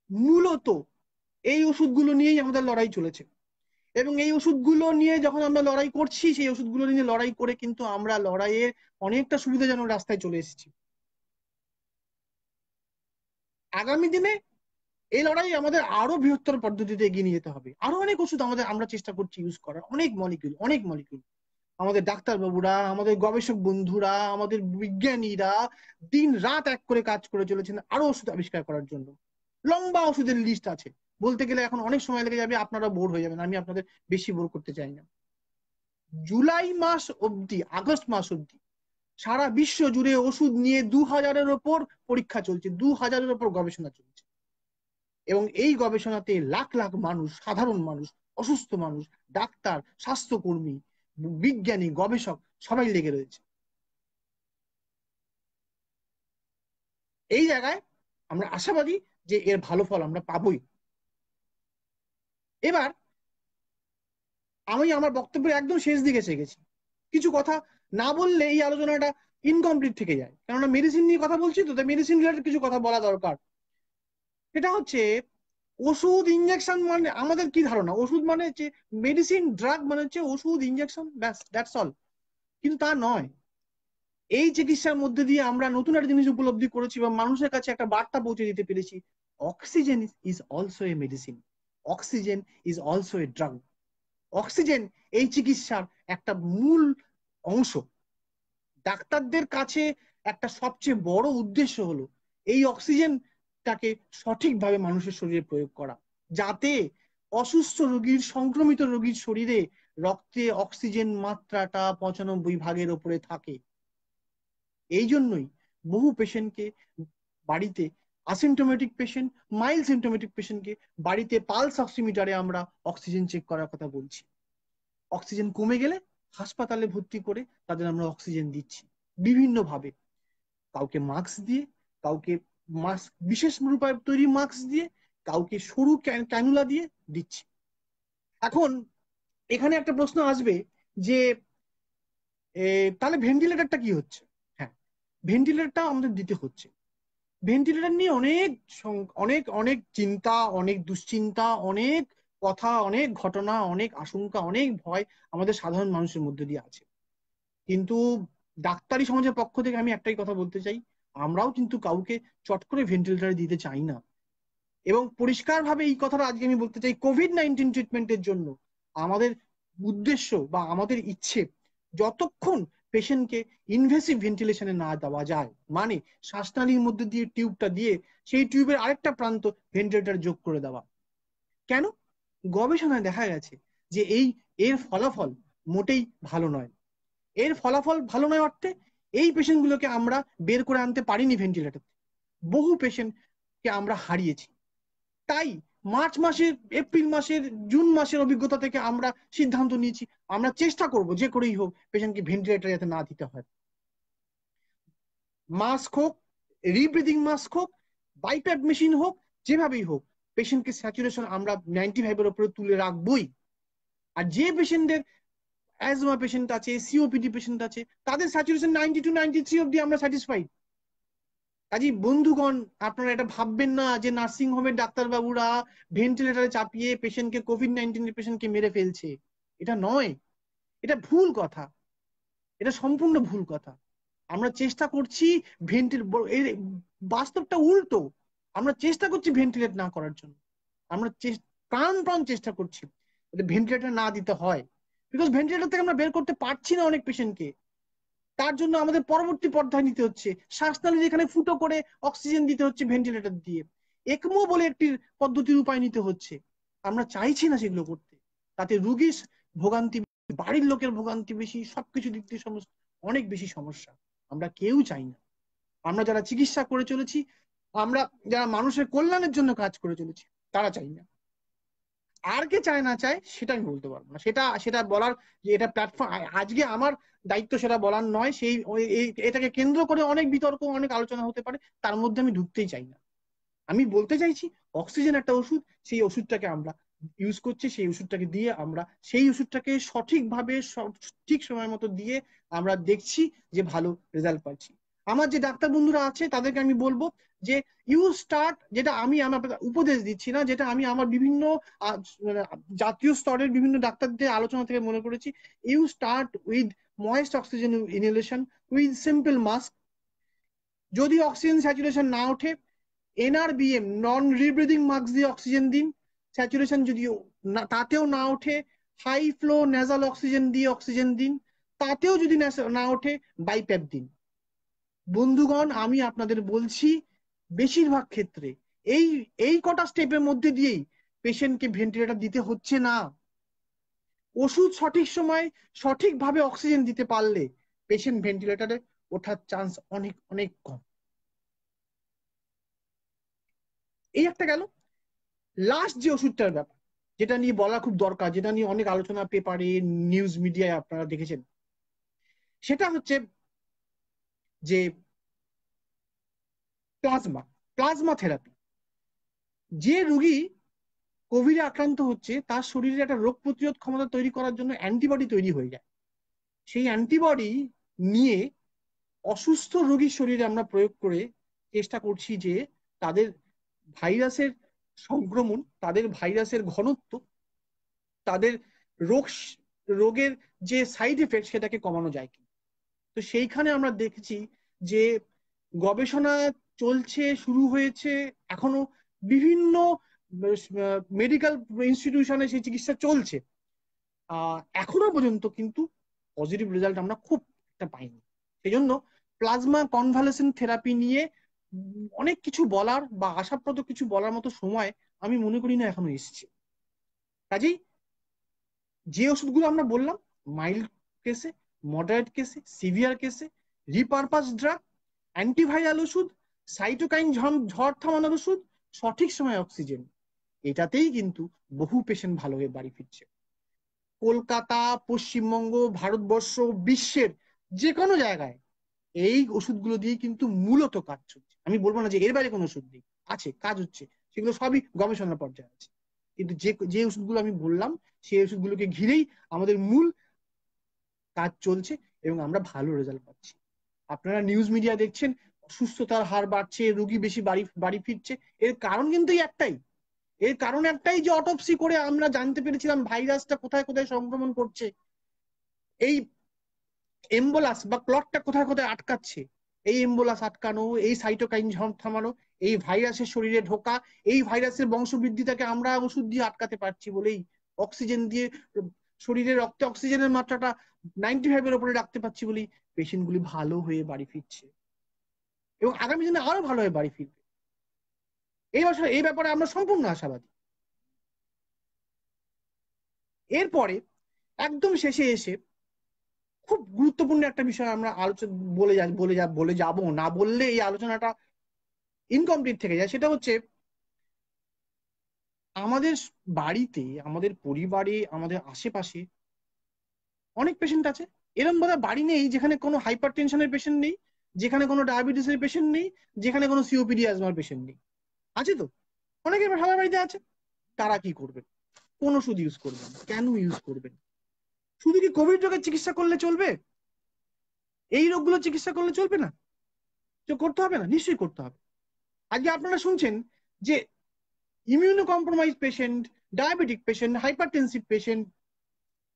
মূলত এই ওষুধগুলো নিয়েই আমাদের লড়াই চলেছে, এবং এই ওষুধগুলো নিয়ে যখন আমরা লড়াই করছি, সেই ওষুধগুলো নিয়ে লড়াই করে কিন্তু আমরা লড়াইয়ের অনেকটা সুবিধাজনক রাস্তায় চলে এসেছি। আগামী দিনে এই লড়াই আমাদের আরো বৃহত্তর পদ্ধতিতে এগিয়ে নিয়ে যেতে হবে। আরো অনেক ওষুধ আমরা চেষ্টা করছি ইউজ করার, অনেক মলিকিউল। আমাদের ডাক্তারবাবুরা, আমাদের গবেষক বন্ধুরা, আমাদের বিজ্ঞানীরা দিন রাত এক করে কাজ করে চলেছেন আরো ওষুধ আবিষ্কার করার জন্য। লম্বা ওষুধের লিস্ট আছে, বলতে গেলে এখন অনেক সময় লেগে যাবে, আপনারা বোর হয়ে যাবেন, আমি আপনাদের বেশি বোর করতে চাই না। জুলাই মাস অব্দি, আগস্ট মাস অব্দি সারা বিশ্ব জুড়ে ওষুধ নিয়ে 2000-এর ওপর পরীক্ষা চলছে, 2000-এর ওপর গবেষণা চলছে। এবং এই গবেষণাতে লাখ লাখ মানুষ, সাধারণ মানুষ, অসুস্থ মানুষ, ডাক্তার, স্বাস্থ্যকর্মী, বিজ্ঞানী, গবেষক সবাই লেগে রয়েছে। এই জায়গায় আমরা আশাবাদী যে এর ভালো ফল আমরা পাবই। এবার আমি আমার বক্তব্যের একদম শেষ দিকে এসে গেছি। কিছু কথা না বললে এই আলোচনাটা ইনকমপ্লিট থেকে যায়, কেননা মেডিসিন নিয়ে কথা বলছি, তো মেডিসিন রিলেটেড কিছু কথা বলা দরকার। এটা হচ্ছে ওষুধ, ইনজেকশন মানে আমাদের কি ধারণা, ওষুধ মানে হচ্ছে মেডিসিন, ড্রাগ মানে হচ্ছে ওষুধ, ইনজেকশন, ব্যাস, দ্যাটস অল। কিন্তু তা নয়। এই চিকিৎসার মধ্যে দিয়ে আমরা নতুন একটা জিনিস উপলব্ধি করেছি বা মানুষের কাছে একটা বার্তা পৌঁছে দিতে পেরেছি, oxygen is also a medicine, oxygen is also a drug. Oxygen এই চিকিৎসার একটা মূল অংশ। ডাক্তারদের কাছে একটা সবচেয়ে বড় উদ্দেশ্য হলো এই অক্সিজেনটাকে সঠিকভাবে মানুষের শরীরে প্রয়োগ করা, যাতে অসুস্থ রোগীর, সংক্রমিত রোগীর শরীরে রক্তে অক্সিজেন মাত্রাটা 95 ভাগের ওপরে থাকে। এই জন্যই বহু পেশেন্টকে বাড়িতে, আসিমটোমেটিক পেশেন্ট, মাইল্ড সিমটোমেটিক পেশেন্টকে বাড়িতে পালস অক্সিমিটারে আমরা অক্সিজেন চেক করার কথা বলছি। অক্সিজেন কমে গেলে হাসপাতালে ভর্তি করে তাদের আমরা অক্সিজেন দিচ্ছি বিভিন্ন ভাবে, কাউকে মাস্ক দিয়ে, কাউকে মাস্ক বিশেষ রূপে তৈরি মাস্ক দিয়ে, কাউকে সরু ক্যানুলা দিয়ে দিচ্ছি। এখন এখানে একটা প্রশ্ন আসবে যে তাহলে ভেন্টিলেটরটা কি হচ্ছে? হ্যাঁ, ভেন্টিলেটরটা আমাদের দিতে হচ্ছে। ভেন্টিলেটর নিয়ে অনেক অনেক অনেক চিন্তা, অনেক দুশ্চিন্তা, অনেক কথা, অনেক ঘটনা, অনেক আশঙ্কা, অনেক ভয় আমাদের সাধারণ মানুষের মধ্যে দিয়ে আছে। কিন্তু ডাক্তারি সমাজের পক্ষ থেকে আমি একটাই কথা বলতে চাই, আমরাও কিন্তু কাউকে চট করে ভেন্টিলেটর দিতে চাই না। এবং পরিষ্কারভাবে এই কথাটা আজকে আমি বলতে চাই, কোভিড-19 ট্রিটমেন্টের জন্য আমাদের উদ্দেশ্য বা আমাদের ইচ্ছে, যতক্ষণ পেশেন্টকে ইনভেসিভ ভেন্টিলেশনে না দেওয়া যায়, মানে শ্বাসনালীর মধ্যে দিয়ে টিউবটা দিয়ে সেই টিউবের আরেকটা প্রান্ত ভেন্টিলেটর যোগ করে দেওয়া। কেন? গবেষণায় দেখা গেছে যে এর ফলাফল মোটেই ভালো নয়। এর ফলাফল ভালো নয় অর্থে এই পেশেন্টগুলোকে আমরা বের করে আনতে পারিনি ভেন্টিলেটর, বহু পেশেন্টকে আমরা হারিয়েছি। তাই মার্চ মাসের, এপ্রিল মাসের, জুন মাসের অভিজ্ঞতা থেকে আমরা সিদ্ধান্ত নিয়েছি আমরা চেষ্টা করব যে করেই হোক পেশেন্টকে ভেন্টিলেটর যাতে না দিতে হয়। মাস্ক হোক, রিব্রিদিং মাস্ক হোক, বাইপ্যাপ মেশিন হোক, যেভাবেই হোক পেশেন্টকে স্যাচুরেশন আমরা 95-এর উপরে তুলে রাখবই। আর যে পেশেন্টদের অ্যাজমা পেশেন্ট আছে, সিওপিডি পেশেন্ট আছে, তাদের স্যাচুরেশন 90-93 অব্দি আমরা স্যাটিসফাইড। কাজী বন্ধুগণ, আপনারা এটা ভাববেন না যে নার্সিং হোমের ডাক্তারবাবুরা ভেন্টিলেটরে চাপিয়ে পেশেন্টকে, কোভিড-19 পেশেন্টকে মেরে ফেলছে। এটা নয়, এটা ভুল কথা, এটা সম্পূর্ণ ভুল কথা। আমরা চেষ্টা করছি ভেন্টিলেটর, বাস্তবটা উল্টো। আমরা চেষ্টা করছি ভেন্টিলেট না করার জন্য, আমরা প্রাণ চেষ্টা করছি ভেন্টিলেটর না দিতে হয়, বিকজ ভেন্টিলেটর থেকে আমরা বের করতে পারছি না অনেক পেশেন্টকে। তার জন্য আমাদের পরবর্তী পর্যায়ে নিতে হচ্ছে, শ্বাসনালী যেখানে ফুটো করে অক্সিজেন দিতে হচ্ছে ভেন্টিলেটর দিয়ে, একমো বলে একটি পদ্ধতির উপায় নিতে হচ্ছে। আমরা চাইছি না সেগুলো করতে, তাতে রুগীর ভোগান্তি, বাড়ির লোকের ভোগান্তি বেশি, সবকিছু দিক দিয়ে অনেক বেশি সমস্যা। আমরা কেউ চাই না। আমরা যারা চিকিৎসা করে চলেছি, আমরা যারা মানুষের কল্যাণের জন্য কাজ করে চলেছি, তারা চাই না। আর কে চায় না চায় সেটা আমি বলতে পারবো না, সেটা সেটা বলার যে এটা প্ল্যাটফর্ম আজকে আমার দায়িত্ব সেটা বলার নয়। এটাকে কেন্দ্র করে অনেক বিতর্ক, অনেক আলোচনা হতে পারে, তার মধ্যে আমি ঢুকতেই চাই না। আমি বলতে চাইছি অক্সিজেন একটা ওষুধ, সেই ওষুধটাকে আমরা ইউজ করছি, সেই ওষুধটাকে দিয়ে আমরা সেই ওষুধটাকে সঠিকভাবে ঠিক সময় মতো দিয়ে আমরা দেখছি যে ভালো রেজাল্ট পাচ্ছি। আমার যে ডাক্তার বন্ধুরা আছে তাদেরকে আমি বলবো যে ইউ স্টার্ট, যেটা আমি আমার উপদেশ দিচ্ছি না, যেটা আমি আমার বিভিন্ন জাতীয় স্তরের বিভিন্ন ডাক্তারদের আলোচনা থেকে মনে করেছি, you start with moist oxygen inhalation with simple mask. যদি অক্সিজেন স্যাচুরেশন না ওঠে, NRBM নন রিব্রিদিং মাস্ক দিয়ে অক্সিজেন দিন, স্যাচুরেশন যদি তাতেও না ওঠে হাই ফ্লো নেজাল অক্সিজেন দিয়ে অক্সিজেন দিন, তাতেও যদি না ওঠে বাইপ্যাপ দিন। বন্ধুগণ, আমি আপনাদের বলছি বেশিরভাগ ক্ষেত্রে এই এই কটা স্টেপের মধ্যে দিয়েই পেশেন্টকে ভেন্টিলেটর দিতে হচ্ছে না। ওষুধ সঠিক সময় সঠিকভাবে অক্সিজেন দিতে পারলে পেশেন্ট ভেন্টিলেটরে ওঠার চান্স অনেক অনেক কম। এই একটা গেল। লাস্ট যে ওষুধটার ব্যাপার, যেটা নিয়ে বলা খুব দরকার, যেটা নিয়ে অনেক আলোচনা পেপারে নিউজ মিডিয়ায় আপনারা দেখেছেন, সেটা হচ্ছে যে প্লাজমা প্লাজমা থেরাপি। যে রোগী কোভিডে আক্রান্ত হচ্ছে তার শরীরে একটা রোগ প্রতিরোধ ক্ষমতা তৈরি করার জন্য অ্যান্টিবডি তৈরি হয়ে যায়। সেই অ্যান্টিবডি নিয়ে অসুস্থ রোগীর শরীরে আমরা প্রয়োগ করে চেষ্টা করছি যে তাদের ভাইরাসের সংক্রমণ, তাদের ভাইরাসের ঘনত্ব, তাদের রোগ রোগের যে সাইড এফেক্ট সেটাকে কমানো যায় কি। তো সেইখানে আমরা দেখেছি যে গবেষণা চলছে, শুরু হয়েছে, এখনো বিভিন্ন মেডিকেল ইনস্টিটিউশনে সেই চিকিৎসা চলছে। এখনো পর্যন্ত কিন্তু পজিটিভ রেজাল্ট আমরা খুব একটা পাইনি। সেই জন্য প্লাজমা কনভালেসেন্ট থেরাপি নিয়ে অনেক কিছু বলার বা আশাপ্রদ কিছু বলার মতো সময় আমি মনে করি না এখনো এসেছে। কাজেই যে ওষুধগুলো আমরা বললাম, মাইল্ড কেসে, মডারেট কেসে, সিভিয়ার কেসে, রিপারপাস ড্রাগ, অ্যান্টিভাইরাল ওষুধ, সাইটোকাইন ঝড় থামানোর ওষুধ, সঠিক সময় অক্সিজেন, এটাতেই কিন্তু বহু পেশেন্ট ভালো হয়ে বাড়ি ফিরছে। কলকাতা, পশ্চিমবঙ্গ, ভারতবর্ষ, বিশ্বের যে কোনো জায়গায় এই ওষুধগুলো দিয়ে কিন্তু মূলত কাজ চলছে। আমি বলবো না যে এর বাইরে কোনো ওষুধ নেই, আছে, কাজ হচ্ছে, সেগুলো সবই গবেষণার পর্যায়ে আছে। কিন্তু যে যে ওষুধগুলো আমি বললাম সেই ওষুধগুলোকে ঘিরেই আমাদের মূল কাজ চলছে এবং আমরা ভালো রেজাল্ট পাচ্ছি। আপনারা নিউজ মিডিয়া দেখছেন অসুস্থতার হার বাড়ছে, রোগী বেশি বাড়ি বাড়ি ফিরছে। এর কারণ কিন্তু একটাই, এর কারণ একটাই যে অটোপসি করে আমরা জানতে পেরেছিলাম ভাইরাসটা কোথায় কোথায় সংক্রমণ করছে, এই এম্বোলাস বা ক্লটটা কোথায় কোথায় আটকাচ্ছে। এই এম্বোলাস আটকানো, এই সাইটোকাইন থামানো, এই ভাইরাসের শরীরে ঢোকা, এই ভাইরাসের বংশবৃদ্ধিটাকে আমরা ওষুধ দিয়ে আটকাতে পারছি বলেই, অক্সিজেন দিয়ে শরীরে রক্তে অক্সিজেনের মাত্রাটা 95-এর উপরে রাখতে পারছি বলেই পেশেন্ট গুলি ভালো হয়ে বাড়ি ফিরছে এবং আগামী দিনে আরো ভালো হয়ে বাড়ি ফিরবে। এই ব্যাপারে আমরা সম্পূর্ণ আশাবাদী। এরপরে একদম শেষে এসে খুব গুরুত্বপূর্ণ একটা বিষয় আমরা আলোচনা বলে যাব, না বললে এই আলোচনাটা ইনকমপ্লিট থেকে যায়। সেটা হচ্ছে আমাদের বাড়িতে, আমাদের পরিবারে, আমাদের আশেপাশে অনেক পেশেন্ট আছে। এরকম বোধহয় বাড়ি নেই যেখানে কোনো হাইপার টেনশনের পেশেন্ট নেই, যেখানে কোনো ডায়াবেটিসের পেশেন্ট নেই, যেখানে কোনো সিওপিডি অ্যাজমার পেশেন্ট নেই। আছে তো? অনেকের সবার বাড়িতে আছে। তারা কি করবেন? কোন ওষুধ ইউজ করবেন? কেন ইউজ করবেন? শুধু কি কোভিড রোগের চিকিৎসা করলে চলবে? এই রোগগুলো চিকিৎসা করলে চলবে না? করতে হবে না? নিশ্চয়ই করতে হবে। আজকে আপনারা শুনছেন যে immuno compromise patient, diabetic patient, hypertensive patient,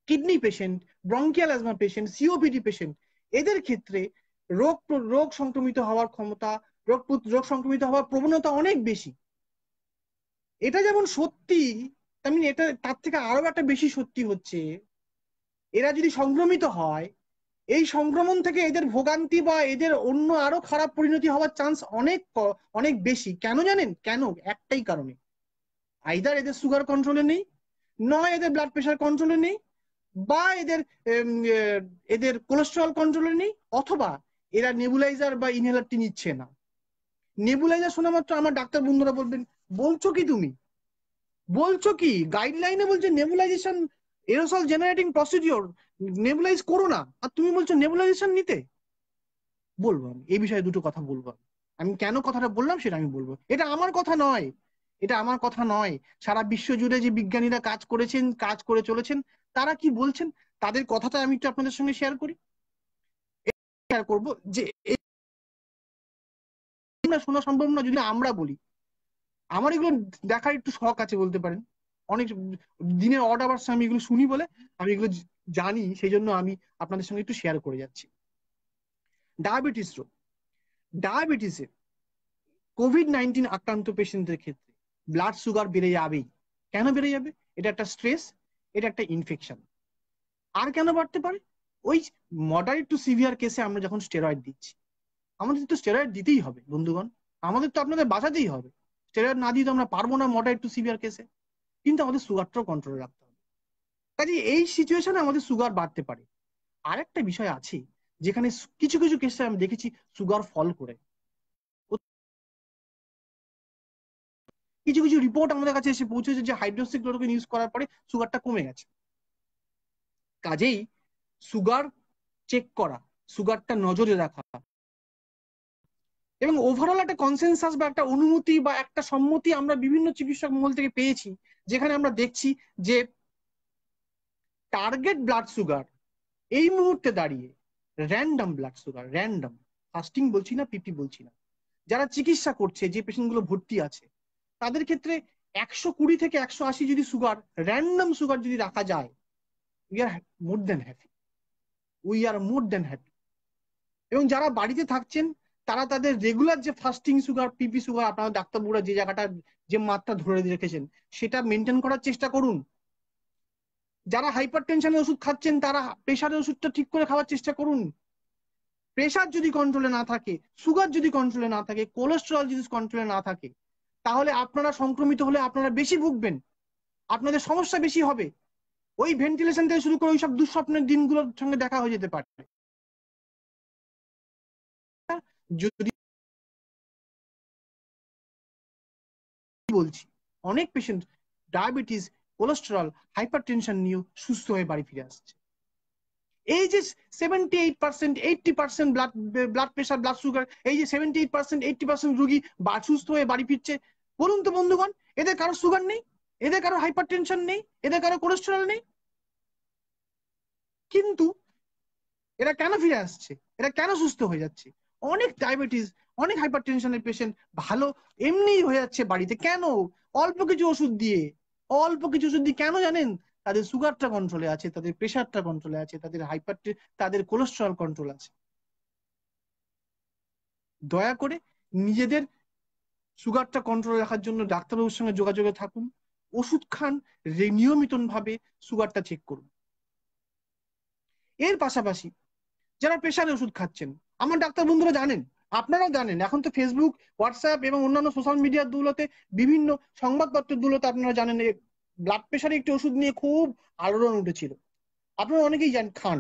kidney patient, bronchial asthma patient, COPD patient, এদের ক্ষেত্রে রোগ রোগ সংক্রমিত হওয়ার ক্ষমতা, রোগ সংক্রমিত হওয়ার প্রবণতা অনেক বেশি। এটা যেমন সত্যি, তেমনি এটা তার থেকে আরো একটা বেশি সত্যি হচ্ছে এরা যদি সংক্রমিত হয়, এই সংক্রমণ থেকে এদের ভোগান্তি বা এদের অন্য আরো খারাপ পরিণতি হওয়ার চান্স অনেক অনেক বেশি। কেন জানেন? কেন? একটাই কারণে, আইদার এদের সুগার কন্ট্রোলে নেই, নয় এদের ব্লাড প্রেশার কন্ট্রোলে নেই, বা এদের এদের কোলেস্টেরল কন্ট্রোলে নেই, অথবা এরা নেবুলাইজার বা ইনহেলারটি নিচ্ছে না। নেবুলাইজার শোনা মাত্র আমার ডাক্তার বন্ধুরা বলবেন, বলছো কি তুমি? বলছো কি? গাইডলাইনে বলছে nebulisation aerosol generating procedure, nebulise করো না, আর তুমি বলছো নেবুলাইজেশন নিতে। বলবো আমি এই বিষয়ে দুটো কথা বলবো। আমি কেন কথাটা বললাম সেটা আমি বলবো। এটা আমার কথা নয়, এটা আমার কথা নয়। সারা বিশ্ব জুড়ে যে বিজ্ঞানীরা কাজ করেছেন, কাজ করে চলেছেন, তারা কি বলছেন তাদের কথাটা আমি একটু আপনাদের সঙ্গে শেয়ার করি, শেয়ার করবো। যে শোনা সম্ভব না যদি আমরা বলি। আমার এগুলো দেখার একটু শখ আছে বলতে পারেন। অনেক দিনের অড আওয়ার্স আমি এগুলো শুনি বলে আমি এগুলো জানি, সেই জন্য আমি আপনাদের সঙ্গে একটু শেয়ার করে যাচ্ছি। ডায়াবেটিস রোগ, ডায়াবেটিসে কোভিড-19 আক্রান্ত পেশেন্টদের ক্ষেত্রে ব্লাড সুগার বেড়ে যাবেই। কেন বেড়ে যাবে? এটা একটা স্ট্রেস, এটা একটা ইনফেকশন। আর কেন বাড়তে পারে? ওই মডারেট টু সিভিয়ার কেসে আমরা যখন স্টেরয়েড দিচ্ছি, আমাদের তো স্টেরয়েড দিতেই হবে বন্ধুগণ, আমাদের তো আপনাদের বাঁচাতেই হবে। স্টেরয়েড না দিয়ে তো আমরা পারবো না মডারেট টু সিভিয়ার কেসে। কিন্তু আমাদের সুগারটাও কন্ট্রোলে রাখতে হবে। কাজে এই সিচুয়েশনে আমাদের সুগার বাড়তে পারে। আরেকটা বিষয় আছে যেখানে কিছু কিছু কেসে আমি দেখেছি সুগার ফল করে। কিছু কিছু রিপোর্ট আমাদের কাছে এসে পৌঁছেছে যে হাইড্রোক্সিক্লোরোকুইন ইউজ করার পরে সুগারটা কমে গেছে। কাজেই সুগার চেক করা, সুগারটা নজরে রাখা এবং ওভারঅল একটা কনসেনসাস বা একটা অনুমতি বা একটা সম্মতি আমরা বিভিন্ন চিকিৎসক মহল থেকে পেয়েছি, যেখানে আমরা দেখছি যে টার্গেট ব্লাড সুগার এই মুহূর্তে দাঁড়িয়ে random blood sugar, random, fasting বলছি না, পিপি বলছি না, যারা চিকিৎসা করছে, যে পেশেন্ট গুলো ভর্তি আছে তাদের ক্ষেত্রে 120 থেকে 180 যদি সুগার, র্যান্ডম সুগার যদি রাখা যায়, we are more than happy, we are more than happy. এবং যারা বাড়িতে থাকছেন তারা তাদের রেগুলার যে ফাস্টিং সুগার, পিপি সুগার, আপনারা ডাক্তারবাবুরা যে জায়গাটা, যে মাত্রা ধরে রেখেছেন সেটা মেনটেন করার চেষ্টা করুন। যারা হাইপার টেনশনের ওষুধ খাচ্ছেন তারা প্রেশারের ওষুধটা ঠিক করে খাওয়ার চেষ্টা করুন। প্রেশার যদি কন্ট্রোলে না থাকে, সুগার যদি কন্ট্রোলে না থাকে, কোলেস্টেরল যদি কন্ট্রোলে না থাকে, তাহলে আপনারা সংক্রমিত হলে আপনারা বেশি ভুগবেন, আপনাদের সমস্যা বেশি হবে। ওই ভেন্টিলেশন থেকে শুরু করে ওইসব দুঃস্বপ্নের দিনগুলোর সঙ্গে দেখা হয়ে যেতে পারে। যদি বলছি, অনেক patient diabetes, cholesterol, hyper tension নিয়েও সুস্থ হয়ে বাড়ি ফিরে আসছে। এই যে 78%, 80% ব্লাড প্রেশার, ব্লাড সুগার, এই যে 78%, 80% রুগী সুস্থ হয়ে বাড়ি ফিরছে, বলুন তো বন্ধুগণ, এদের কারো সুগার নেই, এদের কারো হাইপার টেনশন নেই, এদের কারো কোলেস্টেরল নেই, কিন্তু এরা কেন ফিরে আসছে, এরা কেন সুস্থ হয়ে যাচ্ছে? অনেক ডায়াবেটিস, অনেক হাইপার টেনশনের পেশেন্ট ভালো এমনিই হয়ে যাচ্ছে বাড়িতে। কেন? অল্প কিছু ওষুধ দিয়ে, অল্প কিছু ওষুধ দিয়ে। কেন জানেন? তাদের সুগারটা কন্ট্রোলে আছে, তাদের প্রেশারটা কন্ট্রোলে আছে, তাদের তাদের কোলেস্টেরল কন্ট্রোল আছে। দয়া করে নিজেদের সুগারটা কন্ট্রোলে রাখার জন্য ডাক্তারবাবুর সঙ্গে যোগাযোগে থাকুন, ওষুধ খান, নিয়মিত ভাবে সুগারটা চেক করুন। এর পাশাপাশি যারা প্রেশারের ওষুধ খাচ্ছেন, আমার ডাক্তার বন্ধুরা জানেন, আপনারাও জানেন, এখন তো ফেসবুক, হোয়াটসঅ্যাপ এবং অন্যান্য সোশ্যাল মিডিয়ার দুলতে, বিভিন্ন সংবাদপত্রের দুলতে আপনারা জানেন ব্লাড প্রেশারের একটি ওষুধ নিয়ে খুব আলোড়ন উঠেছিল। আপনারা অনেকেই জানেন, খান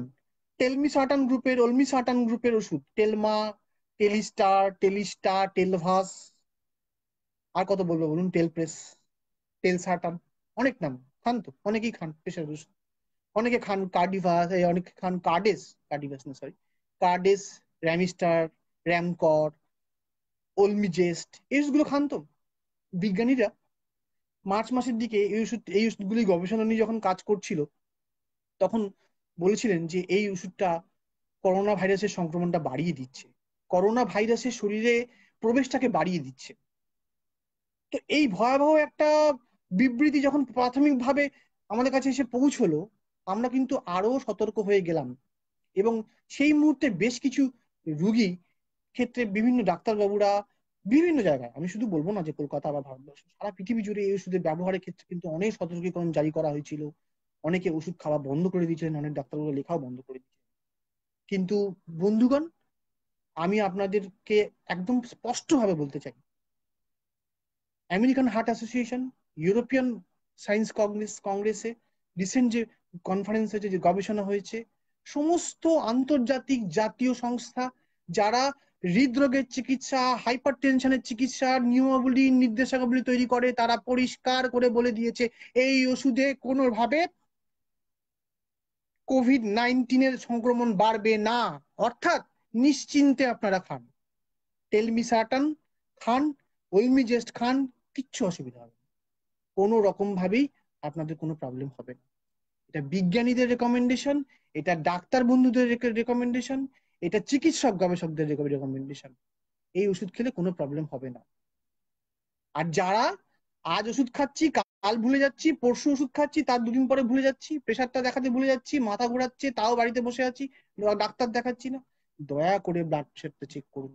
টেলমিসার্টান গ্রুপের, অলমিসার্টান গ্রুপের ওষুধ, টেলমা, টেলিস্টার, টেলিস্টা, টেলভাস, আর কত বলবো বলুন, টেলপ্রেস, টেলসার্টান, অনেক নাম। খান তো অনেকেই, খান প্রেশারের ওষুধ। অনেকে খান কার্ডিভাস, অনেকে খান কার্ডেস, কার্ডিভাস না সরি, কার্ডেস, র্যামিস্টার, র্যামকর, ওলমিজেস্ট, এই ওষুধগুলো খান তো। বিজ্ঞানীরা মার্চ মাসের দিকে এই ওষুধগুলি গবেষণা নিয়ে যখন কাজ করছিল, তখন বলেছিলেন যে এই ওষুধটা করোনা ভাইরাসের সংক্রমণটা বাড়িয়ে দিচ্ছে, করোনা ভাইরাসের শরীরে প্রবেশটাকে বাড়িয়ে দিচ্ছে। তো এই ভয়াবহ একটা বিবৃতি যখন প্রাথমিকভাবে আমাদের কাছে এসে পৌঁছলো, আমরা কিন্তু আরো সতর্ক হয়ে গেলাম। এবং সেই মুহূর্তে বেশ কিছু রুগী ক্ষেত্রে বিভিন্ন ডাক্তারবাবুরা বিভিন্ন জায়গায়, আমি শুধু বলবো না যে কলকাতা বা ভারতবর্ষ, সারা পৃথিবী জুড়ে এই ওষুধের ব্যবহারের ক্ষেত্রে কিন্তু অনেক সতর্কীকরণ জারি করা হয়েছিল। অনেকে ওষুধ খাওয়া বন্ধ করে দিয়েছিলেন, অনেক ডাক্তারবাবু লেখাও বন্ধ করে দিয়েছিলেন। কিন্তু বন্ধুগণ, আমি আপনাদেরকে একদম স্পষ্টভাবে বলতে চাই, American heart association, European science কংগ্রেসে রিসেন্ট যে কনফারেন্স হয়েছে, যে গবেষণা হয়েছে, সমস্ত আন্তর্জাতিক জাতীয় সংস্থা যারা হৃদরোগের চিকিৎসা, হাইপার টেনশনের চিকিৎসার নিয়মাবলী, নির্দেশাবলী তৈরি করে, তারা পরিষ্কার করে বলে দিয়েছে এই ওষুধে কোনোভাবে কোভিড-19 সংক্রমণ বাড়বে না। অর্থাৎ নিশ্চিন্তে আপনারা খান, টেলমিসার্টান খান, ওলমিজেস্ট খান, কিচ্ছু অসুবিধা হবে না, কোনো রকম ভাবেই আপনাদের কোনো প্রবলেম হবে না। এটা বিজ্ঞানীদের রেকমেন্ডেশন, এটা ডাক্তার বন্ধুদের রেকমেন্ডেশন, এটা চিকিৎসক গবেষকদের রেকমেন্ডেশন। এই ওষুধ খেলে কোনো প্রবলেম হবে না। আর যারা আজ ওষুধ খাচ্ছি, কাল ভুলে যাচ্ছি, পরশু ওষুধ খাচ্ছি, তার দুদিন পরে ভুলে যাচ্ছি, প্রেশারটা দেখাতে ভুলে যাচ্ছি, মাথা ঘোরাচ্ছে, তাও বাড়িতে বসে আছি, ডাক্তার দেখাচ্ছি না, দয়া করে ব্লাড প্রেশারটা চেক করুন।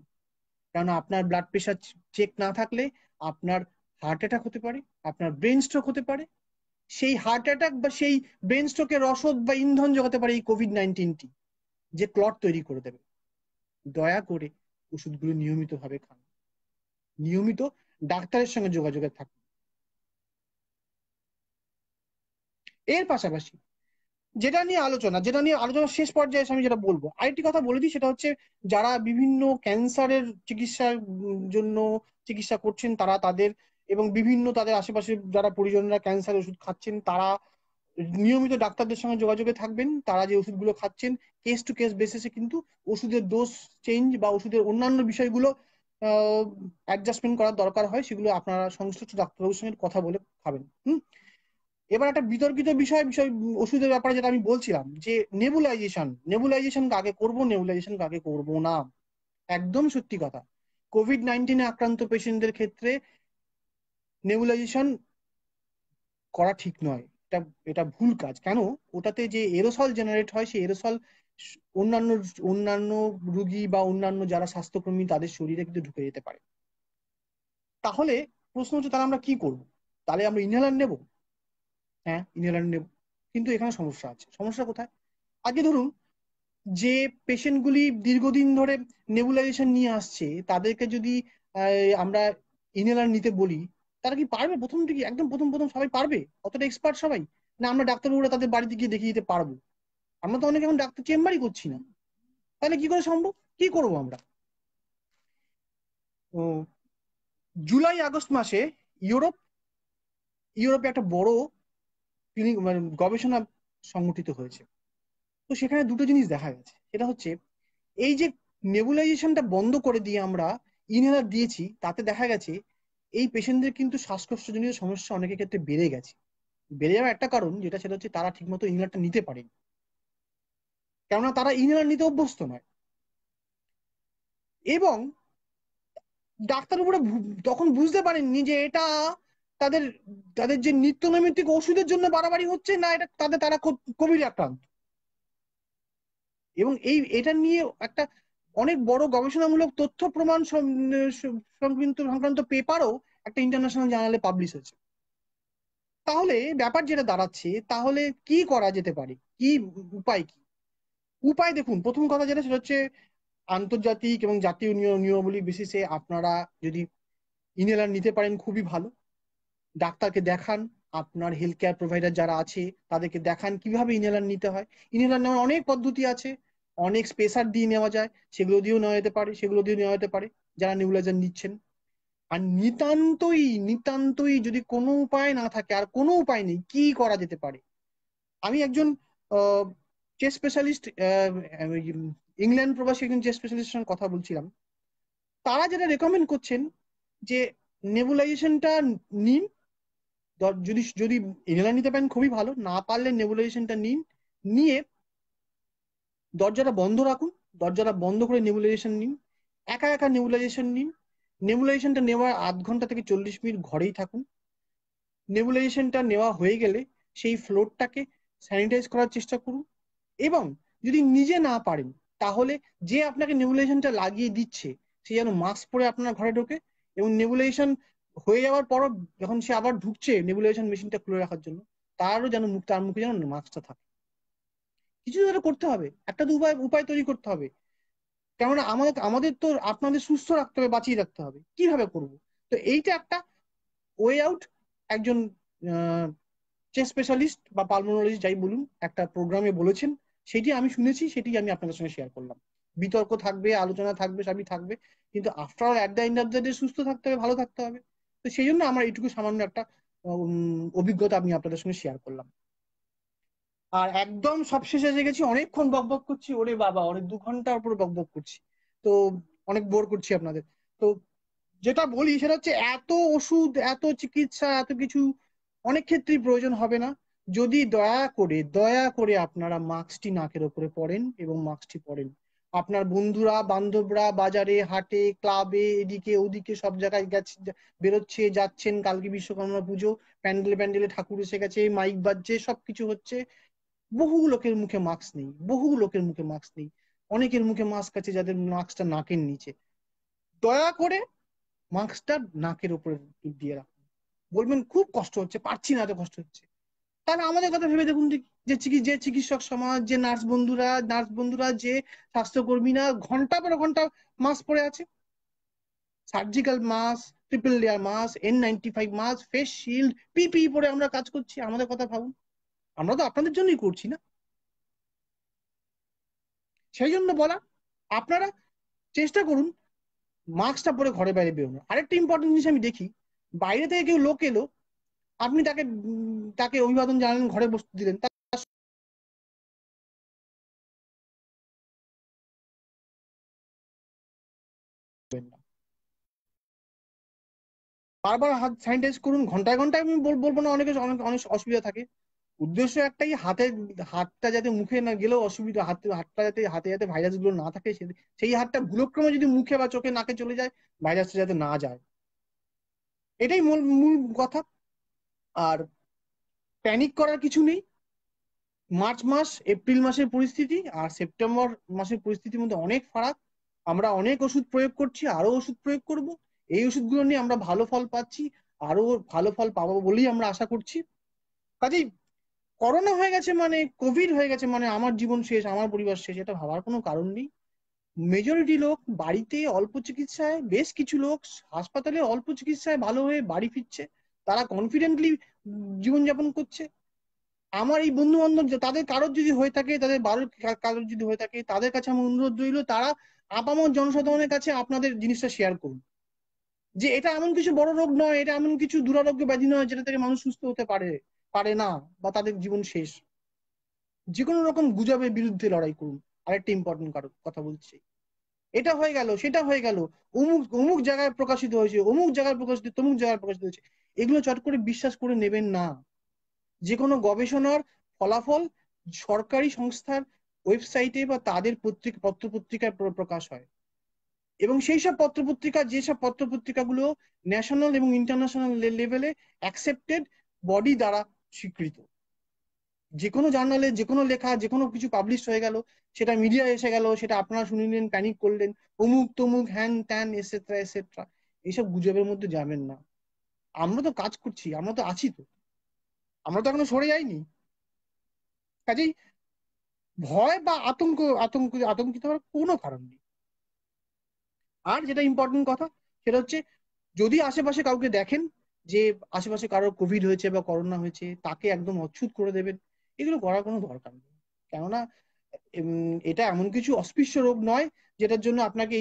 কেননা আপনার ব্লাড প্রেশার চেক না থাকলে আপনার হার্ট অ্যাটাক হতে পারে, আপনার ব্রেন স্ট্রোক হতে পারে। সেই হার্ট অ্যাটাক বা সেই ব্রেন স্ট্রোকের রসদ বা ইন্ধন যোগাতে পারে এই কোভিড-19টি, যে ক্লট তৈরি করে দেবে। দয়া করে ওষুধগুলো নিয়মিত ভাবে খান, নিয়মিত ডাক্তারের সঙ্গে যোগাযোগে থাকুন। এর পাশাপাশি যেটা নিয়ে আলোচনা শেষ পর্যায়ে এসে আমি যেটা বলবো, আরেকটি কথা বলে দিই, সেটা হচ্ছে যারা বিভিন্ন ক্যান্সারের চিকিৎসার জন্য চিকিৎসা করছেন তারা তাদের, এবং বিভিন্ন তাদের আশেপাশে যারা পরিজনরা ক্যান্সার ওষুধ খাচ্ছেন, তারা নিয়মিত ডাক্তারদের সঙ্গে যোগাযোগে থাকবেন। তারা যে ওষুধগুলো খাচ্ছেন কেস টু কেস বেসিসে কিন্তু ওষুধের ডোজ চেঞ্জ বা ওষুধের অন্যান্য বিষয়গুলো অ্যাডজাস্টমেন্ট করার দরকার হয়, সেগুলো আপনারা সংশ্লিষ্ট ডাক্তারবাবুর সঙ্গে কথা বলে খাবেন। এবার একটা বিতর্কিত বিষয় বিষয় ওষুধের ব্যাপারে যেটা আমি বলছিলাম, যে নেবুলাইজেশন কাকে করব, নেবুলাইজেশন কাকে করব না। একদম সত্যি কথা, কোভিড-19 আক্রান্ত পেশেন্টদের ক্ষেত্রে নেবুলাইজেশন করা ঠিক নয়। এটা এটা ভুল কাজ। কেন? ওটাতে যে এরোসল জেনারেট হয়, সেই এরোসল অন্যান্য অন্যান্য রুগী বা অন্যান্য যারা স্বাস্থ্যকর্মী তাদের শরীরে কিন্তু ঢুকে যেতে পারে। তাহলে প্রশ্ন হচ্ছে, তাহলে আমরা কি করব? তাহলে আমরা ইনহেলার নেব? হ্যাঁ, ইনহেলার নেব, কিন্তু এখানে সমস্যা আছে। সমস্যা কোথায়? আগে ধরুন, যে পেশেন্টগুলি দীর্ঘদিন ধরে নেবুলাইজেশন নিয়ে আসছে, তাদেরকে যদি আমরা ইনহেলার নিতে বলি, তারা কি পারবে? প্রথম থেকে একদম প্রথম প্রথম সবাই পারবে? অতটা এক্সপার্ট সবাই? না আমরা ডাক্তারবাবুরা তাদের বাড়িতে গিয়ে দেখিয়ে দিতে পারবো? আমরা তো অনেক এখন ডাক্তার চেম্বারই করছি না। তাহলে কি করে সম্ভব? কি করবো আমরা? ও, জুলাই আগস্ট মাসে ইউরোপ ইউরোপে একটা বড় ক্লিনিক মানে গবেষণা সংগঠিত হয়েছে। তো সেখানে দুটো জিনিস দেখা গেছে। সেটা হচ্ছে, এই যে নেবুলাইজেশনটা বন্ধ করে দিয়ে আমরা ইনহেলার দিয়েছি, তাতে দেখা গেছে এই পেশেন্টদের কিন্তু শ্বাসকষ্টজনিত সমস্যা অনেকের ক্ষেত্রে বেড়ে গেছে। বেড়ে যাওয়ার একটা কারণ যেটা, সেটা হচ্ছে তারা ঠিকমতো ইনহেলারটা নিতে পারেনি, কেননা তারা ইনহেলার নিতে অভ্যস্ত নয়। এবং ডাক্তারবাবুরা তখন বুঝতে পারেননি যে এটা তাদের তাদের যে নিত্য নৈমিত্তিক ওষুধের জন্য বাড়াবাড়ি হচ্ছে, না এটা তারা কোভিড আক্রান্ত। এবং এটা নিয়ে একটা অনেক বড় গবেষণামূলক তথ্য প্রমাণ সংক্রান্ত পেপারও একটা ইন্টারন্যাশনাল জার্নালে পাবলিশ হয়েছে। তাহলে ব্যাপার যেটা দাঁড়াচ্ছে, তাহলে কি করা যেতে পারে? কি উপায় কি? উপায় দেখুন, প্রথম কথা যেটা, সেটা হচ্ছে আন্তর্জাতিক এবং জাতীয় নিয়মাবলী বেসিসে আপনারা যদি ইনহেলার নিতে পারেন খুবই ভালো। ডাক্তারকে দেখান, আপনার হেলথ কেয়ার প্রোভাইডার যারা আছে তাদেরকে দেখান কিভাবে ইনহেলার নিতে হয়। ইনহেলার নেওয়ার অনেক পদ্ধতি আছে, অনেক স্পেসার দিয়ে নেওয়া যায়, সেগুলো দিয়েও নেওয়া যেতে পারে যারা নেবুলাইজার নিচ্ছেন। আর নিতান্তই যদি কোনো উপায় না থাকে, আর কোনো উপায় নেই, কি করা যেতে পারে? আমি একজন চেস্ট স্পেশালিস্ট, ইংল্যান্ড প্রবাসী একজন চেস্ট স্পেশালিস্টের সঙ্গে কথা বলছিলাম। তারা যেটা রেকমেন্ড করছেন, যে নেবুলাইজেশনটা নিন। যদি যদি ইনহেলার নিতে পারেন খুবই ভালো, না পারলে নেবুলাইজেশনটা নিন, নিয়ে দরজাটা বন্ধ রাখুন, দরজাটা বন্ধ করে নেবুলাইজেশন নিন, একা একা নেবুলাইজেশন নিন। নেবুলাইজেশনটা নেওয়ার 0.5 ঘন্টা থেকে 40 মিনিট ঘরেই থাকুন। নেবুলাইজেশনটা নেওয়া হয়ে গেলে সেই ফ্লোরটাকে স্যানিটাইজ করার চেষ্টা করুন। এবং যদি নিজে না পারেন, তাহলে যে আপনাকে নেবুলাইজেশনটা লাগিয়ে দিচ্ছে সে যেন মাস্ক পরে আপনার ঘরে ঢোকে, এবং নেবুলাইজেশন হয়ে যাওয়ার পরও যখন সে আবার ঢুকছে নেবুলাইজেশন মেশিনটা খুলে রাখার জন্য, তার মুখে যেন মাস্কটা থাকে। কিছু তো একটা করতে হবে, একটা তো উপায় উপায় তৈরি করতে হবে। কেননা আমাদের আমাদের তো আপনাদের সুস্থ রাখতে হবে, বাঁচিয়ে রাখতে হবে। কিভাবে করব? তো এইটা একটা ওয়ে আউট। একজন চেস্ট স্পেশালিস্ট বা পালমোনোলজিস্ট যাই বলুন একটা প্রোগ্রামে বলেছেন, সেটি আমি শুনেছি, সেটি আমি আপনাদের সঙ্গে শেয়ার করলাম। বিতর্ক থাকবে, আলোচনা থাকবে, সবই থাকবে, কিন্তু after all at the end of the day সুস্থ থাকতে হবে, ভালো থাকতে হবে। তো সেই জন্য আমার এইটুকু সামান্য একটা অভিজ্ঞতা আমি আপনাদের সঙ্গে শেয়ার করলাম। আর একদম সবশেষে এসে গেছি, অনেকক্ষণ বকবক করছি, ওরে বাবা, অনেক 2 ঘন্টার উপর বকবক করছি। তো অনেক বোর করছি আপনাদের। তো যেটা বলি সেটা হচ্ছে, এত ওষুধ, এত চিকিৎসা, এত কিছু অনেক ক্ষেত্রেই প্রয়োজন হবে না, যদি দয়া করে আপনারা মাস্কটি নাকের ওপরে পরেন এবং মাস্কটি পরেন। আপনার বন্ধুরা বান্ধবরা বাজারে হাটে ক্লাবে এদিকে ওদিকে সব জায়গায় গেছে, বেরোচ্ছে যাচ্ছেন, কালকে বিশ্বকর্মা পুজো, প্যান্ডেলে প্যান্ডেলে ঠাকুর এসে গেছে, মাইক বাজছে, সবকিছু হচ্ছে, বহু লোকের মুখে মাস্ক নেই। অনেকের মুখে মাস্ক আছে যাদের মাস্কটা নাকের নিচে। দয়া করে মাস্কটা নাকের উপরে দিয়ে রাখুন। বলবেন খুব কষ্ট হচ্ছে, পারছি না, এত কষ্ট হচ্ছে। তাহলে আমাদের কথা ভেবে দেখুন যে যে চিকিৎসক সমাজ, যে নার্স বন্ধুরা, যে স্বাস্থ্যকর্মীরা ঘন্টা পর ঘন্টা মাস্ক পরে আছে, surgical mask, triple layer mask, N95 mask, face shield, PPE পরে আমরা কাজ করছি। আমাদের কথা ভাবুন, আমরা তো আপনাদের জন্যই করছি না? সেই জন্য বলা, আপনারা চেষ্টা করুন মাস্কটা পরে ঘরে বাইরে বেরোনো। আরেকটা ইম্পর্টেন্ট জিনিস আমি দেখি, বাইরে থেকে কেউ লোক এলো, আপনি তাকে অভিবাদন জানালেন, ঘরে বসতে দিলেন, বারবার হাত স্যানিটাইজ করুন, ঘন্টায় ঘন্টায়। আমি বলবো না, অনেক অনেক অসুবিধা থাকে। উদ্দেশ্য একটাই, হাতটা যাতে মুখে না গেলেও অসুবিধা, হাতটা যাতে হাতে যাতে ভাইরাস গুলো না থাকে, সেই হাতটা ভুলক্রমে যদি মুখে বা চোখে নাকে চলে যায়, ভাইরাসটা যাতে না যায়, এটাই মূল মূল কথা। আর প্যানিক করার কিছু নেই। মার্চ মাস, এপ্রিল মাসের পরিস্থিতি আর সেপ্টেম্বর মাসের পরিস্থিতির মধ্যে অনেক ফারাক। আমরা অনেক ওষুধ প্রয়োগ করছি, আরো ওষুধ প্রয়োগ করব। এই ওষুধগুলো নিয়ে আমরা ভালো ফল পাচ্ছি, আরো ভালো ফল পাবো বলেই আমরা আশা করছি। কাজেই করোনা হয়ে গেছে মানে, কোভিড হয়ে গেছে মানে আমার জীবন শেষ, আমার পরিবার শেষ, এটা ভাবার কোনো কারণ নেই। মেজরিটি লোক বাড়িতে অল্প চিকিৎসায়, বেশ কিছু লোক হাসপাতালে অল্প চিকিৎসায় ভালো হয়ে বাড়ি ফিরছে, তারা কনফিডেন্টলি জীবনযাপন করছে। আমার এই বন্ধু বান্ধব তাদের কারোর যদি হয়ে থাকে, তাদের কারোর যদি হয়ে থাকে, তাদের কাছে আমার অনুরোধ রইল, তারা আপামর জনসাধারণের কাছে আপনাদের জিনিসটা শেয়ার করুন, যে এটা এমন কিছু বড় রোগ নয়, এটা এমন কিছু দুরারোগ্য ব্যাধি নয় যেটা থেকে মানুষ সুস্থ হতে পারে পারে না, বা তাদের জীবন শেষ। যে কোনো রকম গুজবের বিরুদ্ধে লড়াই করুন। আরেকটা ইম্পর্টেন্ট কথা বলছি, এটা হয়ে গেল, সেটা হয়ে গেল, অমুক অমুক জায়গায় প্রকাশিত হয়েছে, অমুক জায়গায় প্রকাশিত, তমুক জায়গায় প্রকাশিত হয়েছে, এগুলো চট করে বিশ্বাস করে নেবেন না। যে কোনো গবেষণার ফলাফল সরকারি সংস্থার ওয়েবসাইটে বা তাদের পত্র পত্রিকায় প্রকাশ হয়, এবং সেই সব পত্রপত্রিকা, যেসব পত্রপত্রিকাগুলো ন্যাশনাল এবং ইন্টারন্যাশনাল লেভেলে অ্যাকসেপ্টেড বডি দ্বারা স্বীকৃত। যে কোনো জার্নালে যে কোনো লেখা, যে কোনো কিছু পাবলিশ হয়ে গেল, সেটা মিডিয়া এসে গেল, সেটা আপনারা শুনলেন, প্যানিক করলেন, অমুক তমুক হ্যান ত্যান এসেট্রা এসেট্রা, এইসব গুজবের মধ্যে যাবেন না। আমরা তো কাজ করছি, আমরা তো আছি তো, আমরা তো এখনো সরে যাইনি। কাজেই ভয় বা আতঙ্কিত হওয়ার কোনো কারণ নেই। আর যেটা ইম্পর্টেন্ট কথা, সেটা হচ্ছে, যদি আশেপাশে কাউকে দেখেন যে আশেপাশে কারোর কোভিড হয়েছে বা করোনা হয়েছে, তাকে একদম অচ্ছুত করে দেবেন, এগুলো করার কোনো দরকার নেই। কেননা এটা এমন কিছু অস্পৃশ্য রোগ নয় যেটার জন্য আপনাকে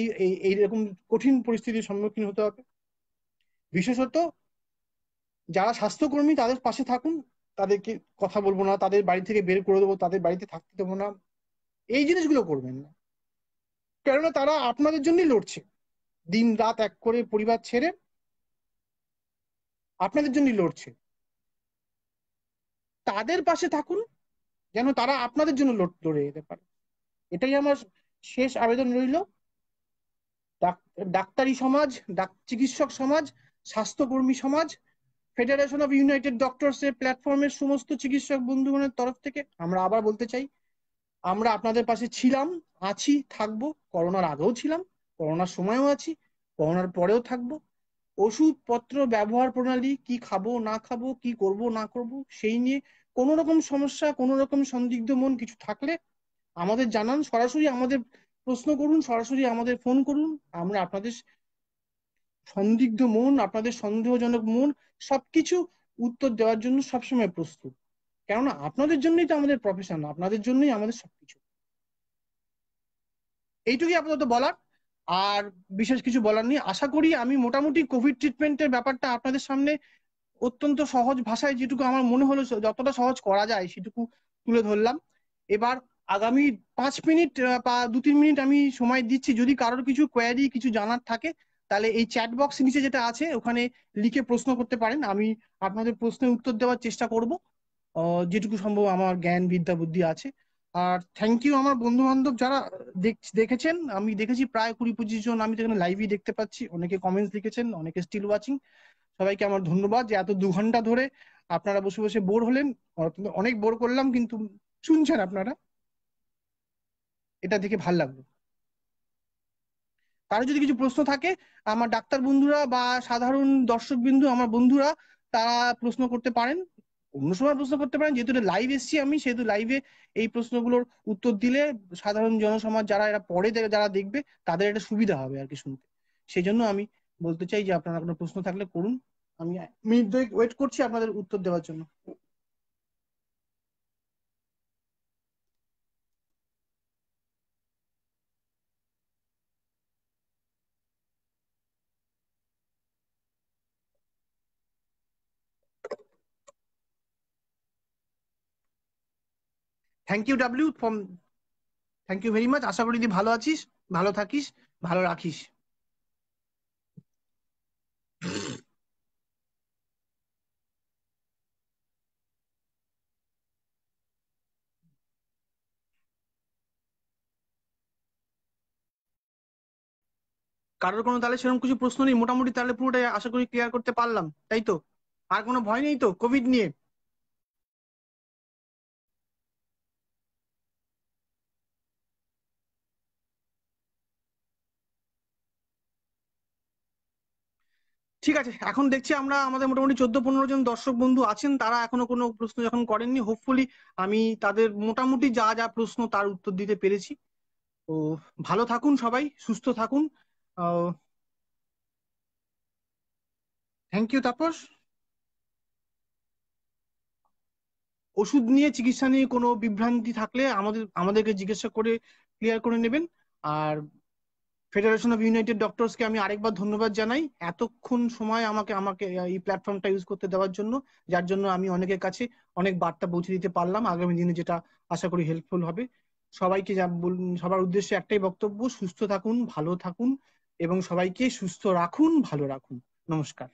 এইরকম কঠিন পরিস্থিতির সম্মুখীন হতে হবে। বিশেষত যারা স্বাস্থ্যকর্মী, তাদের পাশে থাকুন, তাদেরকে কথা বলবো না, তাদের বাড়ি থেকে বের করে দেবো, তাদের বাড়িতে থাকতে দেবো না, এই জিনিসগুলো করবেন না। কেননা তারা আপনাদের জন্যই লড়ছে, দিন রাত এক করে পরিবার ছেড়ে আপনাদের জন্যই লড়ছে। তাদের পাশে থাকুন, যেন তারা আপনাদের জন্য লড়ে যেতে পারে। এটাই আমার শেষ আবেদন রইল। ডাক্তারি সমাজ, চিকিৎসক সমাজ, স্বাস্থ্যকর্মী সমাজ, ফেডারেশন অফ ইউনাইটেড ডক্টরস এর প্ল্যাটফর্মের সমস্ত চিকিৎসক বন্ধুগণের তরফ থেকে আমরা আবার বলতে চাই, আমরা আপনাদের পাশে ছিলাম, আছি, থাকবো। করোনার আগেও ছিলাম, করোনার সময়ও আছি, করোনার পরেও থাকবো। ওষুধপত্র ব্যবহার প্রণালী, কি খাবো না খাবো, কি করব না করব, সেই নিয়ে কোনো রকম সমস্যা, কোনো রকম সন্দিগ্ধ মন কিছু থাকলে আমাদের জানান, সরাসরি আমাদের প্রশ্ন করুন, সরাসরি আমাদের ফোন করুন। আমরা আপনাদের সন্দিগ্ধ মন, আপনাদের সন্দেহজনক মন, সবকিছু উত্তর দেওয়ার জন্য সবসময় প্রস্তুত। কেননা আপনাদের জন্যই তো আমাদের প্রফেশন, আপনাদের জন্যই আমাদের সবকিছু। এইটুকুই আপাতত বলার, আর বিশেষ কিছু বলার নেই। আশা করি আমি মোটামুটি কোভিড ট্রিটমেন্টের ব্যাপারটা আপনাদের সামনে অত্যন্ত সহজ ভাষায়, যেটুকু আমার মনে হলো যতটা সহজ করা যায় সেটুকু তুলে ধরলাম। এবার আগামী 5 মিনিট বা 2-3 মিনিট আমি সময় দিচ্ছি, যদি কারোর কিছু কোয়ারি, কিছু জানার থাকে, তাহলে এই চ্যাট বক্স নিচে যেটা আছে ওখানে লিখে প্রশ্ন করতে পারেন। আমি আপনাদের প্রশ্নের উত্তর দেওয়ার চেষ্টা করব যেটুকু সম্ভব আমার জ্ঞান বিদ্যা বুদ্ধি আছে। আর থ্যাংক ইউ আমার বন্ধু বান্ধব যারা দেখেছেন। আমি দেখেছি প্রায় 20-25 জন, আমি তো এখানে লাইভই দেখতে পাচ্ছি, অনেকে কমেন্টস লিখেছেন, অনেকে স্টিল ওয়াচিং। সবাইকে আমার ধন্যবাদ যে এত 2 ঘন্টা ধরে আপনারা বসে বসে বোর হলেন। অনেক বোর করলাম, কিন্তু শুনছেন আপনারা, এটা দেখে ভাল লাগলো। কারো যদি কিছু প্রশ্ন থাকে, আমার ডাক্তার বন্ধুরা বা সাধারণ দর্শক বিন্দু আমার বন্ধুরা, তারা প্রশ্ন করতে পারেন, অন্য সময় প্রশ্ন করতে পারেন। যেহেতু লাইভ এসছি আমি, সেহেতু লাইভে এই প্রশ্নগুলোর উত্তর দিলে সাধারণ জনসমাজ যারা এরা পরে যারা দেখবে তাদের একটা সুবিধা হবে আর কি শুনতে। সেই জন্য আমি বলতে চাই যে আপনারা কোনো প্রশ্ন থাকলে করুন, আমি মিনিট দুয়েক ওয়েট করছি আপনাদের উত্তর দেওয়ার জন্য। Thank you W from, thank you very much. আশা করি তুই ভালো আছিস, ভালো থাকিস, ভালো রাখিস। কারোর কোনো তাহলে সেরকম কিছু প্রশ্ন নেই মোটামুটি, তাহলে পুরোটাই আশা করি ক্লিয়ার করতে পারলাম, তাই তো? আর কোনো ভয় নেই তো কোভিড নিয়ে? ঠিক আছে, এখন দেখছি আমরা আমাদের মোটামুটি 14-15 জন দর্শক বন্ধু আছেন, তারা এখনো কোনো প্রশ্ন যখন করেননি, হোপফুলি আমি তাদের মোটামুটি যা যা প্রশ্ন তার উত্তর দিতে পেরেছি। তো ভালো থাকুন সবাই, সুস্থ থাকুন। Thank you Tapas. ওষুধ নিয়ে, চিকিৎসা নিয়ে কোনো বিভ্রান্তি থাকলে আমাদেরকে জিজ্ঞাসা করে ক্লিয়ার করে নেবেন। আর ফেডারেশন অফ ইউনাইটেড ডক্টরসকে আমি আরেকবার ধন্যবাদ জানাই এতক্ষণ সময় আমাকে আমাকে এই প্ল্যাটফর্মটা ইউজ করতে দেওয়ার জন্য, যার জন্য আমি অনেকের কাছে অনেক বার্তা পৌঁছে দিতে পারলাম আগামী দিনে, যেটা আশা করি হেল্পফুল হবে সবাইকে। সবার উদ্দেশ্যে একটাই বক্তব্য, সুস্থ থাকুন, ভালো থাকুন এবং সবাইকে সুস্থ রাখুন, ভালো রাখুন। নমস্কার।